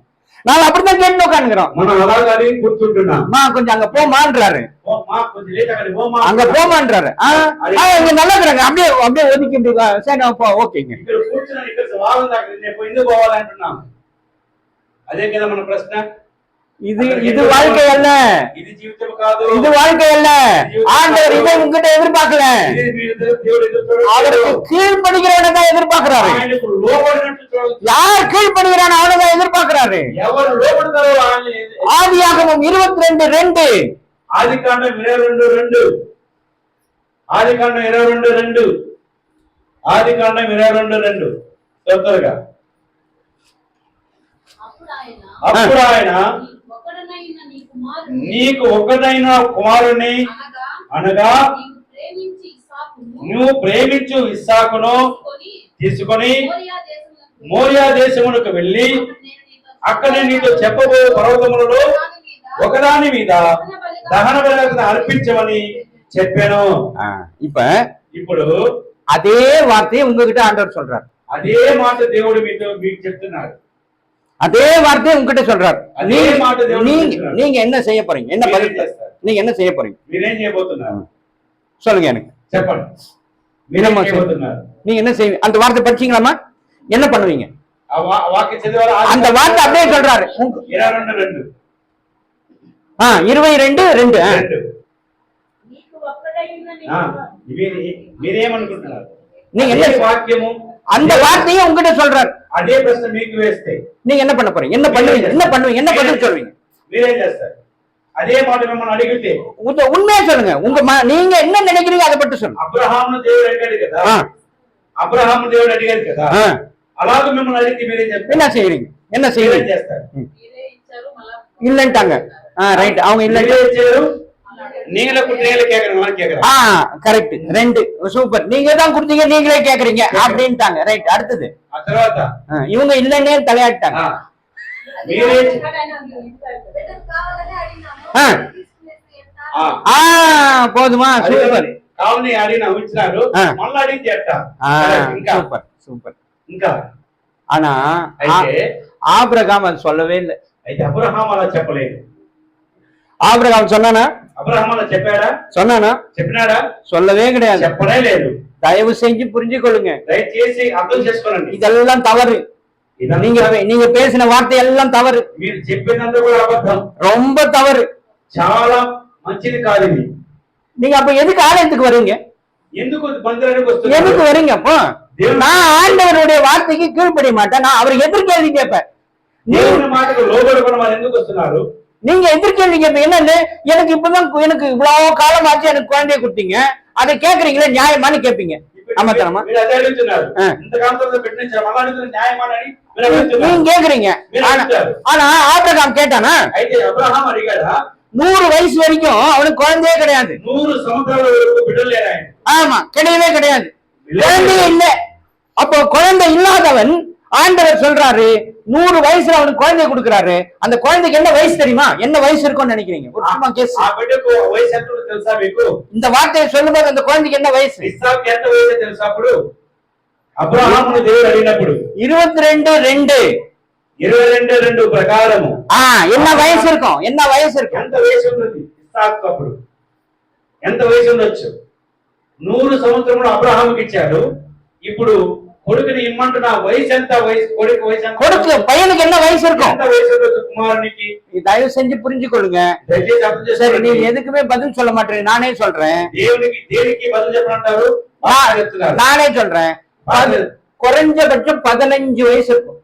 நாம அப்படித்தான் கேட்டு உட்காந்துக்கிறோம். మనం అలాగే అడిగి కూర్చుంటున్నాం. கொஞ்சம் అங்க போமான்றாரு, మా కొంచెం లేట్ అక్కడికి పోమా, அங்க போமான்றாரு. இங்க நல்லா இருக்கிறாங்க, அப்படியே அப்படியே ஒதுக்கி இப்படி சரி ஓகேங்க. ఇక్కడ కూర్చున్నాను, ఇక్కడ బాగుంది, అక్కడ నేను ఎందుకు పోవాలంటున్నాను. అదే కదా మన ప్రశ్న. இது வாழ்க்கை அல்ல, ఇది జీవితం కాదు, இது வாழ்க்கை அல்ல. ஆண்டவர் இதை உங்ககிட்ட எதிர்பார்க்கல, ఇది దేవుడు ఎదురు அவருக்கு கீழ்படுகிறவனை தான் எதிர்பார்க்கிறாரு. ఆయనకు లోబడినట్టు చూడదు. யார் கீழ்படுகிறானோ அவனை தான் எதிர்பார்க்கிறாரு. ఎవరు లోబడతారో ఆయన. ஆதியாகமம் 22:2. ఆదికాండం 22:2. ఆదికాండం 22:2. ఆదికాండం 22:2. తొందరగా. అప్పుడు ఆయన నీకు ఒకడైన కుమారుని అనగా నువ్వు ప్రేమించు ఇస్సాకును తీసుకొని మోరియా దేశమునకు వెళ్ళి అక్కడ నీతో చెప్పబో పర్వతములలో ఒకదాని మీద దహన బలిగా అర్పించమని చెప్పాను. ఇప్పుడు அதே வார்த்தையை உங்ககிட்ட ஆண்டவர் சொல்றார். అదే మాట దేవుడు మీకు చెప్తున్నాడు. அதே வார்த்தையை உங்ககிட்ட சொல்றார். நீங்க என்ன செய்ய போறீங்க? என்ன பதில் நீங்க என்ன செய்ய போறீங்க? మీరేం చేయబోతున్నారు சொல்லுங்க, எனக்கு చెప్పండి. మీరేం చేయబోతున్నారు? நீங்க என்ன செய்வீங்க? அந்த வார்த்தை படிச்சீங்களாமா? என்ன பண்ணுவீங்க? వాక్య చదివారు. அந்த వార్త அப்படியே சொல்றாரு. 22:2. 22:2. మీరేమనుకుంటున్నారు? நீங்க என்ன వాక్యము அந்த வார்த்தையை உங்ககிட்ட சொல்றாரு. అదే ప్రశ్న మీకు వేస్తే நீங்க என்ன பண்ண போறீங்க? என்ன பண்ணுவீங்க? என்ன பண்ணுவீங்க? என்ன பதில் சொல்வீங்க? మీరేం చేస్తారు? అదే మాట మిమ్మల్ని అడిగితే உண்மையா சொல்லுங்க. நீங்க என்ன நினைக்கிறீங்க அதை பற்றி சொல்லுங்க. అబ్రహామును దేవుడు అడిగాడు కదా, అబ్రహాము దేవుడు అడిగాడు కదా, అలాగే మిమ్మల్ని అడిగితే మీరేం చేస్తారు? என்ன செய்யறீங்க? என்ன செய்யறீங்க? చేస్తారు? இல்லன்ட்டாங்க. ரைட், அவங்க இல்ல ఇచ్చారు. நீங்களே குட்டிகளே கேக்குறீங்களா? கேக்குறேன். கரெக்ட். 2 சூப்பர். நீங்க தான் கொடுத்தீங்க, நீங்களே கேக்குறீங்க அப்படின்ட்டாங்க. ரைட், அடுத்தது తర్వాత இவங்க இல்லன்னே தலையாட்டாங்க. మీరే போதுமா? சூப்பர். కావని అడిగిన ఇచ్చినారు, మళ్ళీ అడిగి చేస్తా. ఇంకా సూపర్ సూపర్. ఇంకా ஆனா ஆபிரகாம் அது சொல்லவே இல்லை. అయితే అబ్రహాం అలా చెప్పలేదు. ஆபிரகாம் சொன்னானா? అబ్రహాం అలా చెప్పాడా? சொன்னானா? చెప్పినాడా? சொல்லவே கிடையாது. చెప్పనే లేదు. தயவு செஞ்சு புரிஞ்சுக்கொள்ளுங்க, దయచేసి అర్థం చేసుకోండి. இதெல்லாம் தவறு. நீங்க பேசின வார்த்தை எல்லாம் தவறு. మీరు చెప్పినంత కూడా అబద్ధం, ரொம்ப தவறு, చాలా మంచిది కాదు ఇది. நீங்க அப்ப எதுக்கு ஆலயத்துக்கு வரீங்க? ఎందుకు మందిరానికి వస్తున్నారు? எதுக்கு வரீங்க? அப்போ நான் ஆண்டவருடைய வார்த்தைக்கு கீழ்ப்படிய மாட்டேன், நான் அவரை எதிர்கேள்வி கேட்பேன். దేవుని మాటకు లోబడకుండా వాళ్ళు ఎందుకు వస్తున్నారు? நீங்க எதிர்கேள்வி கேட்பீங்க. என்னன்னு, எனக்கு இப்பதான் எனக்கு இவ்வளவு காலமாச்சு எனக்கு குழந்தைய கொடுத்தீங்க, அதை கேக்குறீங்களே நியாயமானு கேட்பீங்க. ஆமாத்தனமா మీరు అదే అడుగుతున్నారు. ఇంత కాలంతో పెట్టించారు, మళ్ళీ అడుగుతున్నారు న్యాయమానని మీరు అడుగుతున్నారు. நீங்க கேக்குறீங்க. ஆனா ஆபிரகாம் கேட்டானா? అయితే అబ్రహాం అడిగాడా? 100 వయసు வரைக்கும் அவனுக்கு குழந்தையே கிடையாது. 100 సంవత్సరాల వరకు బిడ్డలు లేరు ఆయన. ஆமா, கிடையவே கிடையாது, குழந்தையே இல்ல. அப்போ குழந்தை இல்லாதவன் ஆண்டவர் சொல்றாரு 100 வயசுல அவனுக்கு குழந்தைய கொடுக்குறாரு. அந்த குழந்தைக்கு என்ன வயசு தெரியுமா? என்ன வயசு இருக்கும்னு நினைக்கிறீங்க? ఆ బిడ్డకు వయసు ఎంత తెలుసా మీకు? இந்த வார்த்தையை சொல்லும்போது அந்த குழந்தைக்கு என்ன వయసు? ఇస్సాకు ఎంత వయసు తెలుసా? అప్పుడు అబ్రహామును దేవుడు అడిగినప్పుడు 22:2. 22:2 ప్రకారము என்ன వయసు இருக்கும்? என்ன వయసు இருக்கும்? ఎంత వయసు ఉన్నది ఇస్సాకు అప్పుడు? ఎంత వయసు ఉండొచ్చు? 100 సంవత్సరములు అబ్రహాముకి ఇచ్చాడు. ఇప్పుడు కొడుకుని ఇమ్మంటున్న వయసు ఎంత? కొడుకు వయసు ఎంత? కొడుకు పையனுக்கு என்ன వయసు இருக்கும்? ఎంత వయసు ఉండొచ్చు కుమారునికి? தயவு செஞ்சு புரிஞ்சுக்கொள்ளுங்க. దయచేసి అర్థం சரி, చేసుకోండి. நீ எதுக்குமே பதில் சொல்ல மாட்டேன், நானே சொல்றேன். దేనికి బదులు చెప్పనంటారు? நானே சொல்றேன். குறைஞ்சபட்சம் 15 வயசு இருக்கும்.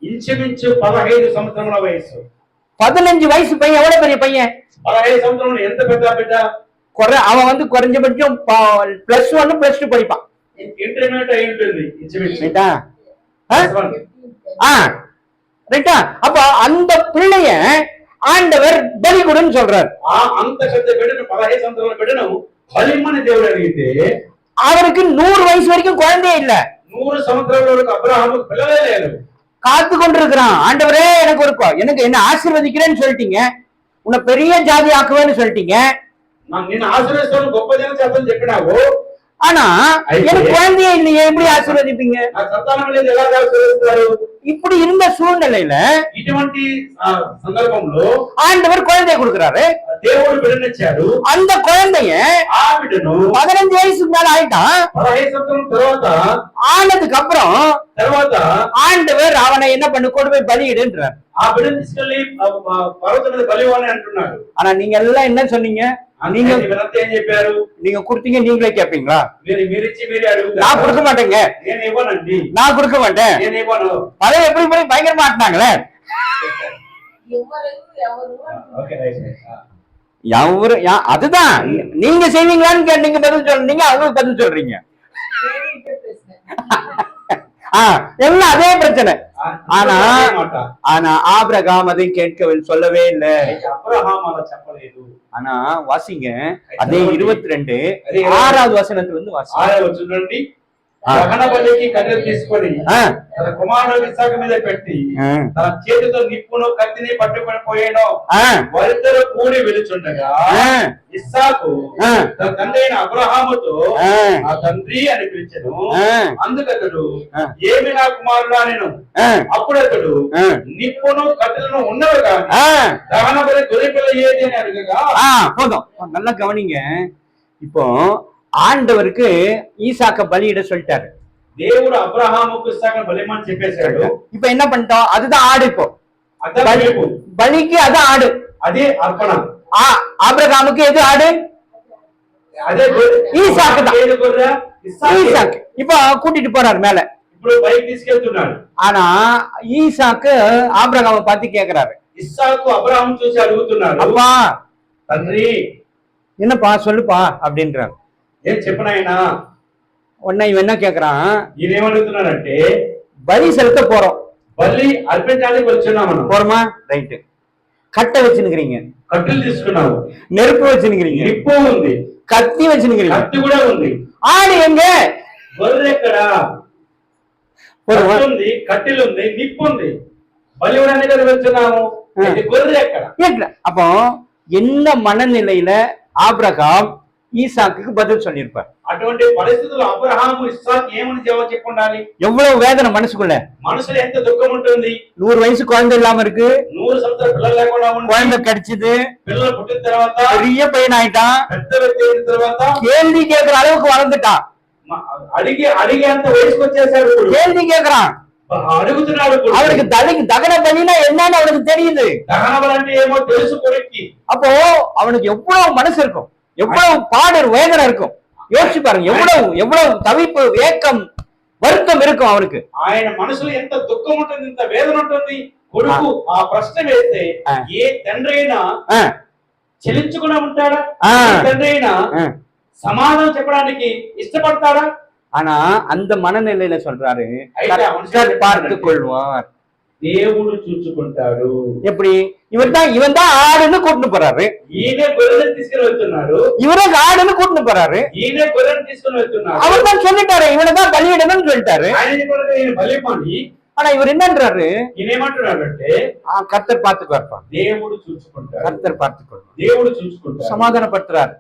ఇంచుమించు 15 సంవత్సరముల వయసు. 15 వయసు பையன் எவ்வளவு பெரிய பையன்? 15 సంవత్సరములు ఎంత పెద్ద బిడ్డ? அவன் வந்து குறைஞ்சபட்சம் +1 +2 படிப்பான். ఇంటర్మీడియట్ అయి ఉంటుంది ఇంచుమించు. ரைட்டா? +1. ரைட்டா? அப்ப அந்த பிள்ளைய ஆண்டவர் பலி கொடுன்னு சொல்றாரு. అంత పెద్ద బిడ్డను 15 సంవత్సరాల బిడ్డను బలిమ్మని దేవుడు అడిగితే அவருக்கு 100 வயசு வரைக்கும் குழந்தையே இல்ல. 100 సంవత్సరాల వరకు అబ్రహాముకు పిల్లలే లేరు. காத்து கொண்டிருக்கிறான். ஆண்டவரே எனக்கு என்ன ஆசீர்வதிக்கிறேன்னு சொல்லிட்டீங்க, உன்னை பெரிய ஜாதி ஆக்குவேன்னு சொல்லிட்டீங்க, నిన్ను ఆశీర్వదిస్తాను గొప్ప జన చేతని చెప్పినావు. ஆனா எனக்கு குழந்தையே இல்லையே, எப்படி ஆசீர்வதிப்பீங்க? నా సంతానం లేదు, ఎలా ఆశీర్వదిస్తారు? இப்படி இருந்த சூழ்நிலையில ఇటువంటి సందర్భంలో ஆண்டவர் குழந்தையை கொடுக்கிறாரு. దేవుడు బిడ్డనిచ్చాడు. அந்த குழந்தைய ఆ బిడ్డను 15 వయసుக்கு மேல ఆయిட்டான். 15 సంవత్సరం ஆனதுக்கு அப்புறம் తర్వాత ஆண்டவர் அவனை என்ன பண்ணு, கொண்டு போய் பலியிடுன்றார். ఆ బిడ్డను తీసుకెళ్లి పర్వతం మీద బలివ్వని అంటున్నాడు. ஆனா நீங்க எல்லாம் என்ன சொன்னீங்க? நீங்க వీరంతా ఏం చెప్పారు? நீங்க கொடுத்தீங்க, நீங்களே கேட்பீங்களா? మీరిచ్చి మీరే అడుగుతారు. நான் கொடுக்க மாட்டேங்க, నేను ఇవ్వనండి, நான் கொடுக்க மாட்டேன். నేను ఇవ్వను. அதை எப்படி போய் பயங்கரமா ஆட்டினாங்களே. அதுதான் நீங்க செய்வீங்களான்னு கேட்டீங்க, பதில் சொல்றீங்க, அவங்களுக்கு பதில் சொல்றீங்க. எல்லாம் அதே பிரச்சனை. ஆனா ஆபிரகாம் அதை கேட்கவில்லை, சொல்லவே இல்லை. అబ్రహాము అలా చెప్పలేదు. ஆனா வாசிங்க, அதே 22 6வது వచనத்துல இருந்து வாசிங்க. 6వ వచనం నుండి దహన బలికి కట్టెలు తీసుకొని తన కుమారుడు ఇస్సాకు మీద పెట్టి తన చేతితో నిప్పును కత్తిని పట్టుకొని పోయాను. వారిద్దరూ కూడి వెలుచుండగా ఇస్సాకు తన తండ్రి అయిన అబ్రహాముతో ఆ తండ్రి అని పిలిచెను. అందుకతడు ఏమి నా కుమారుడా నేను. అప్పుడు అతడు నిప్పును కట్టెలను ఉన్నవి కానీ దహన బలి గొర్రెపిల్ల ఏది అని అడగగా. போதும், நல்லா கவனிங்க. இப்போ ஆண்டவருக்கு ஈசாக்க பலியிட சொல்லிட்டாரு. దేవుడు అబ్రహాముకు ఇస్సాకును బలిమని చెప్పేశాడు. இப்ப என்ன பண்ணிட்டோம்? அதுதான் ஆடு. இப்போ பலிக்கு அது ஆடு, అదే అర్పణ. ஆபிரகாமுக்கு எது ஆடு? అదే ஈசாக்கு தான். ఏది గొర్రె? ஈசாக்கு. இப்ப கூட்டிட்டு போறாரு மேல. ఇప్పుడు బయట తీసుకెళ్తున్నాడు. ஆனா ஈசாக்கு ஆபிரகாமை பார்த்து கேக்குறாரு. ఇస్సాకు అబ్రహాము చూసి అడుగుతున్నాడు, அப்பா తండ్రి என்னப்பா சொல்லுப்பா அப்படின்றாங்க. ఏం చెప్పనాయనా? உடனே இவன் என்ன கேக்குறான்? ఈయన ఏమడుగుతున్నాడంటే பலி செலுத்த போறோம், బలి అర్పించడానికి వచ్చున్నాం మనం. போறோமா? ரைட்டு. கட்டை வச்சுனுக்கிறீங்க, కట్టెలు తీసుకున్నావు, நெருப்பு வச்சுனுக்கிறீங்க, నిప్పు ఉంది, கத்தி வச்சுனுக்கிறீங்க, కత్తి కూడా ఉంది. ஆடு எங்க? గొర్రె ఎక్కడ? ఉంది, కట్టెలు ఉంది, నిప్పు ఉంది. బలి ఇవ్వడానికి కదా వచ్చున్నాము. గొర్రె ఎక్కడ? அப்போ என்ன மனநிலையில ஆபிரகாம் ஈசாக்கு பதில் சொல்லியிருப்பார்? అటువంటి పరిస్థితుల్లో అబ్రహాము ఇస్సాకు ఏమని జవాబు చెప్పుండాలి? எவ்வளவு வேதனை மனசுக்குள்ள. మనసులో ఎంత దుఃఖం ఉంటుంది. 100 వయసు குழந்தை இல்லாம இருக்கு, 100 సంవత్సరాల పిల్లలు లేకుండా ఉంది, குழந்தை கிடைச்சது, పిల్లలు పుట్టిన తర్వాత பெரிய பையன் ஆயிட்டான், పెద్ద వ్యక్తి అయిన తర్వాత கேள்வி கேட்கிற அளவுக்கு வளர்ந்துட்டான், అడిగేంత వయసుకు వచ్చేసాడు. கேள்வி கேட்கிறான், అడుగుతున్నాడు. அவனுக்கு தகன பலினா என்னன்னு அவனுக்கு தெரியுது. దహన బలి అంటే ఏమో తెలుసు కొడుక్కి. அப்போ அவனுக்கு எவ்வளவு மனசு இருக்கும், எவ்வளவு பாடு வேதனை இருக்கும். யோசிச்சு பாருங்க, எவ்வளவு தவிப்பு, ஏக்கம், வருத்தம் இருக்கும் அவனுக்கு. ఆయన మనసులో ఎంత దుఃఖం ఉంటుంది, ఎంత వేదన ఉంటుంది. కొడుకు ఆ ప్రశ్న వేస్తే ఏ తండ్రి అయినా చెలించుకుని ఉంటాడా? తండ్రి అయినా సమాధానం చెప్పడానికి ఇష్టపడతాడా? ஆனா அந்த மனநிலையில சொல்றாரு, பார்த்துக் கொள்வார், దేవుడు చూచుకుంటాడు. எப்படி? இவன் தான் ஆடுன்னு கூட்டிட்டு போறாரு, ఈయనే గొర్రెను తీసుకుని వెళ్తున్నాడు, இவரே ஆடுன்னு கூட்டிட்டு போறாரு, ఈయనే గొర్రెను తీసుకుని వెళ్తున్నాడు. அவர் தான் சொல்லிட்டாரு, இவனதான் பலியிடணும்னு சொல்லிட்டாரு. ఆయన బలిపని. ஆனா இவர் என்னன்றாரு? ఈయనేమంటున్నాడంటే கர்த்தர் பார்த்துக்குவார், దేవుడు చూచుకుంటాడు, கர்த்தர் பார்த்துக்கொள்வார், దేవుడు చూచుకుంటాడు. சமாதானப்படுத்துறாரு,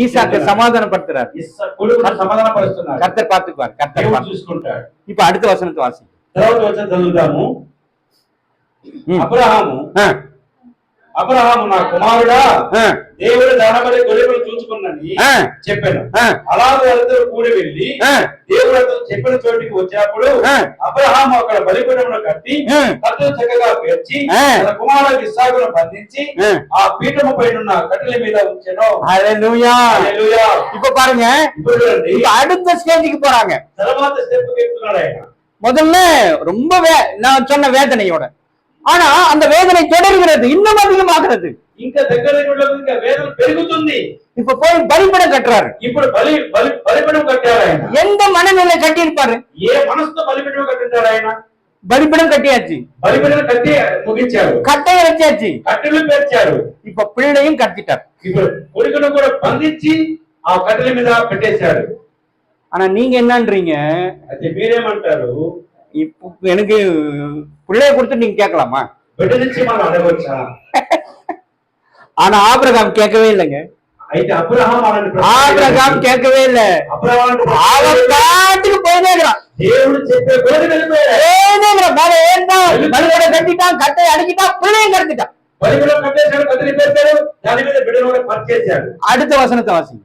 ஈசாக்கு சமாதானப்படுத்துறாரு, సమాధానపరుస్తున్నాడు. கர்த்தர் பார்த்துக்குவார், கர்த்தர் చూసుకుంటాడు. இப்ப அடுத்த வசனத்தை வாசி. తర్వాత వచనం చదువుదాము. అబ్రహాము నా కుమారుడా దేవుడు దానబలి గొర్రెలను చూసుకున్నని చెప్పాను. అలాగే వాళ్ళిద్దరూ కూడి వెళ్ళి దేవుడు చెప్పిన చోటికి వచ్చినప్పుడు అబ్రహాము అక్కడ బలిపీఠమును కట్టి కట్టెలు చక్కగా పేర్చి తన కుమారుడు ఇస్సాకును బంధించి ఆ పీఠము పైన కట్టెల మీద ఉంచెను. ஹல்லேலூயா. இப்ப பாருங்க, இப்ப அடுத்த ஸ்டேஜுக்கு போறாங்க. తర్వాత స్టెప్ ఎక్కుతున్నాడు ఆయన. முதல்ல ரொம்ப நான் சொன்ன வேதனையோட, ஆனா அந்த வேதனை தொடர்கிறது, இன்னும் அதிகமாகிறது. ఇంకా దగ్గర ఇంకా వేదన పెరుగుతుంది. இப்ப போய் பலிபீடம் கட்டுறாரு. ఇప్పుడు బలిపీఠం కట్టారు ఆయన. எந்த மனநிலை கட்டியிருப்பாரு? ఏ మనసుతో బలిపీఠం కట్టింటారు ఆయన? பலிபீடம் கட்டியாச்சு, బలిపీఠం కట్టి ముగించారు, కట్టె வச்சாச்சு, కట్టెలు పేర్చారు, இப்ப பிள்ளையும் கட்டிட்டார். ఇప్పుడు కొడుకును కూడా బంధించి ఆ కట్టెల మీద పెట్టేశాడు. ஆனா நீங்க என்னன்றீங்க? అయితే మీరేమంటారు? இப்போ எனக்கு பிள்ளைய கொடுத்து நீங்க கேட்கலாமா? బిడ్డ నుంచి మనం అడగవచ్చా? ஆனா ஆபிரகாம் கேட்கவே இல்லைங்க. అయితే ஆபிரகாம் கேட்கவே இல்ல. அவன் பாட்டுக்கு போயிட்டே இருக்கிறான். దేవుడు చెప్పే కొద్ది వెళ్ళిపోయాడు. மேல ஏறிட்டான், பலிபீடம் கட்டிட்டான், கட்டையை அடிக்கிட்டான், பிள்ளையும் கட்டிட்டான். బలిపీఠం కట్టేశాడు, కట్టెలు పేర్చాడు, దాని మీద బిడ్డను కూడా పరిచేశాడు. அடுத்த வசனத்தை வாசிங்க.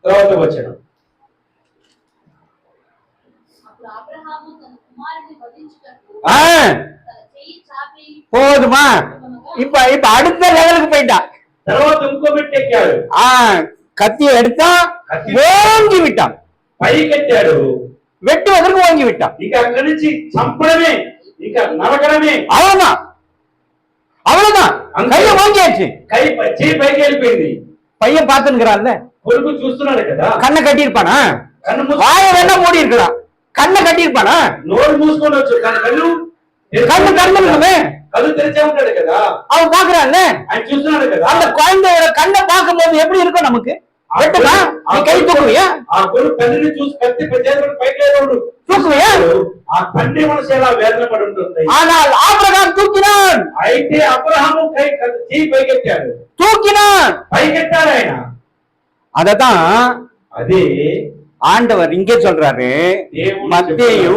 తర్వాత వచ్చాడు. போதுமா? இப்ப இப்ப அடுத்த லெவலுக்கு போயிட்டான். తర్వాత ఇంకో మెట్టు ఎక్కాడు. கத்தியை எடுத்தான், ஓங்கி விட்டான், పైకెత్తాడు, வெட்டுவதற்கு ஓங்கி விட்டான். ఇక అక్కడి నుంచి చంపడమే, ఇక నరకడమే. அவ்வளவுதான், அவ்வளவுதான். கைய ஓங்கியாச்சு, చేయి పైకి వెళ్ళిపోయింది. பையன் பாத்துக்கிறான்ல, కొడుకు చూస్తున్నాడు కదా. கண்ணை கட்டியிருப்பானா? வாய வேணா மூடி இருக்கலாம், கண்ணை கட்டியிருப்பானா? నోరు మూసుకొని వచ్చు, కానీ కళ్ళు திறந்துருக்குமே, కళ్ళు తెరిచే ఉంటాడు కదా. அவன் பாக்குறான்ல, ఆయన చూస్తున్నాడు కదా. அந்த குழந்தையோட கண்ணை பார்க்கும் போது எப்படி இருக்கும் நமக்கு? வெட்டுமா? நீ கை தூக்குவியா? ఆ కొడుకు తండ్రిని చూసి కత్తి చేతులు పైకి లేవాడు, தூக்குவியா? ఆ తండ్రి మనసు ఎలా వేదన పడి ఉంటుంది. ஆனால் ஆபிரகாம் தூக்கினான். అయితే అబ్రహాము చేయి పైకెత్తాడు, தூக்கினான், పైకెత్తాడు ఆయన. அததான் అదే ஆண்டவர் இங்கே சொல்றாரு. மத்தேயு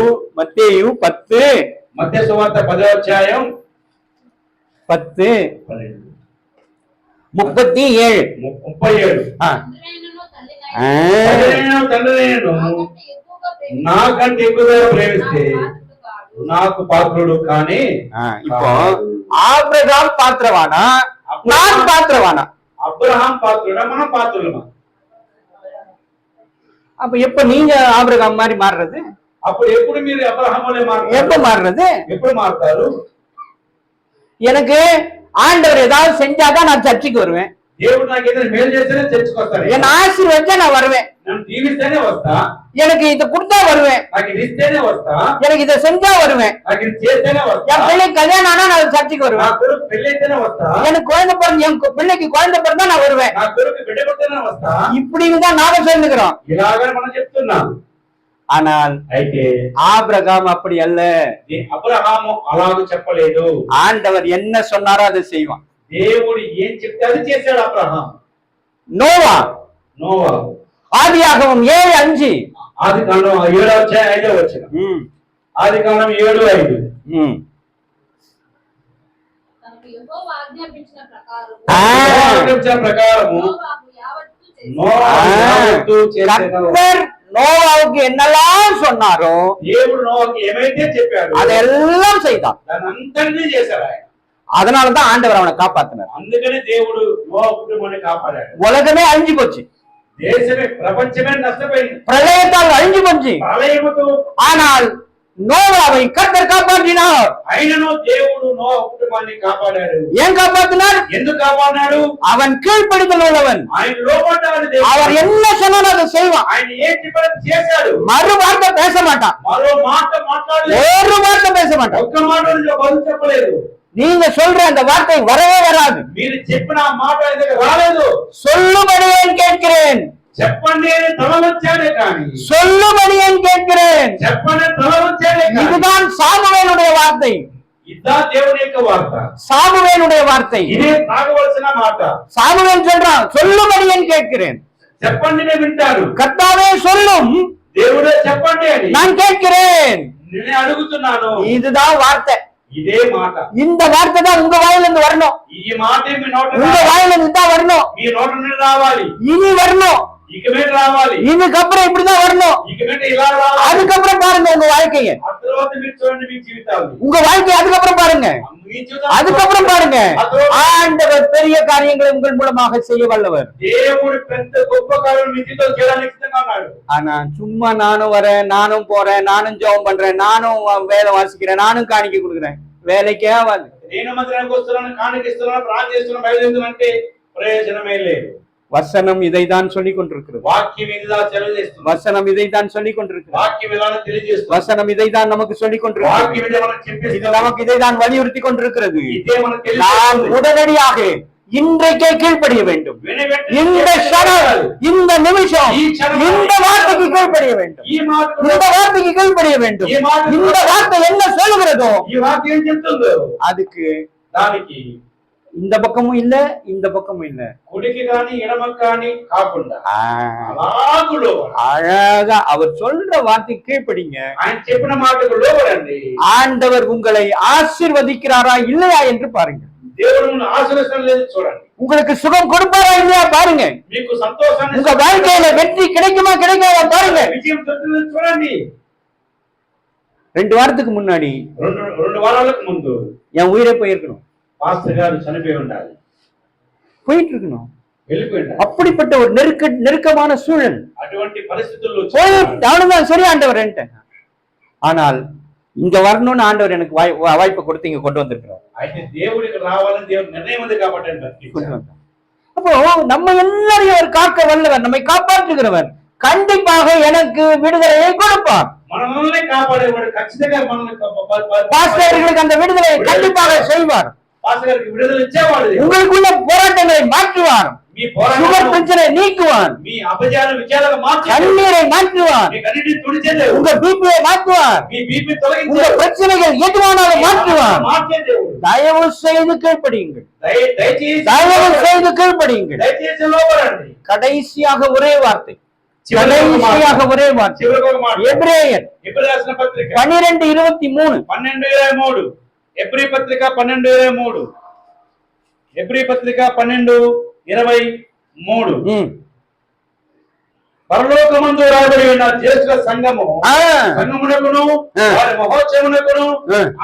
10 మత్తయి సువార్త 10వ అధ్యాయం 10:37 తండ్రినైనను నాకంటే ఎక్కువగా ప్రేమిస్తే నాకు పాత్రుడు కానీ. இப்போ ஆபிரகாம் பாத்திரவானா, நான் பாத்திரவானா? అబ్రహాం పాత్రుడా, మనం పాత్రులమా? அப்ப எப்ப நீங்க ஆபிரகாம் மாதிரி மாறுறது? అప్పుడు ఎప్పుడు మీరు అబ్రహాములే మారుతారు? எப்ப மாறுறது? ఎప్పుడు మారుతారు? எனக்கு ஆண்டவர் ஏதாவது செஞ்சாதான் நான் சர்ச்சைக்கு வருவேன். దేవుడు నాకు ఏదైనా మేలు చేస్తేనే చర్చకు వస్తాను. என்ன ஆசீர்வதிச்சா நான் வருவேன். నన్ను దీవిస్తేనే వస్తా. எனக்கு இதை கொடுத்தா வருவேன். నాకు ఇది ఇస్తేనే వస్తా. எனக்கு இதை செஞ்சா வருவேன். నాకు ఇది చేస్తేనే వస్తా. என் பிள்ளை கல்யாணம் ஆனா நான் சர்ச்சைக்கு வருவேன். నా కొడుకు పెళ్ళైతేనే వస్తా. எனக்கு குழந்தை பிறந்து, என் பிள்ளைக்கு குழந்தை பிறந்தா நான் வருவேன். నా కొడుకు బిడ్డ పుట్టితేనే వస్తా. இப்படிதான் நாம சேர்ந்துக்கிறோம். ఇలాగనే మనం చెప్తున్నాం. ஆனால் అయితే ஆபிரகாம் அப்படி அல்ல. అబ్రహాము అలాగూ చెప్పలేదు. ஆண்டவர் என்ன சொன்னாரோ அதை செய்வான். దేవుడు ఏం చెప్తే అది చేశాడు అబ్రహాం. నోవా ఆదియాగమం 7:5, ఆదికాండం 7వ అధ్యాయం 5వ వచనం. ఆదికాండం 7:5. యెహోవా ఆజ్ఞాపించిన ప్రకారము கர்த்தர் நோவாவுக்கு என்னெல்லாம் சொன்னாரோ దేవుడు నోవాకి ఏమైతే చెప్పాడో அதெல்லாம் செய்தான். దానంతటినీ చేశాడు ఆయన. அதனாலதான் ஆண்டவர் அவனை காப்பாத்தினார். అందుకనే దేవుడు నోవా కుటుంబాన్ని కాపాడాడు. உலகமே அழிஞ்சு போச்சு, దేశమే ప్రపంచమే నష్టపోయింది, பிரளயத்தால் அழிஞ்சு போச்சு. ప్రళయముతో ஆனால் நோவாவை கர்த்தர் காப்பாற்றினார். ఆయనను దేవుడు నోవా కుటుంబాన్ని కాపాడాడు. ஏன் காப்பாத்தினார்? ఎందుకు కాపాడాడు? அவன் கீழ்ப்படிதல் உள்ளவன். ఆయన లోబడ్డాడు. அவர் என்ன சொன்னாலும் அதை செய்வான். ఆయన ఏం చెప్పాడో చేశాడు. மறு வார்த்தை பேச மாட்டான், మరో మాట మాట్లాడలేదు, ஒரு வார்த்தை பேச மாட்டான். ఒక్క మాట బదులు చెప్పలేదు. நீங்க சொல்ற அந்த வார்த்தை வரவே வராது. మీరు చెప్పిన ఆ మాట దగ్గర రాలేదు. சொல்லும்படியே கேட்கிறேன், చెప్పండి అని తల వచ్చాడే కానీ, சொல்லும்படியே கேட்கிறேன். చెప్పండి తల వచ్చాడే కానీ. இதுதான் சாமுவேலுடைய வார்த்தை. ఇదా దేవుని యొక్క వార్త, சாமுவேலுடைய வார்த்தை. ఇదే తాగవలసిన మాట. சாமுவேல் சொல்றான், சொல்லும்படியே கேட்கிறேன். చెప్పండి నేను వింటాను. கர்த்தாவே சொல்லும், దేవుడే చెప్పండి అని நான் கேட்கிறேன். నేనే అడుగుతున్నాను. இதுதான் வார்த்தை. ఇదే మాట, இந்த வார்த்தை தான் உங்க வாயில இருந்து வரணும். ఈ మాట మీ నోట உங்க వాயில இருந்து தான் வரணும். మీ నోట నుండి రావాలి. இனி வரணும். ఇక మీద రావాలి. இதுக்கப்புறம் இப்படிதான் வரணும். ఇక మీద ఇలా రావాలి. அதுக்கப்புறம் பாருங்க உங்க வாழ்க்கைய. ఆ తర్వాత మీరు చూడండి మీ జీవితాన్ని. உங்க வாழ்க்கைய அதுக்கப்புறம் பாருங்க. మీ జీవితాన్ని அதுக்கப்புறம் பாருங்க. ஆண்டவர் பெரிய காரியங்களை உங்கள் மூலமாக செய்ய வல்லவர். దేవుడు పెద్ద గొప్ప కార్యాలు మీ జీవితంలో చేయడానికి సిద్ధంగా ఉన్నాడు. ஆனா சும்மா நானும் வரேன், நானும் போறேன், நானும் ஜெபம் பண்றேன், நானும் வேலை வாசிக்கிறேன், நானும் காணிக்கை கொடுக்குறேன், வேலைக்கே ஆகாது. నేను మందిరానికి వస్తున్నాను, కాணிకిస్తున్నాను, ప్రార్థన చేస్తున్నాను, బయలుదేరుతున్నాను అంటే ప్రయోజనమే లేదు. வசனம் இதைதான் சொல்லிக் கொண்டிருக்கிறது. వాక్యం ఇదిలా తెలియజేస్తుంది. வசனம் இதைதான் சொல்லிக் கொண்டிருக்கிறது. వాక్యం ఇలానే తెలియజేస్తుంది. வசனம் இதைதான் நமக்கு சொல்லிக் கொண்டிருக்கிறது. వాక్యం ఇదే మనకు చెప్పేది. இது நமக்கு இதைதான் வலியுறுத்தி கொண்டிருக்கிறது. ఇదే మనకు நாம் తెలియజేస్తుంది. உடனடியாக இன்றைக்கே கீழ்ப்படிய வேண்டும். இந்த க்ஷணம், இந்த நிமிஷம், இந்த வார்த்தைக்கு கீழ்ப்படிய வேண்டும். ఈ మాట, இந்த வார்த்தைக்கு கீழ்ப்படிய வேண்டும். இந்த வார்த்தை என்ன சொல்லுகிறதோ ఈ వాక్యం ఏం చెప్తుందో அதுக்கு దానికి இந்த பக்கமும் இல்ல, இந்த பக்கமும் இல்ல, కుడికి గాని ఎడమకి గాని కాకుండా ஆ, అలాగు లోబడాలి. அழகா அவர் சொல்ற வார்த்தைக்கு கீழ்ப்படிங்க. ఆయన చెప్పిన మాటకు లోబడండి. ஆண்டவர் உங்களை ஆசீர்வதிக்கிறாரா இல்லையா என்று பாருங்க. దేవుడు మిమ్మల్ని ఆశీర్వదించడం లేదు చూడండి. உங்களுக்கு சுகம் கொடுப்பாரா இல்லையா பாருங்க. మీకు సంతోషాన్ని, உங்க வாழ்க்கையில வெற்றி கிடைக்குமா கிடைக்காதா பாருங்க. విజయం దొరుకుతుందో చూడండి. 2 வாரத்துக்கு முன்னாடி రెండు వారాలకు ముందు என் உயிரே போயிருக்கணும், పాస్టర్ గారు చనిపోయి ఉండాలి, போயிட்டு இருக்கணும். వెళ్ళిపోయి ఉండాలి. அப்படிப்பட்ட ஒரு நெருக்கமான சூழல். అటువంటి పరిస్థితుల్లో அவ்வளவுதான், சரி ஆண்டவர். ஆனால் இங்க வரணும்னு ஆண்டவர் எனக்கு வாய்ப்பை கொடுத்து இங்க கொண்டு வந்திருக்கிறார். అయితే దేవుడికి రావాలని దేవుడి నిర్ణయం ఉంది కాబట్టి அப்போ நம்ம எல்லாரையும் அவர் காக்க வல்லவர், நம்மை காப்பாற்றுகிறவர். கண்டிப்பாக எனக்கு விடுதலையை கொடுப்பார். మనల్ని కాపాడేవాడు ఖచ్చితంగా మనల్ని பாஸ்டர்களுக்கு அந்த விடுதலை கண்டிப்பாக செய்வார். పాస్టర్ గారికి విడుదల ఇచ్చేవాడు. உங்களுக்குள்ள போராட்டங்களை மாற்றுவார். మీ పోరాటం, சுகர் பிரச்சனை நீக்குவார். మీ అపజయాలు విజయాలుగా మార్చి கண்ணீரை மாற்றுவார். మీ కన్నీటిని తుడిచేదేవుడు. உங்க பிபியை மாற்றுவார். మీ బీపీ உங்க తొలగించే பிரச்சனைகள் எதுவானாலும் மாற்றுவார். మార్చే దేవుడు. தயவு செய்து கீழ்ப்படியுங்கள். దయచేసి தயவு செய்து கீழ்ப்படியுங்கள். దయచేసి లోబడండి. கடைசியாக ஒரே வார்த்தை, చివరిగా ஒரே வார்த்தை, ఒక మాట. எபிரேயர் ఎబ్రీ రాసిన పత్రిక 12:23. 12:23. ఎబ్రీ పత్రిక 12:23. ఎబ్రీ పత్రిక 12:23. పరలోకమందు రాబడి ఉన్న జ్యేష్ఠ సంఘము, సంఘమునకును వారి మహోత్సవమునకును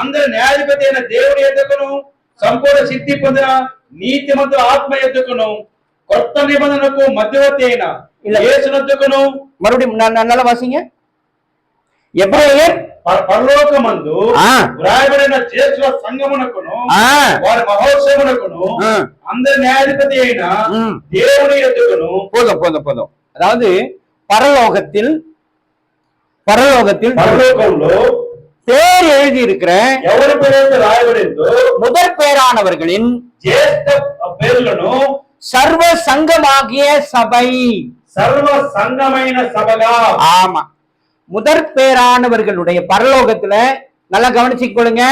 అందరి న్యాయాధిపతి అయిన దేవుని యొద్దకును సంపూర్ణ సిద్ధి పొందిన నీతిమంతుల ఆత్మ యొద్దకును కొత్త నిబంధనకు మధ్యవర్తి అయిన యేసునొద్దకును. மறுபடியும் நல்ல வாசிங்க. எபிரேயர் పరలోకమందు వ్రాయబడిన జ్యేష్ఠ సంఘమునకును వారి మహోత్సవమునకును అందరి న్యాయాధిపతి అయిన దేవుని యొద్దకును. போதும். அதாவது பரலோகத்தில் పరలోకంలో பேர் எழுதி இருக்கிற ఎవరి పేరైతే రాయబడిందో முதற் பேரானவர்களின் జ్యేష్ఠ పేర్లను சர்வ சங்கமாகிய சபை, సర్వ సంఘమైన సభగా. ஆமா, முதற் பேரானவர்களுடைய பரலோகத்துல நல்லா கவனிச்சுக்கொள்ளுங்க,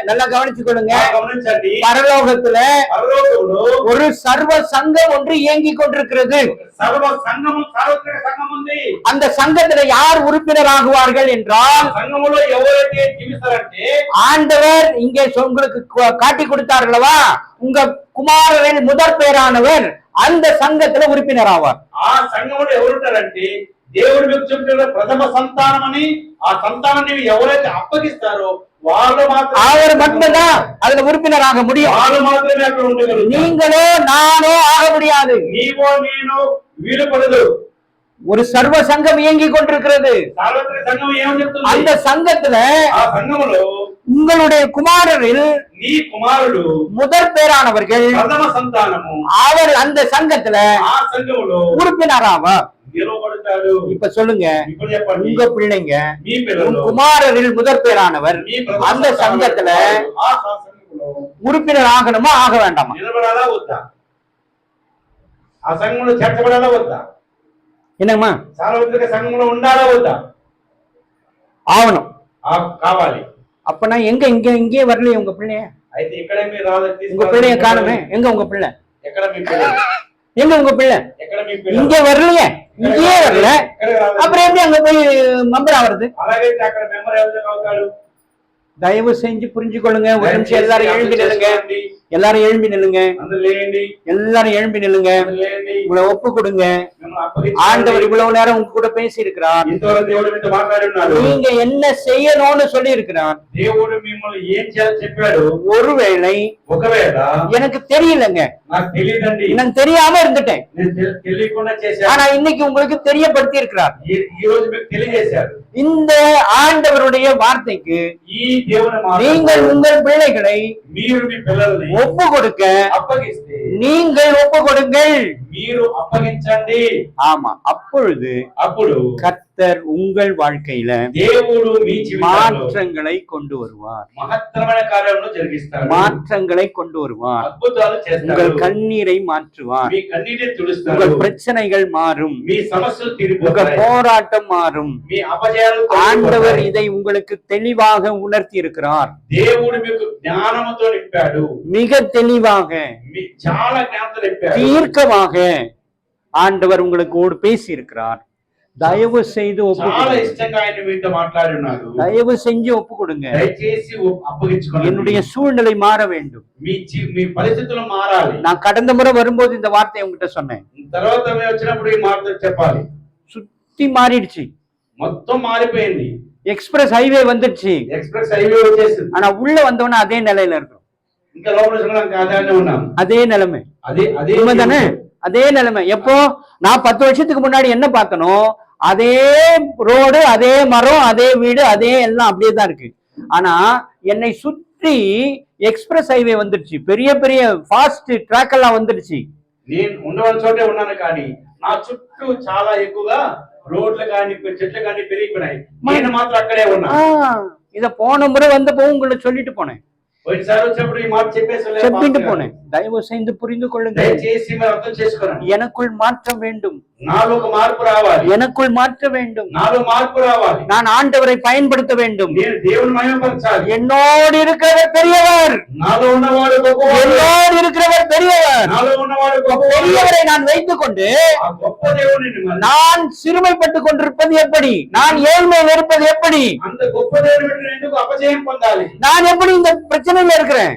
நல்லா கவனிச்சுக்கொள்ளுங்க. பரலோகத்துல ஒரு சர்வ சங்கம் ஒன்று இயங்கிக் கொண்டிருக்கிறது. సర్వ సంఘము, సార్వత్రిక సంఘం ఉంది. அந்த சங்கத்துல யார் உறுப்பினராகுவார்கள் என்றால், సంఘములో ఎవరైతే జీవిస్తారంటే ஆண்டவர் இங்கே உங்களுக்கு காட்டி கொடுத்தார்களவா, உங்க குமாரரின் முதற் பேரானவர் அந்த சங்கத்துல உறுப்பினர் ஆவார். ఆ సంఘములో ఎవరుంటారంటే దేవుడు మీకు చెప్తున్న ప్రథమ సంతానం అని. ఆ సంతానాన్ని ఎవరైతే అప్పగిస్తారో వాళ్ళు మాత్రమే, அவர் மட்டும்தான் அதுல உறுப்பினராக முடியும். వాళ్ళు మాత్రమే అక్కడ ఉండగలరు. நீங்களோ நானோ ஆக முடியாது. నీవో నేను వీలు పడదు. ஒரு சர்வ சங்கம் இயங்கிக் கொண்டிருக்கிறது. సార్వత్రిక సంఘం ఏమని చెప్తుంది? அந்த சங்கத்துல ఆ సంఘములో உங்களுடைய குமாரரில் నీ కుమారుడు முதற் பேரானவர்கள் ప్రథమ సంతానము, அவர் அந்த சங்கத்துல ఆ సంఘములో உறுப்பினராவார். నిలబడతాడు. இப்ப சொல்லுங்க, ఇప్పుడు చెప్పండి, உங்க பிள்ளைங்க మీ పిల్లలు குமாரரில் முதற் பேரானவர் మీ ప్రథమ அந்த சங்கத்துல ఆ సంఘములో உறுப்பினர் ஆகணுமா ஆக வேண்டாமா? నిలబడాలా వద్దా? ఆ సంఘంలో చేర్చబడాలా వద్దా? என்னங்கம்மா? సార్వత్రిక సంఘంలో ఉండాలా వద్దా? ஆகணும். కావాలి. அப்பனா எங்க இங்கே வரலையே உங்க பிள்ளைய? అయితే ఇక్కడే మీరు రావాలి. உங்க பிள்ளைய காணுமே. எங்க உங்க பிள்ளை? ఎక్కడ మీ పిల్ల? எங்க உங்க பிள்ளை? ఎక్కడ మీ పిల్ల? இங்கே வரலையே, இங்கேயே வரல. அப்புறம் எப்படி அங்க போய் மெம்பர் ஆவறது? అలాగైతే అక్కడ మెంబర్ ఎవరు అవుతాడు? தயவு செஞ்சு புரிஞ்சுக்கொள்ளுங்க. ஒரு நிமிஷம் எல்லாரும் எழும்பி நில்லுங்க. எல்லாரும் எழும்பி நில்லுங்க. எல்லாரும் எழும்பி நில்லுங்க. உங்களை ஒப்பு கொடுங்க. ஆண்டவர் இவ்வளவு நேரம் உங்க கூட பேசி இருக்கிறார். நீங்க என்ன செய்யணும்னு சொல்லி இருக்கிறார். ஒருவேளை எனக்கு தெரியலங்க, எனக்கு தெரியாம இருந்துட்டேன், ஆனா இன்னைக்கு உங்களுக்கு தெரியப்படுத்தி இருக்கிறார். இந்த ஆண்டவருடைய வார்த்தைக்கு நீங்கள் உங்கள் பிள்ளைகளை ஒப்பு கொடுக்க நீங்கள் ஒப்பு கொடுங்கள். ஆமா, அப்பொழுது கர்த்தர் உங்கள் வாழ்க்கையில மாற்றங்களை கொண்டு வருவார். மாற்றங்களை கொண்டு வருவார். உங்கள் கண்ணீரை மாற்றுவார். உங்கள் பிரச்சனைகள் மாறும். உங்கள் போராட்டம் மாறும். ஆண்டவர் இதை உங்களுக்கு தெளிவாக உணர்த்தி இருக்கிறார். மிக தெளிவாக தீர்க்கமாக ஆண்டவர் உங்களுக்கு பேசி இருக்கிறார். దయవు செய்து చాలా ఇష్టంగా ఆయన మీతో మాట్లాడున్నారు. దయவு செஞ்சு ஒப்பு கொடுங்க. దయచేసి అప్పగించుకోండి. என்னுடைய சூழ்நிலை மாற வேண்டும். మీ పరిస్థితులు మారాలి. நான் கடந்த முறை வரும்போது இந்த வார்த்தையை உங்ககிட்ட சொன்னேன். తర్వాత వచ్చినప్పుడు ఈ మాట చెప్పాలి. சுத்தி மாறிடுச்சு. మొత్తం మారిపోయింది. எக்ஸ்பிரஸ் ஹைவே வந்துடுச்சு. எக்ஸ்பிரஸ் ஹைவே వచ్చేసింది. ஆனா உள்ள வந்தவன அதே நிலையில இருக்கும். ఇంకా లోపల చూడడానికి అదే ఉన్నాం. அதே நிலைமை. அதே உண்மைதானே? அதே நிலைமை. எப்போ நான் 10 வருஷத்துக்கு முன்னாடி என்ன பார்த்தனோ அதே ரோடு, அதே மரம், அதே வீடு, அதே எல்லாம் அப்படியே தான் இருக்கு. ஆனா என்னை சுற்றி எக்ஸ்பிரஸ் ஹைவே வந்துடுச்சு. பெரிய பெரிய ஃபாஸ்ட் ட்ராக் எல்லாம் வந்துடுச்சு. నేను ఉండవలసిన చోటే ఉన్నాను కానీ నా చుట్టూ చాలా ఎక్కువగా రోడ్లు కానీ చెట్లు కానీ పెరిగిపోయినాయి. నేను మాత్రం అక్కడే ఉన్నా. இத போன முறை வந்தப்போ உங்களுக்கு சொல்லிட்டு போனேன். చెప్పింటూ పోనే. దయவு செய்து புரிந்து கொள்ளுங்கள். எனக்குள் மாற்றம் வேண்டும். எனக்குள் மாற்ற வேண்டும். நான் ஆண்டவரை பயன்படுத்த வேண்டும். என்னோடு இருக்கிறவர் பெரியவர். என்னோடு இருக்கிறவர் பெரியவர். பெரியவரை நான் வைத்துக் கொண்டு நான் சிறுமைப்பட்டுக் கொண்டிருப்பது எப்படி? நான் ஏழ்மையில் இருப்பது எப்படி? நான் எப்படி இந்த பிரச்சனையில இருக்கிறேன்?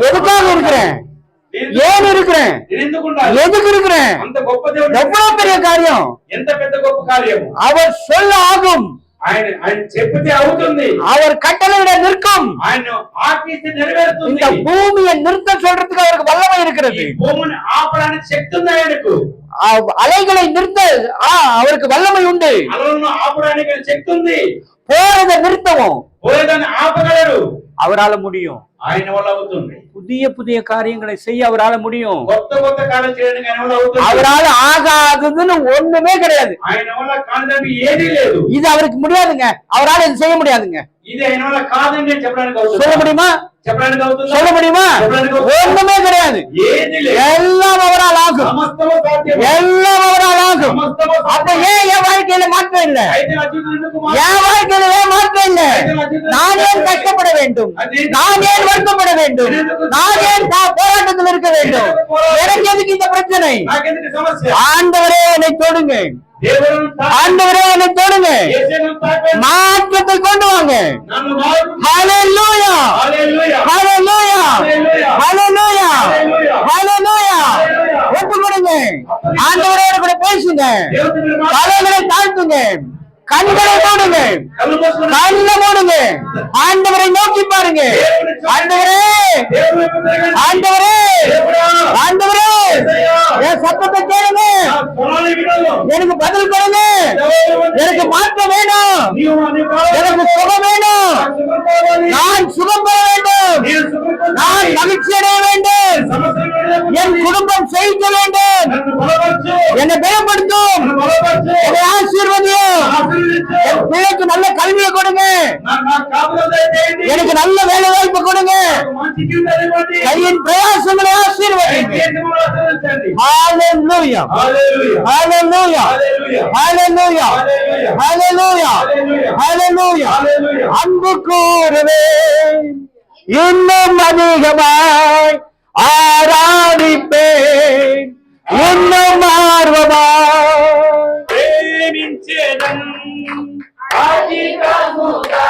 எதுக்காக இருக்கிறேன்? ஏன் இருக்கிறேன்? எதுக்கு இருக்கிறேன்? எவ்வளவு பெரிய காரியம்! அவர் சொல்ல ஆகும். அவர் கட்டளையிட நிற்கும். இந்த பூமியை நிறுத்த சொல்றதுக்கு அவருக்கு வல்லமை இருக்கிறது. அலைகளை நிறுத்த அவருக்கு வல்லமை உண்டு. போறதை நிறுத்தவும் அவரால முடியும். புதிய புதிய காரியங்களை செய்ய அவரால முடியும். அவரால் ஆகாததுன்னு ஒண்ணுமே கிடையாது. இது அவருக்கு முடியாதுங்க. அவரால் இது செய்ய முடியாதுங்க. சொல்ல முடியுமா? சொல்ல முடியுமா? ஒண்ணுமே கிடையாது. எல்லாம் அவரால் ஆகும். எல்லாம் அவரால் ஆகும். அப்ப ஏன் என் வாழ்க்கையில மாற்றம் இல்லை? என் வாழ்க்கையில ஏன் மாற்றம் இல்லை? நான் ஏன் கஷ்டப்பட வேண்டும்? நான் ஏன் வருத்தப்பட வேண்டும்? நான் ஏன் போராட்டத்தில் இருக்க வேண்டும்? எனக்கு எதுக்கு இந்த பிரச்சனை? ஆண்டவரே என்னை தொடுங்க. ஆண்டவரே என்னை தொடுங்க. மாற்றத்தை கொண்டு வாங்க. ஹல்லேலூயா, ஹல்லேலூயா, ஹல்லேலூயா, ஹல்லேலூயா. ஒப்பு கொடுங்க. ஆண்டவரே கூட பேசுங்க. தலைகளை தாழ்த்துங்க. கண்களை மூடுங்க. கண்ணை மூடுங்க. ஆண்டவரை நோக்கி பாருங்க. ஆண்டவரே, ஆண்டவரே, ஆண்டவரே, என் சத்தத்தை கேளுங்க. எனக்கு பதில் கொடுங்க. எனக்கு மாற்றம் வேணும். எனக்கு சுகம் வேணும். நான் சுகம் பெற வேண்டும். நான் மகிழ்ச்சி அடைய வேண்டும். என் குடும்பம் செழிக்க வேண்டும். என்னை பலப்படுத்தும். என்னை ஆசீர்வதியும். என் பிள்ளைக்கு நல்ல கல்வியை கொடுங்க. எனக்கு நல்ல வேலை வாய்ப்பு கொடுங்க. கையின் பிரயாசங்களை ஆசீர்வதிங்க. ஹல்லேலூயா, ஹல்லேலூயா, ஹல்லேலூயா, ஹல்லேலூயா, ஹல்லேலூயா. அன்பு கூறுவேன், இன்னும் அதிகமாய் ஆராதிப்பேன், இன்னும் ஆர்வமாய் ప్రేమించేదం అధికముగా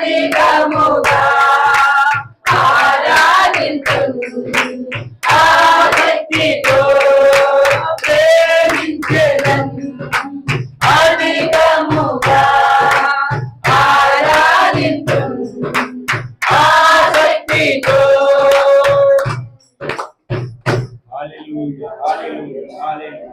అధికముగా ఆరాధింతును. ఆసక్తితో ప్రేమించెదను. అధికముగా ఆరాధింతును. ఆసక్తితో. హల్లెలూయా, హల్లెలూయా, హల్లెలూయా.